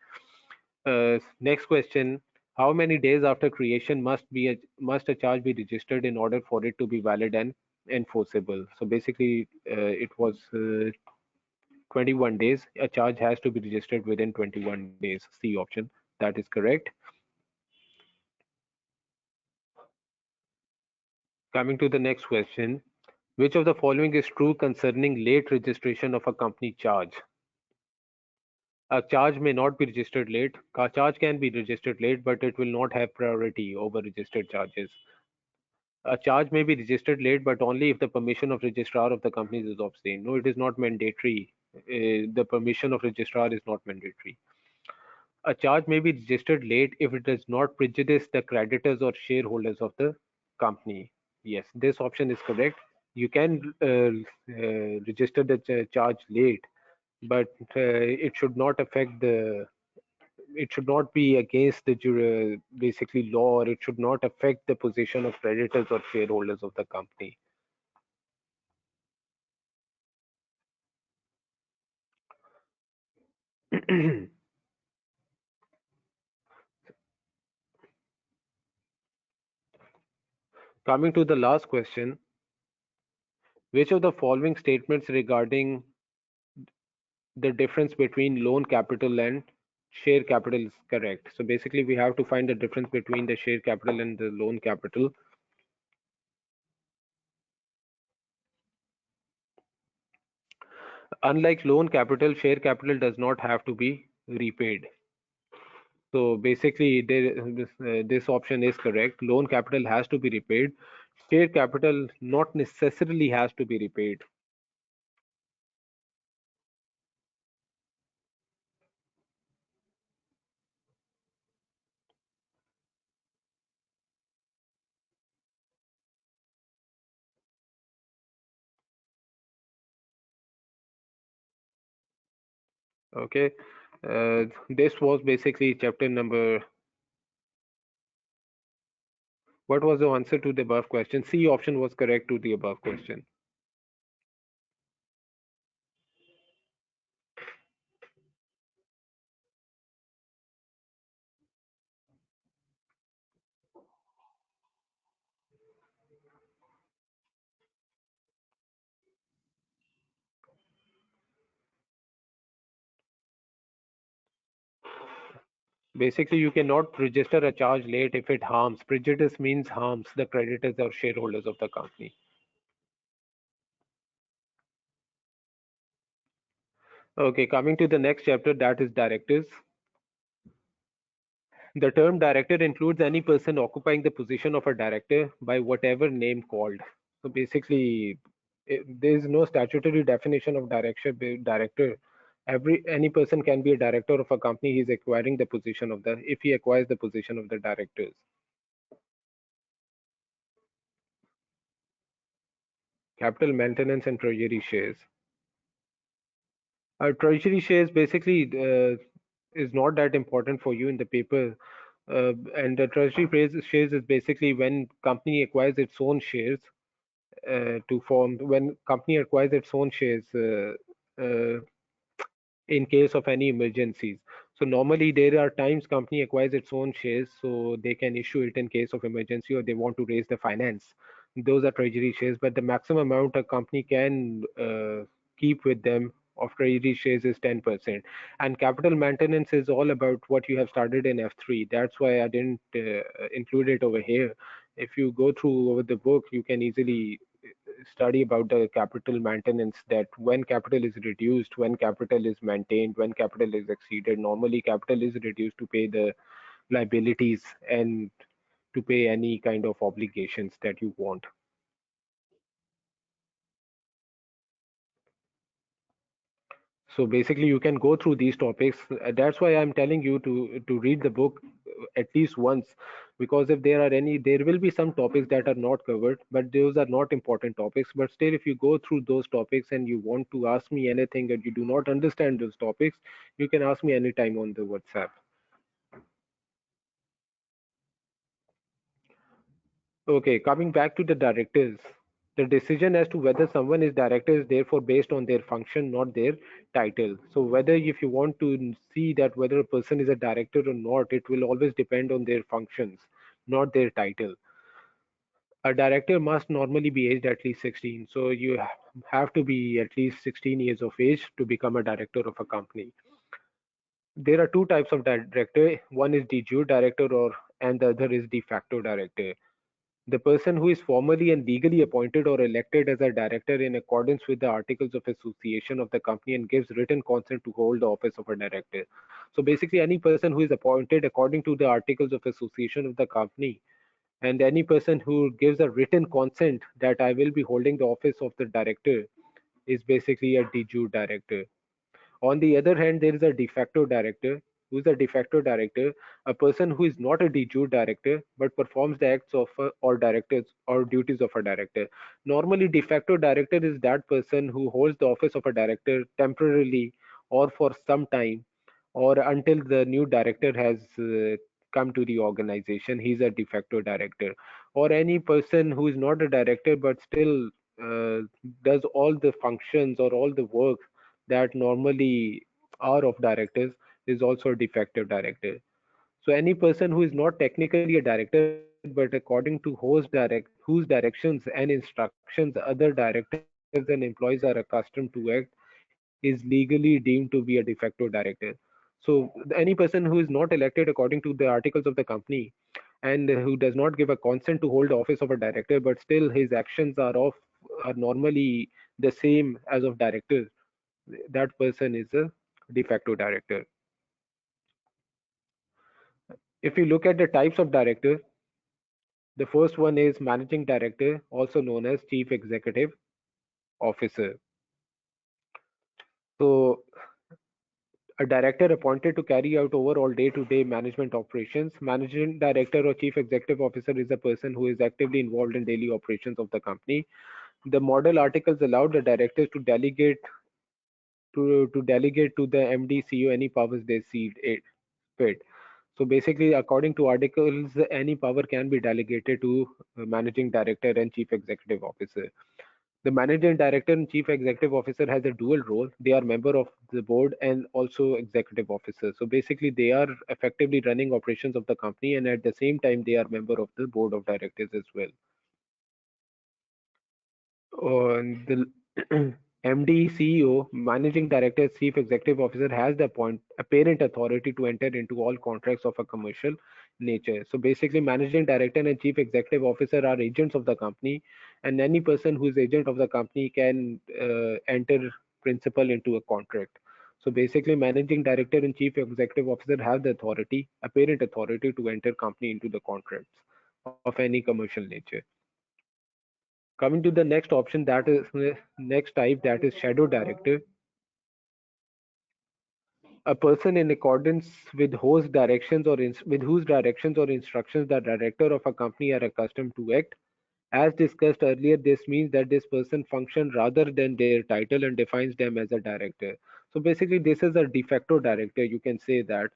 Next question: how many days after creation must a charge be registered in order for it to be valid and enforceable? So basically, it was 21 days. A charge has to be registered within 21 days. C option. That is correct. Coming to the next question. Which of the following is true concerning late registration of a company charge? A charge may not be registered late. A charge can be registered late, but it will not have priority over registered charges. A charge may be registered late, but only if the permission of registrar of the company is obtained. No, it is not mandatory. The permission of registrar is not mandatory. A charge may be registered late if it does not prejudice the creditors or shareholders of the company. Yes, this option is correct. You can register the charge late, but it should not affect the. It should not be against the basically law, or it should not affect the position of creditors or shareholders of the company. Coming to the last question, which of the following statements regarding the difference between loan capital and share capital is correct? So basically, we have to find the difference between the share capital and the loan capital. Unlike loan capital, share capital does not have to be repaid. So basically, this option is correct. Loan capital has to be repaid. Share capital not necessarily has to be repaid. Okay. This was basically chapter number What was the answer to the above question? C option was correct to the above question. Basically, you cannot register a charge late if it harms. Prejudice means harms the creditors or shareholders of the company. Okay, coming to the next chapter, that is directors. The term director includes any person occupying the position of a director by whatever name called. So basically, there is no statutory definition of director. Any person can be a director of a company. He is acquiring the position of the if he acquires the position of the directors. Capital maintenance and treasury shares. Treasury shares basically is not that important for you in the paper. And the shares is basically when company acquires its own shares to form when company acquires its own shares in case of any emergencies. So normally there are times company acquires its own shares so they can issue it in case of emergency or they want to raise the finance. Those are treasury shares, but the maximum amount a company can keep with them of treasury shares is 10%. And capital maintenance is all about what you have started in F3. That's why I didn't include it over here. If you go through over the book, you can easily study about the capital maintenance, that when capital is reduced, when capital is maintained, when capital is exceeded. Normally capital is reduced to pay the liabilities and to pay any kind of obligations that you want. So basically you can go through these topics. That's why I'm telling you to read the book at least once, because if there are any, there will be some topics that are not covered, but those are not important topics. But still, if you go through those topics and you want to ask me anything and you do not understand those topics, you can ask me anytime on the WhatsApp. Okay, coming back to the directors. The decision as to whether someone is director is therefore based on their function, not their title. So whether if you want to see that whether a person is a director or not, it will always depend on their functions, not their title. A director must normally be aged at least 16. So you have to be at least 16 years of age to become a director of a company. There are two types of director. One is de jure director and the other is de facto director. The person who is formally and legally appointed or elected as a director in accordance with the Articles of Association of the company and gives written consent to hold the office of a director. So basically, any person who is appointed according to the Articles of Association of the company and any person who gives a written consent that I will be holding the office of the director is basically a de jure director. On the other hand, there is a de facto director. Who is a de facto director? A person who is not a de jure director but performs the acts of or directors or duties of a director. Normally, de facto director is that person who holds the office of a director temporarily or for some time or until the new director has come to the organization. He's a de facto director. Or any person who is not a director but still uh, does all the functions or all the work that normally are of directors is also a de facto director. So any person who is not technically a director but according to whose directions and instructions other directors and employees are accustomed to act is legally deemed to be a de facto director. So any person who is not elected according to the articles of the company and who does not give a consent to hold the office of a director but still his actions are normally the same as of directors, that person is a de facto director. If you look at the types of director, the first one is managing director, also known as chief executive officer. So a director appointed to carry out overall day-to-day management operations. Managing director or chief executive officer is a person who is actively involved in daily operations of the company. The model articles allow the directors to delegate to the MD CEO any powers they see it fit. So basically, according to articles, any power can be delegated to managing director and chief executive officer. The managing director and chief executive officer has a dual role. They are member of the board and also executive officer. So basically, they are effectively running operations of the company, and at the same time, they are member of the board of directors as well. The MD, CEO, Managing Director, Chief Executive Officer has the apparent authority to enter into all contracts of a commercial nature. So basically, Managing Director and Chief Executive Officer are agents of the company, and any person who is agent of the company can enter principal into a contract. So basically, Managing Director and Chief Executive Officer have the authority, apparent authority to enter company into the contracts of any commercial nature. Coming to the next option, that is next type, that is shadow director. A person in accordance with whose directions or instructions the director of a company are accustomed to act. As discussed earlier, this means that this person functions rather than their title and defines them as a director. So basically, this is a de facto director. You can say that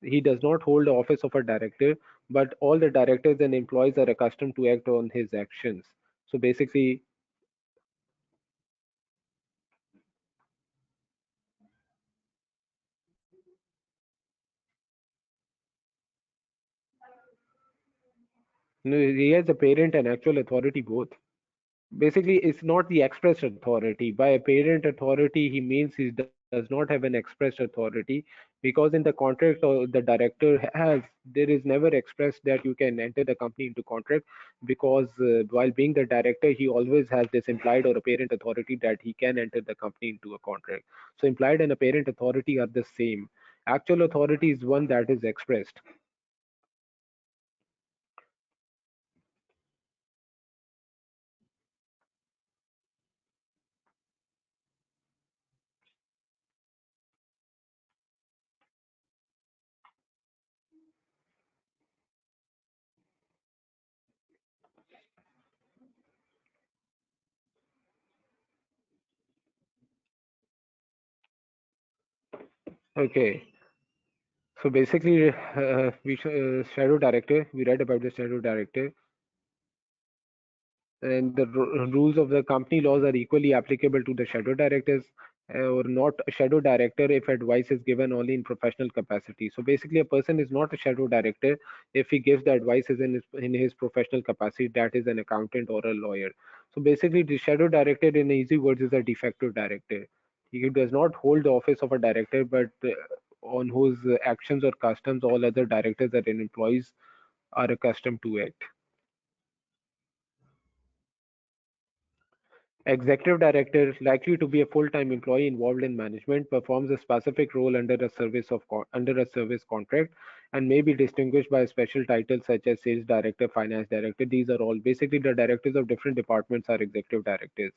he does not hold the office of a director, but all the directors and employees are accustomed to act on his actions. So basically, he has a parent and actual authority both. Basically, it's not the express authority. By apparent authority, he means he does not have an express authority, because in the contract the director has, there is never expressed that you can enter the company into contract, because while being the director, he always has this implied or apparent authority that he can enter the company into a contract. So implied and apparent authority are the same. Actual authority is one that is expressed. Okay. So basically, shadow director. We read about the shadow director, and the rules of the company laws are equally applicable to the shadow directors, or not a shadow director if advice is given only in professional capacity. So basically, a person is not a shadow director if he gives the advice is in his professional capacity, that is an accountant or a lawyer. So basically, the shadow director, in easy words, is a de facto director. He does not hold the office of a director, but on whose actions or customs all other directors and employees are accustomed to act. Executive director, likely to be a full-time employee involved in management, performs a specific role under a service contract, and may be distinguished by a special title such as sales director, finance director. These are all basically the directors of different departments are executive directors.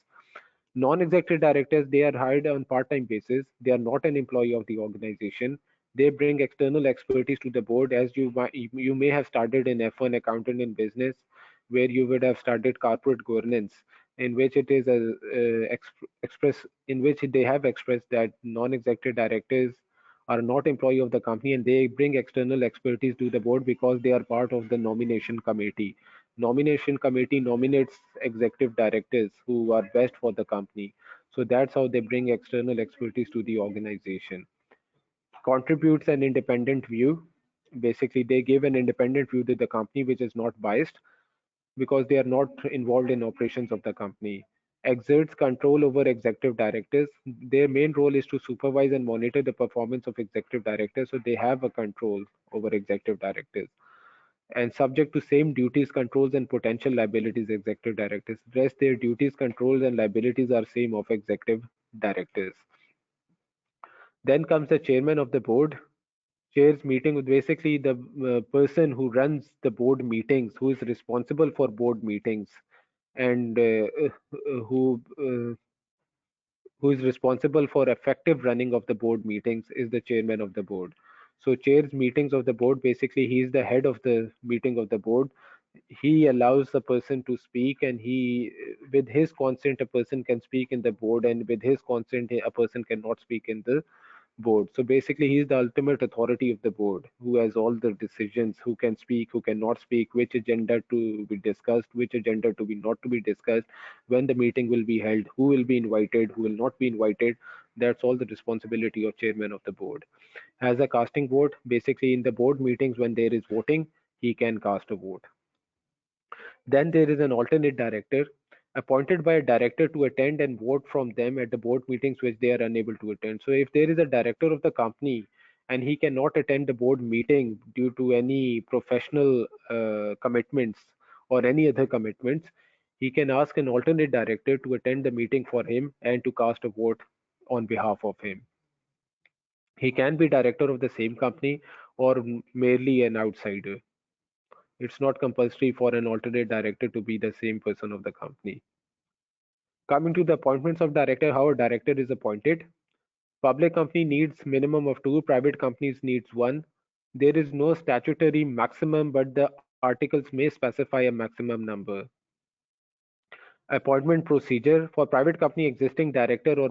Non-executive directors, they are hired on part-time basis. They are not an employee of the organization. They bring external expertise to the board, as you may have started in F1 accountant in business, where you would have started corporate governance, in which it is express in which they have expressed that non-executive directors are not employee of the company, and they bring external expertise to the board because they are part of the nomination committee. Nomination committee nominates executive directors who are best for the company. So that's how they bring external expertise to the organization. Contributes an independent view. Basically, they give an independent view to the company which is not biased, because they are not involved in operations of the company. Exerts control over executive directors. Their main role is to supervise and monitor the performance of executive directors, so they have a control over executive directors, and subject to same duties, controls, and potential liabilities executive directors. Rest their duties, controls, and liabilities are same of executive directors. Then comes the chairman of the board. Chairs meeting with basically the person who runs the board meetings, who is responsible for board meetings, and who is responsible for effective running of the board meetings is the chairman of the board. So chairs meetings of the board. Basically, he is the head of the meeting of the board. He allows the person to speak, and he, with his consent, a person can speak in the board, and with his consent a person cannot speak in the board. So basically, he is the ultimate authority of the board, who has all the decisions, who can speak, who cannot speak, which agenda to be discussed, which agenda to be not to be discussed, when the meeting will be held, who will be invited, who will not be invited. That's all the responsibility of chairman of the board. As a casting vote, basically in the board meetings when there is voting, he can cast a vote. Then there is an alternate director appointed by a director to attend and vote from them at the board meetings which they are unable to attend. So if there is a director of the company and he cannot attend the board meeting due to any professional commitments or any other commitments, he can ask an alternate director to attend the meeting for him and to cast a vote on behalf of him. He can be director of the same company or merely an outsider. It's not compulsory for an alternate director to be the same person of the company. Coming to the appointments of director, how a director is appointed. Public company needs minimum of two, private companies needs one. There is no statutory maximum, but the articles may specify a maximum number. Appointment procedure for private company existing director or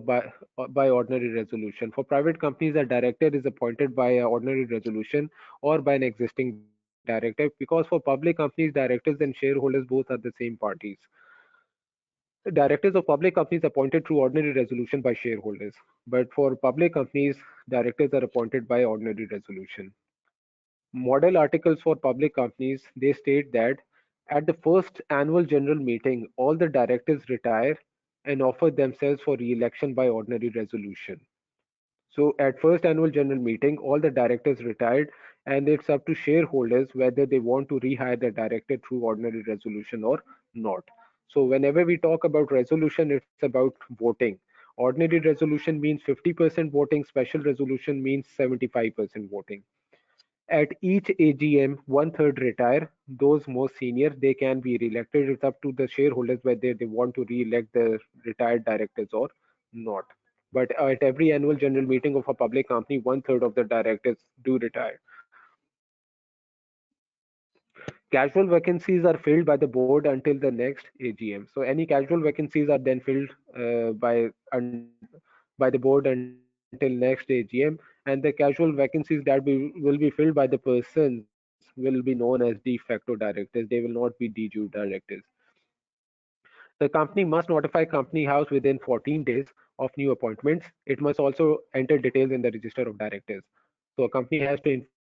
by ordinary resolution. For private companies, a director is appointed by a ordinary resolution or by an existing director, because for public companies, directors and shareholders both are the same parties. The directors of public companies appointed through ordinary resolution by shareholders, but for public companies, directors are appointed by ordinary resolution. Model articles for public companies, they state that at the first annual general meeting, all the directors retire and offer themselves for re-election by ordinary resolution. So at first annual general meeting, all the directors retired, and it's up to shareholders whether they want to rehire the director through ordinary resolution or not. So whenever we talk about resolution, it's about voting. Ordinary resolution means 50% voting, special resolution means 75% voting. At each AGM, one third retire. Those most senior, they can be re-elected. It's up to the shareholders whether they want to re-elect the retired directors or not. But at every annual general meeting of a public company, one third of the directors do retire. Casual vacancies are filled by the board until the next AGM. So any casual vacancies are then filled by the board until next AGM, and the casual vacancies that will be filled by the persons will be known as de facto directors. They will not be de jure directors. The company must notify Company House within 14 days of new appointments. It must also enter details in the register of directors. So a company has to inform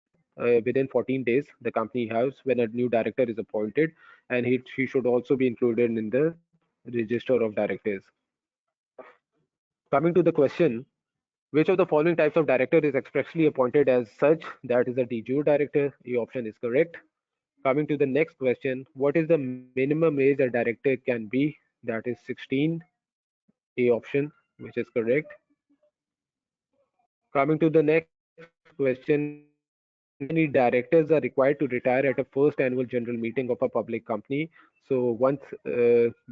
within 14 days the Company House when a new director is appointed, and he should also be included in the register of directors. Coming to the question, which of the following types of director is expressly appointed as such? That is a de jure director. The option is correct. Coming to the next question, what is the minimum age a director can be? That is 16. A option, which is correct. Coming to the next question, how many directors are required to retire at a first annual general meeting of a public company? So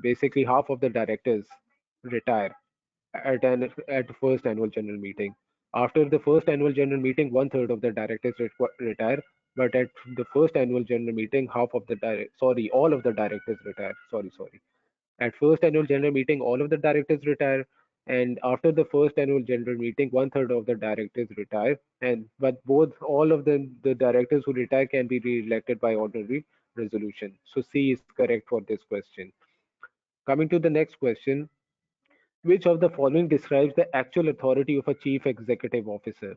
basically half of the directors retire at first annual general meeting. After the first annual general meeting, one third of the directors retire, but at the first annual general meeting, all of the directors retire. Sorry. At first annual general meeting, all of the directors retire, and after the first annual general meeting, one third of the directors retire. And but both all of the directors who retire can be re-elected by ordinary resolution. So C is correct for this question. Coming to the next question, which of the following describes the actual authority of a chief executive officer?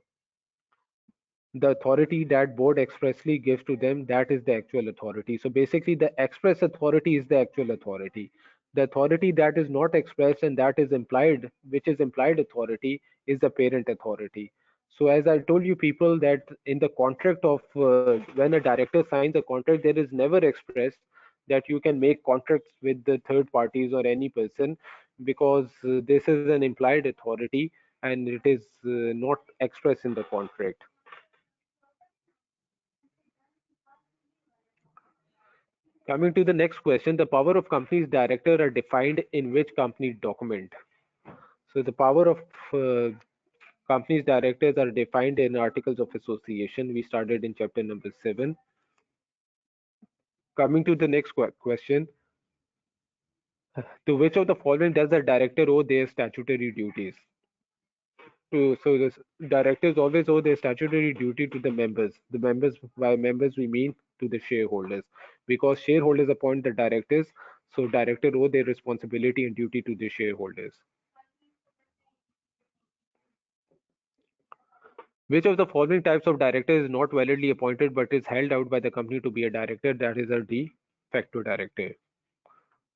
The authority that board expressly gives to them, that is the actual authority. So basically the express authority is the actual authority. The authority that is not expressed and that is implied, which is implied authority, is the parent authority. So as I told you people that in the contract of when a director signs a contract, there is never expressed that you can make contracts with the third parties or any person, because this is an implied authority and it is not expressed in the contract. Coming to the next question, the power of company's director are defined in which company document? So the power of company's directors are defined in Articles of Association. We started in chapter number 7. Coming to the next question, to which of the following does the director owe their statutory duties? So the directors always owe their statutory duty to the members. The members, by members we mean to the shareholders, because shareholders appoint the directors. So director owe their responsibility and duty to the shareholders. Which of the following types of director is not validly appointed but is held out by the company to be a director? That is a de facto director.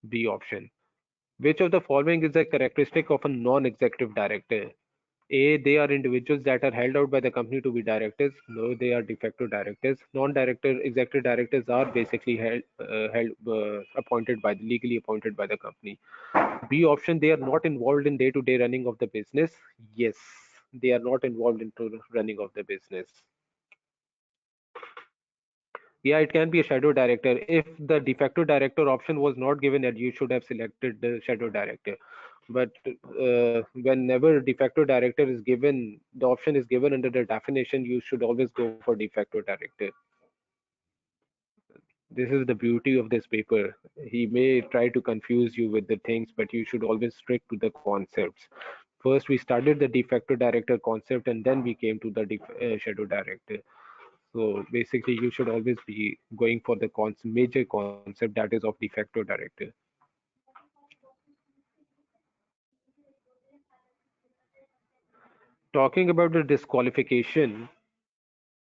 B option. Which of the following is a characteristic of a non-executive director? A. They are individuals that are held out by the company to be directors. No, they are de facto directors. Non-director executive directors are basically appointed by legally appointed by the company. B option. They are not involved in day-to-day running of the business. Yes, they are not involved into running of the business. Yeah, it can be a shadow director. If the de facto director option was not given, you should have selected the shadow director. But whenever de facto director is given, the option is given under the definition, you should always go for de facto director. This is the beauty of this paper. He may try to confuse you with the things, but you should always stick to the concepts. First, we started the de facto director concept, and then we came to the shadow director. So basically, you should always be going for the major concept, that is of de facto director. Talking about the disqualification,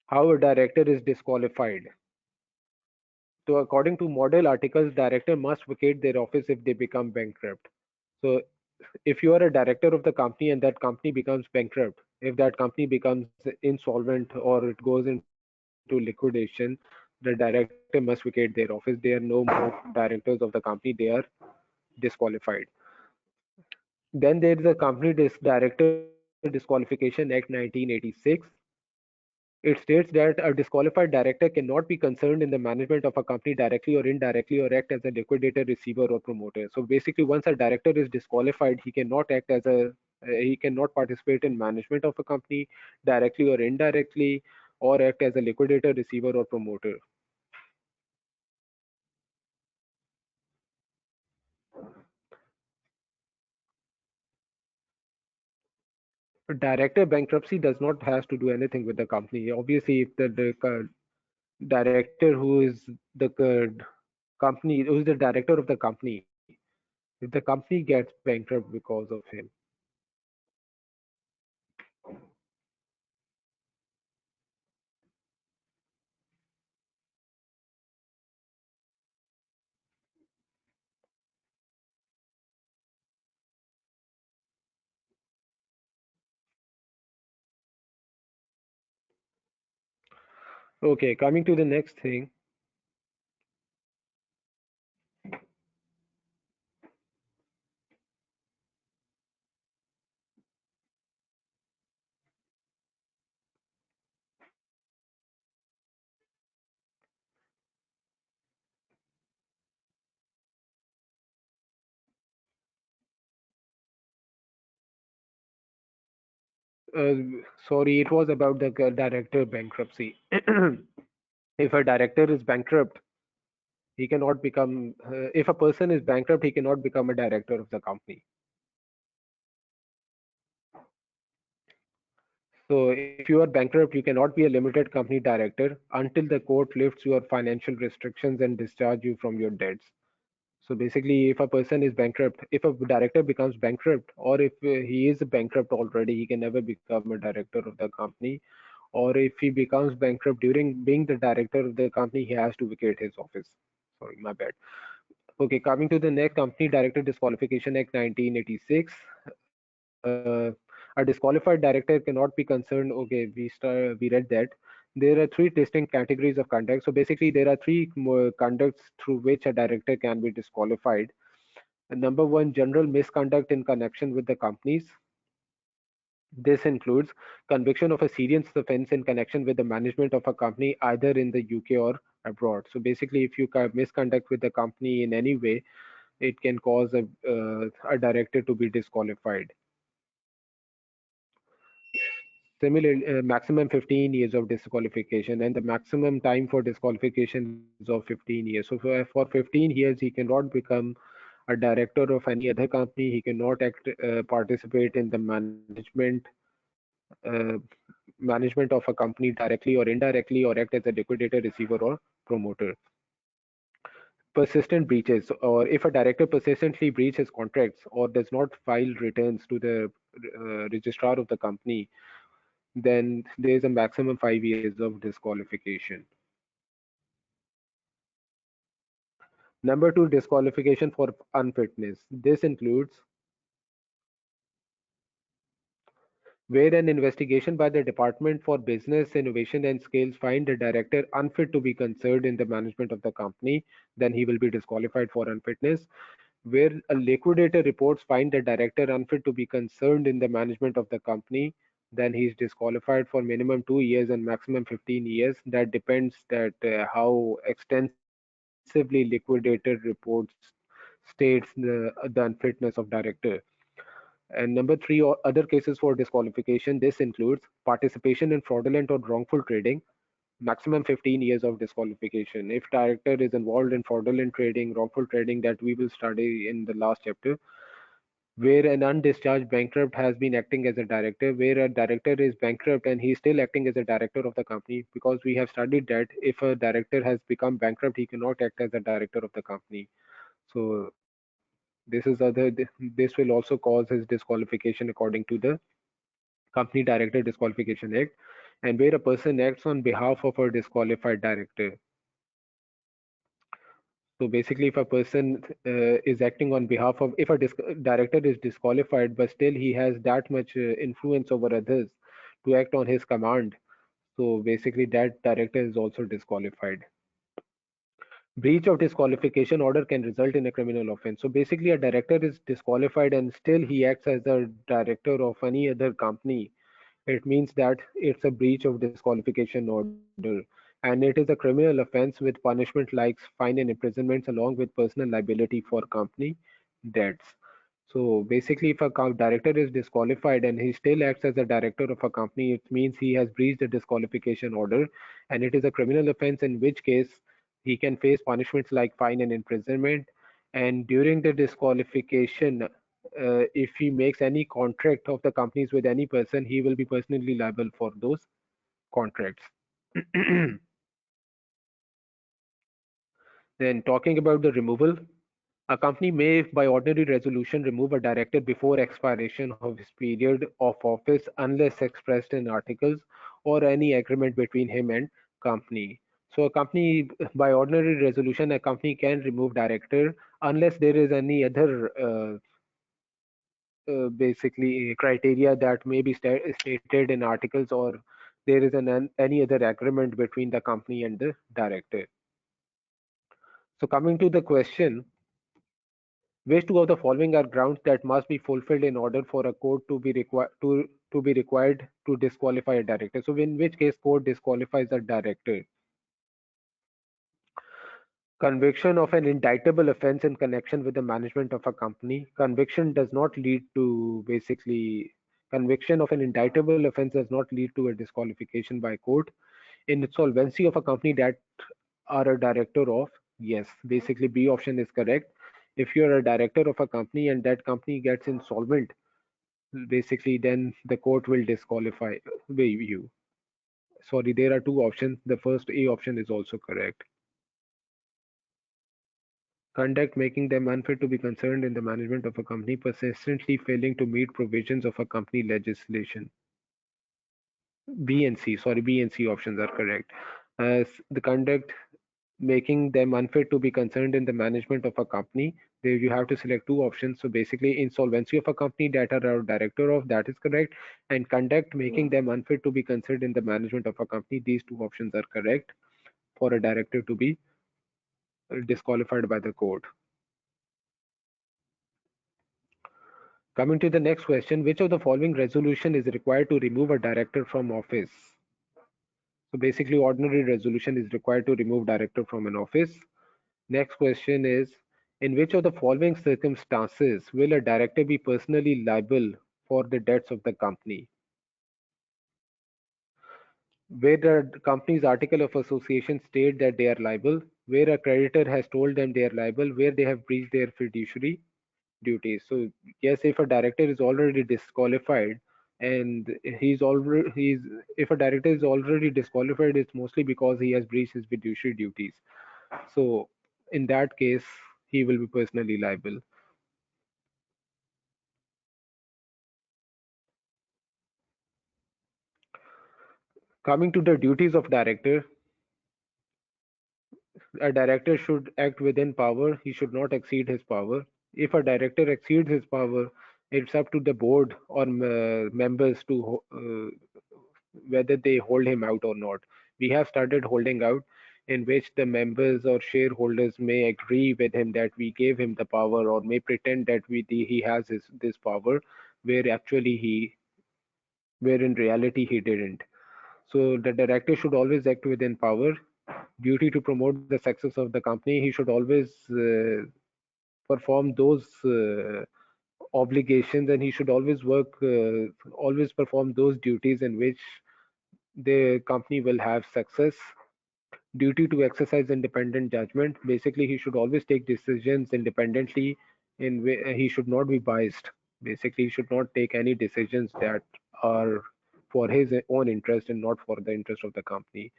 how a director is disqualified. So according to model articles, director must vacate their office if they become bankrupt. So if you are a director of the company and that company becomes bankrupt, if that company becomes insolvent or it goes into liquidation, the director must vacate their office. They are no more directors of the company, they are disqualified. Then there is a Director Disqualification Act 1986. It states that a disqualified director cannot be concerned in the management of a company directly or indirectly or act as a liquidator, receiver, or promoter. So basically, once a director is disqualified, he cannot participate in management of a company directly or indirectly, or act as a liquidator, receiver, or promoter. Director bankruptcy does not has to do anything with the company. Obviously, if the director who is the company, who is the director of the company, if the company gets bankrupt because of him. Okay, coming to the next thing. Uh, Sorry, it was about the director bankruptcy. If a director is bankrupt, he cannot become. If a person is bankrupt, he cannot become a director of the company. So if you are bankrupt, you cannot be a limited company director until the court lifts your financial restrictions and discharge you from your debts. So basically, if a person is bankrupt, if a director becomes bankrupt, or if he is bankrupt already, he can never become a director of the company. Or if he becomes bankrupt during being the director of the company, he has to vacate his office. Sorry, my bad. Okay, coming to the next, Company Director Disqualification Act 1986. A disqualified director cannot be concerned. Okay, we read that. There are three distinct categories of conduct. So basically, there are three conducts through which a director can be disqualified. Number one, general misconduct in connection with the companies. This includes conviction of a serious offense in connection with the management of a company either in the UK or abroad. So basically, if you misconduct with the company in any way, it can cause a director to be disqualified. Similarly, maximum 15 years of disqualification, and the maximum time for disqualification is of 15 years. So for 15 years, he cannot become a director of any other company. He cannot participate in the management. uh, management of a company directly or indirectly, or act as a liquidator, receiver, or promoter. Persistent breaches, or if a director persistently breaches contracts or does not file returns to the registrar of the company, then there is a maximum 5 years of disqualification. Number two, disqualification for unfitness. This includes where an investigation by the Department for Business Innovation and Skills find the director unfit to be concerned in the management of the company, then he will be disqualified for unfitness. Where a liquidator reports find the director unfit to be concerned in the management of the company, then he is disqualified for minimum 2 years and maximum 15 years. That depends that how extensively liquidator reports states the unfitness of director. And number three, or other cases for disqualification, this includes participation in fraudulent or wrongful trading, maximum 15 years of disqualification. If director is involved in fraudulent trading, wrongful trading, that we will study in the last chapter, where an undischarged bankrupt has been acting as a director, where a director is bankrupt and he is still acting as a director of the company, because we have studied that if a director has become bankrupt, he cannot act as a director of the company. So this will also cause his disqualification according to the Company Director Disqualification Act, and where a person acts on behalf of a disqualified director. So basically, if a person is acting on behalf of, if a director is disqualified, but still he has that much influence over others to act on his command, so basically that director is also disqualified. Breach of disqualification order can result in a criminal offense. So basically, a director is disqualified and still he acts as a director of any other company. It means that it's a breach of disqualification order, and it is a criminal offense with punishment like fine and imprisonments along with personal liability for company debts. So basically, if a director is disqualified and he still acts as a director of a company, it means he has breached the disqualification order, and it is a criminal offense, in which case he can face punishments like fine and imprisonment. And during the disqualification, if he makes any contract of the companies with any person, he will be personally liable for those contracts. Then, talking about the removal, a company may, by ordinary resolution, remove a director before expiration of his period of office unless expressed in articles or any agreement between him and company. So, a company, by ordinary resolution, a company can remove director unless there is any other basically criteria that may be stated in articles, or there is any other agreement between the company and the director. So coming to the question, which two of the following are grounds that must be fulfilled in order for a court to be required to disqualify a director? So in which case court disqualifies a director? Conviction of an indictable offense in connection with the management of a company. Conviction of an indictable offense does not lead to a disqualification by court. Insolvency of a company that are a director of, yes, basically B option is correct. If you're a director of a company and that company gets insolvent, basically then the court will disqualify you. Sorry, there are two options. The first A option is also correct. Conduct making them unfit to be concerned in the management of a company, persistently failing to meet provisions of a company legislation. B and C options are correct. As the conduct making them unfit to be concerned in the management of a company, there you have to select two options. So basically, insolvency of a company that are a director of, that is correct, and conduct making them unfit to be concerned in the management of a company, these two options are correct for a director to be disqualified by the court. Coming to the next question, which of the following resolution is required to remove a director from office? So basically, ordinary resolution is required to remove director from an office. Next question is, in which of the following circumstances will a director be personally liable for the debts of the company? Where the company's article of association state that they are liable, where a creditor has told them they are liable, where they have breached their fiduciary duties. So yes, if a director is already disqualified and he's if a director is already disqualified, it's mostly because he has breached his fiduciary duties. So in that case, he will be personally liable. Coming to the duties of director, a director should act within power. He should not exceed his power. If a director exceeds his power, it's up to the board or members to whether they hold him out or not. We have started holding out, in which the members or shareholders may agree with him that we gave him the power, or may pretend that he has this power, where actually where in reality he didn't. So the director should always act within power. Duty to promote the success of the company. He should always perform those obligations, and he should always perform those duties in which the company will have success. Duty to exercise independent judgment. Basically, he should always take decisions independently. He should not be biased. Basically, he should not take any decisions that are for his own interest and not for the interest of the company.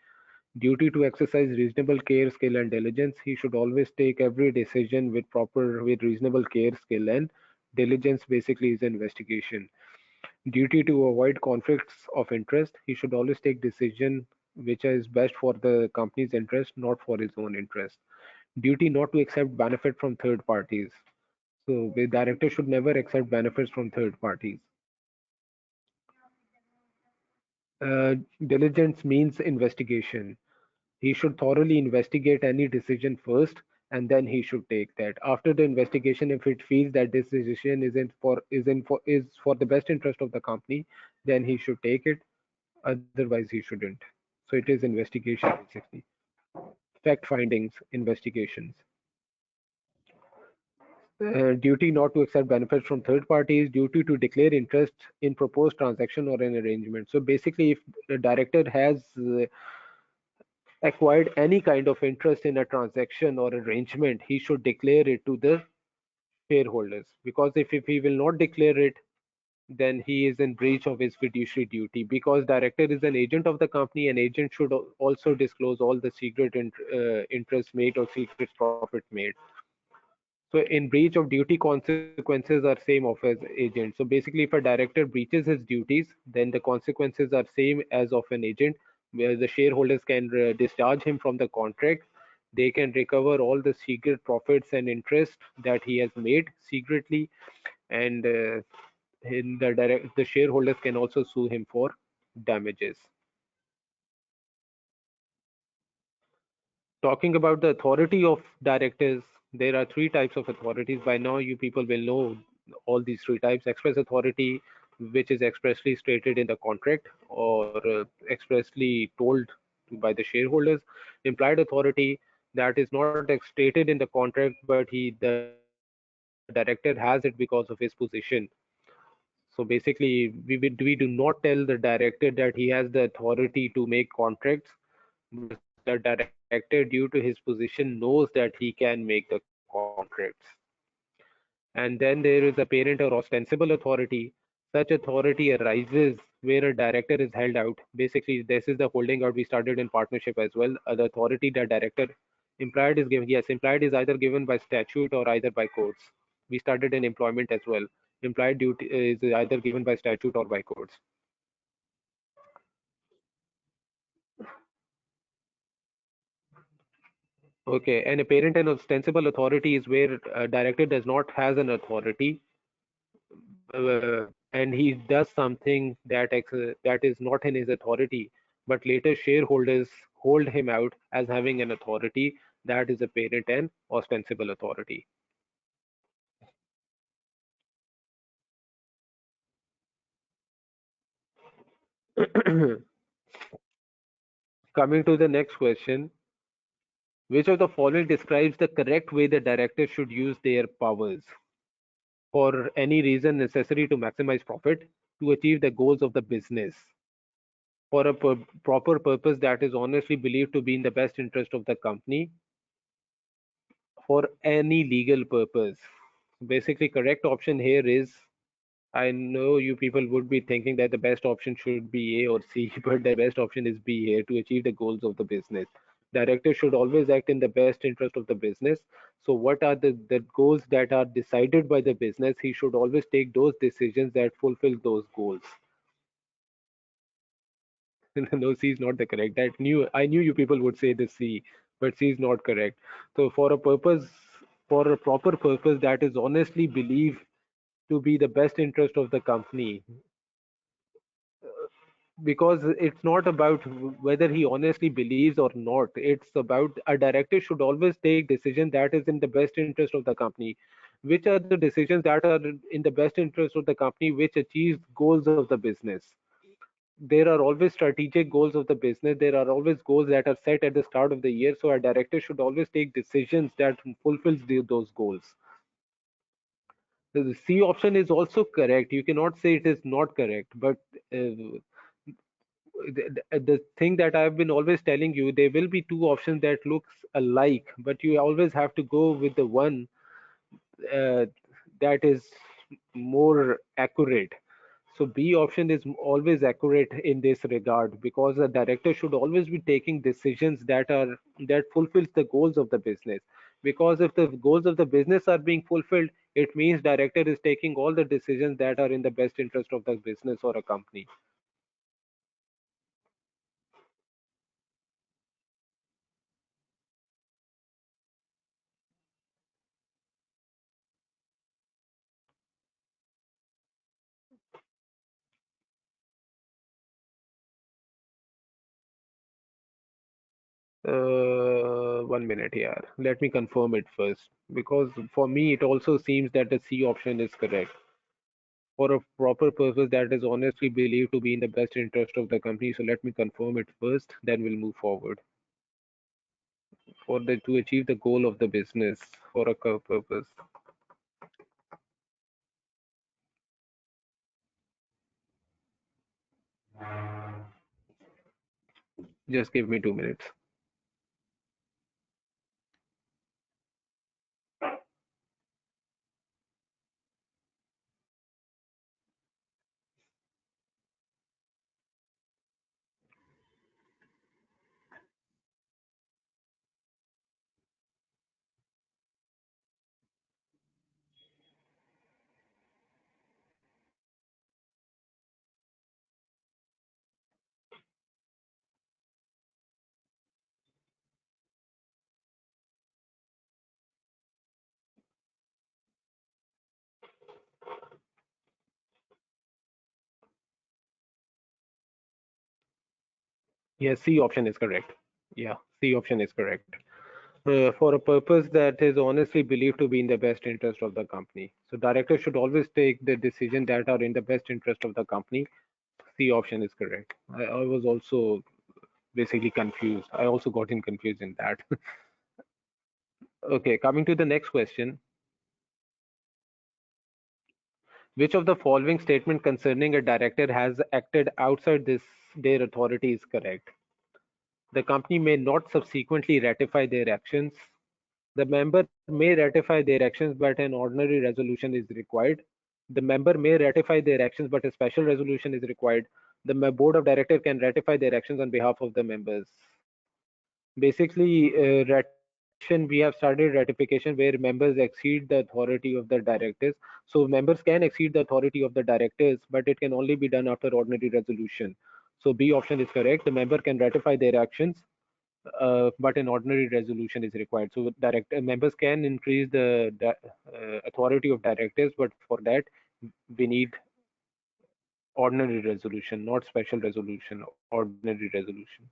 Duty to exercise reasonable care, skill, and diligence. He should always take every decision with reasonable care, skill, and diligence. Basically, is investigation. Duty to avoid conflicts of interest. He should always take decision which is best for the company's interest, not for his own interest. Duty not to accept benefit from third parties. So the director should never accept benefits from third parties. Diligence means investigation. He should thoroughly investigate any decision first, and then he should take that. After the investigation, if it feels that this decision is for the best interest of the company, then he should take it. Otherwise, he shouldn't. So it is investigation basically. Fact findings, investigations. Duty not to accept benefits from third parties, duty to declare interest in proposed transaction or an arrangement. So basically, if the director has acquired any kind of interest in a transaction or arrangement, he should declare it to the shareholders. Because if he will not declare it, then he is in breach of his fiduciary duty. Because director is an agent of the company, an agent should also disclose all the interest made or secret profit made. So in breach of duty, consequences are same of as agent. So basically, if a director breaches his duties, then the consequences are same as of an agent, where the shareholders can discharge him from the contract. They can recover all the secret profits and interest that he has made secretly, and the shareholders can also sue him for damages. Talking about the authority of directors, there are three types of authorities. By now, you people will know all these three types. Express authority, which is expressly stated in the contract or expressly told by the shareholders. Implied authority, that is not stated in the contract, but the director has it because of his position. So basically, we do not tell the director that he has the authority to make contracts, but the director, due to his position, knows that he can make the contracts. And then there is a parent or ostensible authority. Such authority arises where a director is held out. Basically, this is the holding out we started in partnership as well. The authority that director implied is given. Yes, implied is either given by statute or either by courts. We started in employment as well. Implied duty is either given by statute or by courts. Okay, and a parent and ostensible authority is where a director does not has an authority, and he does something that is not in his authority, but later shareholders hold him out as having an authority. That is a parent and ostensible authority. Coming to the next question, which of the following describes the correct way the director should use their powers? For any reason necessary to maximize profit, to achieve the goals of the business, for a proper purpose that is honestly believed to be in the best interest of the company, for any legal purpose. Basically, correct option here is I know you people would be thinking that the best option should be A or C, but the best option is B here to achieve the goals of the business. Director should always act in the best interest of the business. So, what are the goals that are decided by the business? He should always take those decisions that fulfill those goals. No, C is not the correct. That knew I knew you people would say the C, but C is not correct. So, for a proper purpose that is honestly believed to be the best interest of the company, because it's not about whether he honestly believes or not. It's about a director should always take decision that is in the best interest of the company. Which are the decisions that are in the best interest of the company, which achieves goals of the business? There are always strategic goals of the business. There are always goals that are set at the start of the year. So a director should always take decisions that fulfills those goals. The C option is also correct. You cannot say it is not correct, but the thing that I've been always telling you, there will be two options that looks alike, but you always have to go with the one uh, that is more accurate. So B option is always accurate in this regard, because the director should always be taking decisions that fulfills the goals of the business. Because if the goals of the business are being fulfilled, it means director is taking all the decisions that are in the best interest of the business or a company. One minute here. Let me confirm it first, because for me it also seems that the C option is correct. For a proper purpose that is honestly believed to be in the best interest of the company. So let me confirm it first, then we'll move forward. For the to achieve the goal of the business for a purpose. Just give me 2 minutes. Yes, C option is correct. Yeah, C option is correct. For a purpose that is honestly believed to be in the best interest of the company. So directors should always take the decision that are in the best interest of the company. C option is correct. I was also basically confused. I also got in confused in that. Okay, coming to the next question. Which of the following statement concerning a director has acted outside this their authority is correct? The company may not subsequently ratify their actions. The member may ratify their actions, but an ordinary resolution is required. The member may ratify their actions, but a special resolution is required. The board of directors can ratify their actions on behalf of the members. Basically, ratification, we have started ratification where members exceed the authority of the directors. So members can exceed the authority of the directors, but it can only be done after ordinary resolution. So B option is correct. The member can ratify their actions, but an ordinary resolution is required. So members can increase the authority of directors, but for that we need ordinary resolution, not special resolution, ordinary resolution.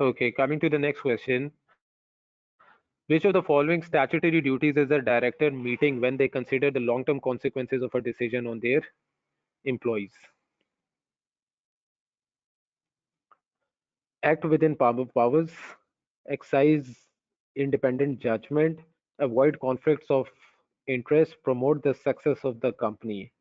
Okay, coming to the next question. Which of the following statutory duties is a director meeting when they consider the long-term consequences of a decision on their employees? Act within powers, exercise independent judgment, avoid conflicts of interest, promote the success of the company.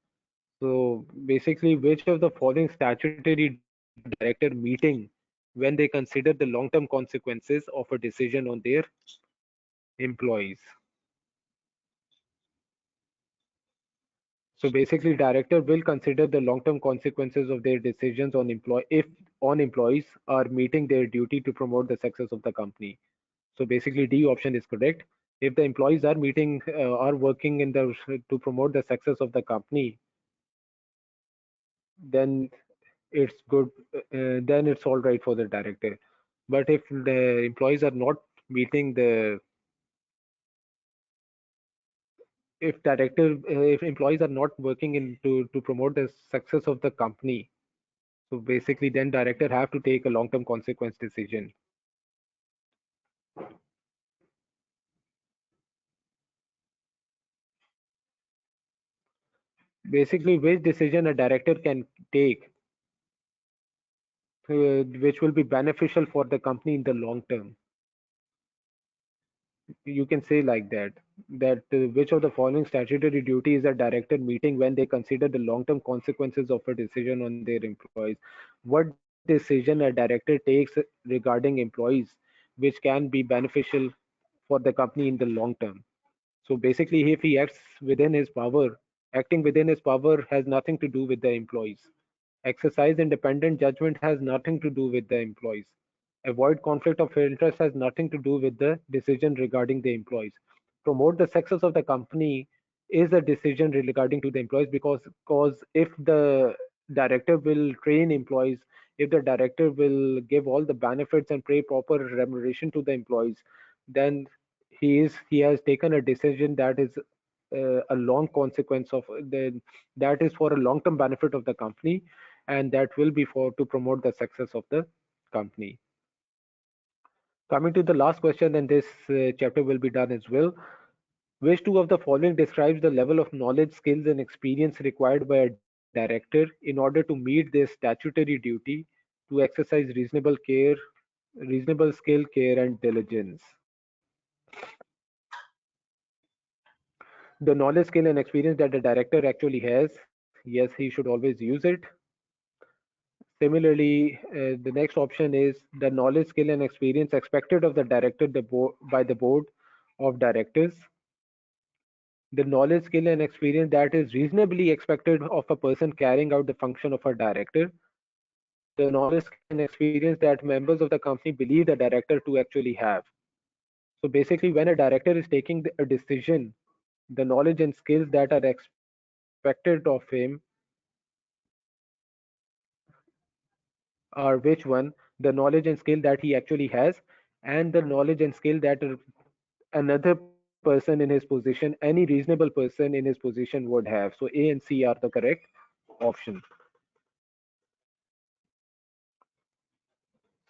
So basically, which of the following statutory duties is a director meeting when they consider the long-term consequences of a decision on their employees? So basically, director will consider the long-term consequences of their decisions on employees are meeting their duty to promote the success of the company. So basically, D option is correct. If the employees are working in the to promote the success of the company, then it's good. Then it's all right for the director. But if the employees are not meeting the if employees are not working in to promote the success of the company, so basically then director have to take a long-term consequence decision. Basically, which decision a director can take which will be beneficial for the company in the long term. You can say like that which of the following statutory duty is a director meeting when they consider the long-term consequences of a decision on their employees. What decision a director takes regarding employees which can be beneficial for the company in the long term. So basically, if he acts within his power, acting within his power has nothing to do with the employees. Exercise independent judgment has nothing to do with the employees. Avoid conflict of interest has nothing to do with the decision regarding the employees. Promote the success of the company is a decision regarding to the employees because if the director will train employees, if the director will give all the benefits and pay proper remuneration to the employees, then he has taken a decision that is a long consequence of the that is for a long term benefit of the company, and that will be for to promote the success of the company. Coming to the last question, and this chapter will be done as well. Which two of the following describes the level of knowledge, skills, and experience required by a director in order to meet their statutory duty to exercise reasonable skill, care, and diligence? The knowledge, skill, and experience that the director actually has, yes, he should always use it. Similarly, the next option is the knowledge, skill, and experience expected of the director by the board of directors. The knowledge, skill, and experience that is reasonably expected of a person carrying out the function of a director. The knowledge, skill, and experience that members of the company believe the director to actually have. So basically, when a director is taking a decision, the knowledge and skills that are expected of him are which one? The knowledge and skill that he actually has, and the knowledge and skill that another person in his position, any reasonable person in his position would have. So A and C are the correct option.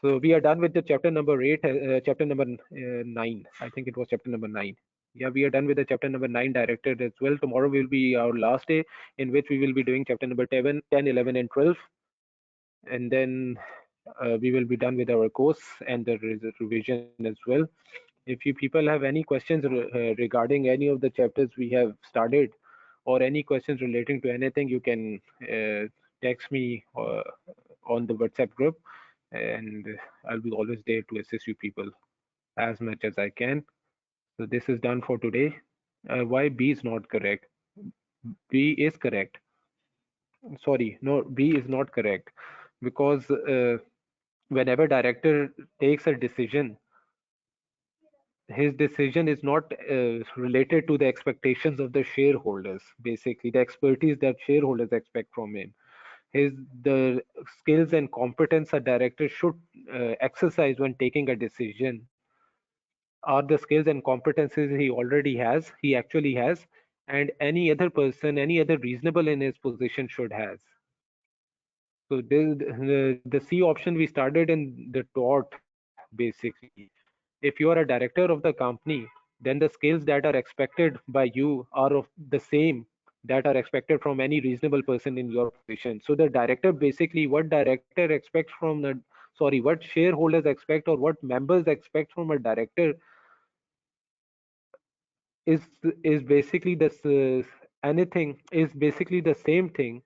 So we are done with the chapter number 8, chapter number 9. I think it was chapter number 9. Yeah, we are done with the chapter number 9 directed as well. Tomorrow will be our last day in which we will be doing chapter number 10, 11, and 12. And then we will be done with our course and the revision as well. If you people have any questions regarding any of the chapters we have started, or any questions relating to anything, you can text me on the WhatsApp group, and I'll be always there to assist you people as much as I can. So this is done for today. Why B is not correct? B is correct. Sorry, no, B is not correct because whenever director takes a decision, his decision is not related to the expectations of the shareholders. Basically, the expertise that shareholders expect from him, his the skills and competence a director should exercise when taking a decision are the skills and competencies he actually has, and any other person, any other reasonable in his position should has. So the C option we started in the taught basically. If you are a director of the company, then the skills that are expected by you are of the same that are expected from any reasonable person in your position. So the director basically what director expects from the sorry, what shareholders expect or what members expect from a director is is basically this anything is basically the same thing.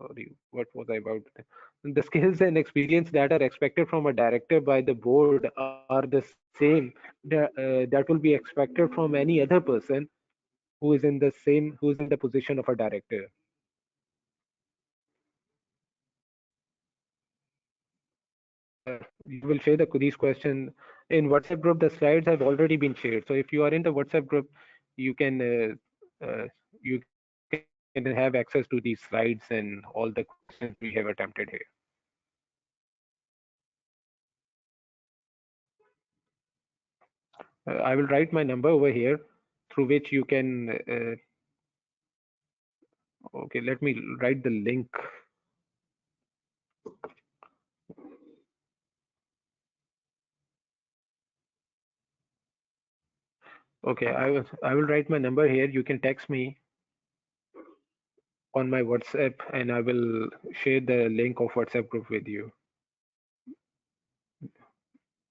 Sorry, what was I about to say? The skills and experience that are expected from a director by the board are the same that will be expected from any other person who is in the position of a director. You will share these questions in WhatsApp group. The slides have already been shared. So if you are in the WhatsApp group, you can you can have access to these slides and all the questions we have attempted here. I will write my number over here through which you can. Okay, let me write the link. Okay, I will write my number here. You can text me on my WhatsApp, and I will share the link of WhatsApp group with you,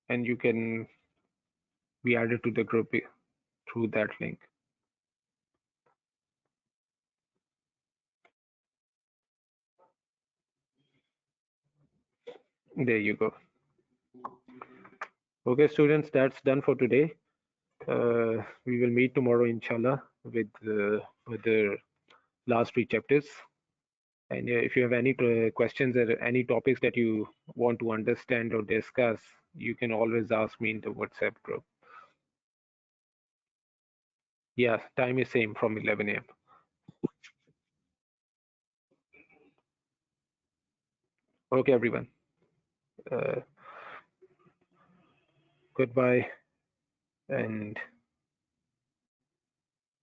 and you can be added to the group through that link. There you go. Okay, students, that's done for today. We will meet tomorrow, inshallah, with the last three chapters. And if you have any questions or any topics that you want to understand or discuss, you can always ask me in the WhatsApp group. Yeah, time is same from 11 a.m. Okay, everyone. Uh, Goodbye and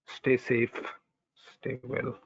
stay safe, stay well.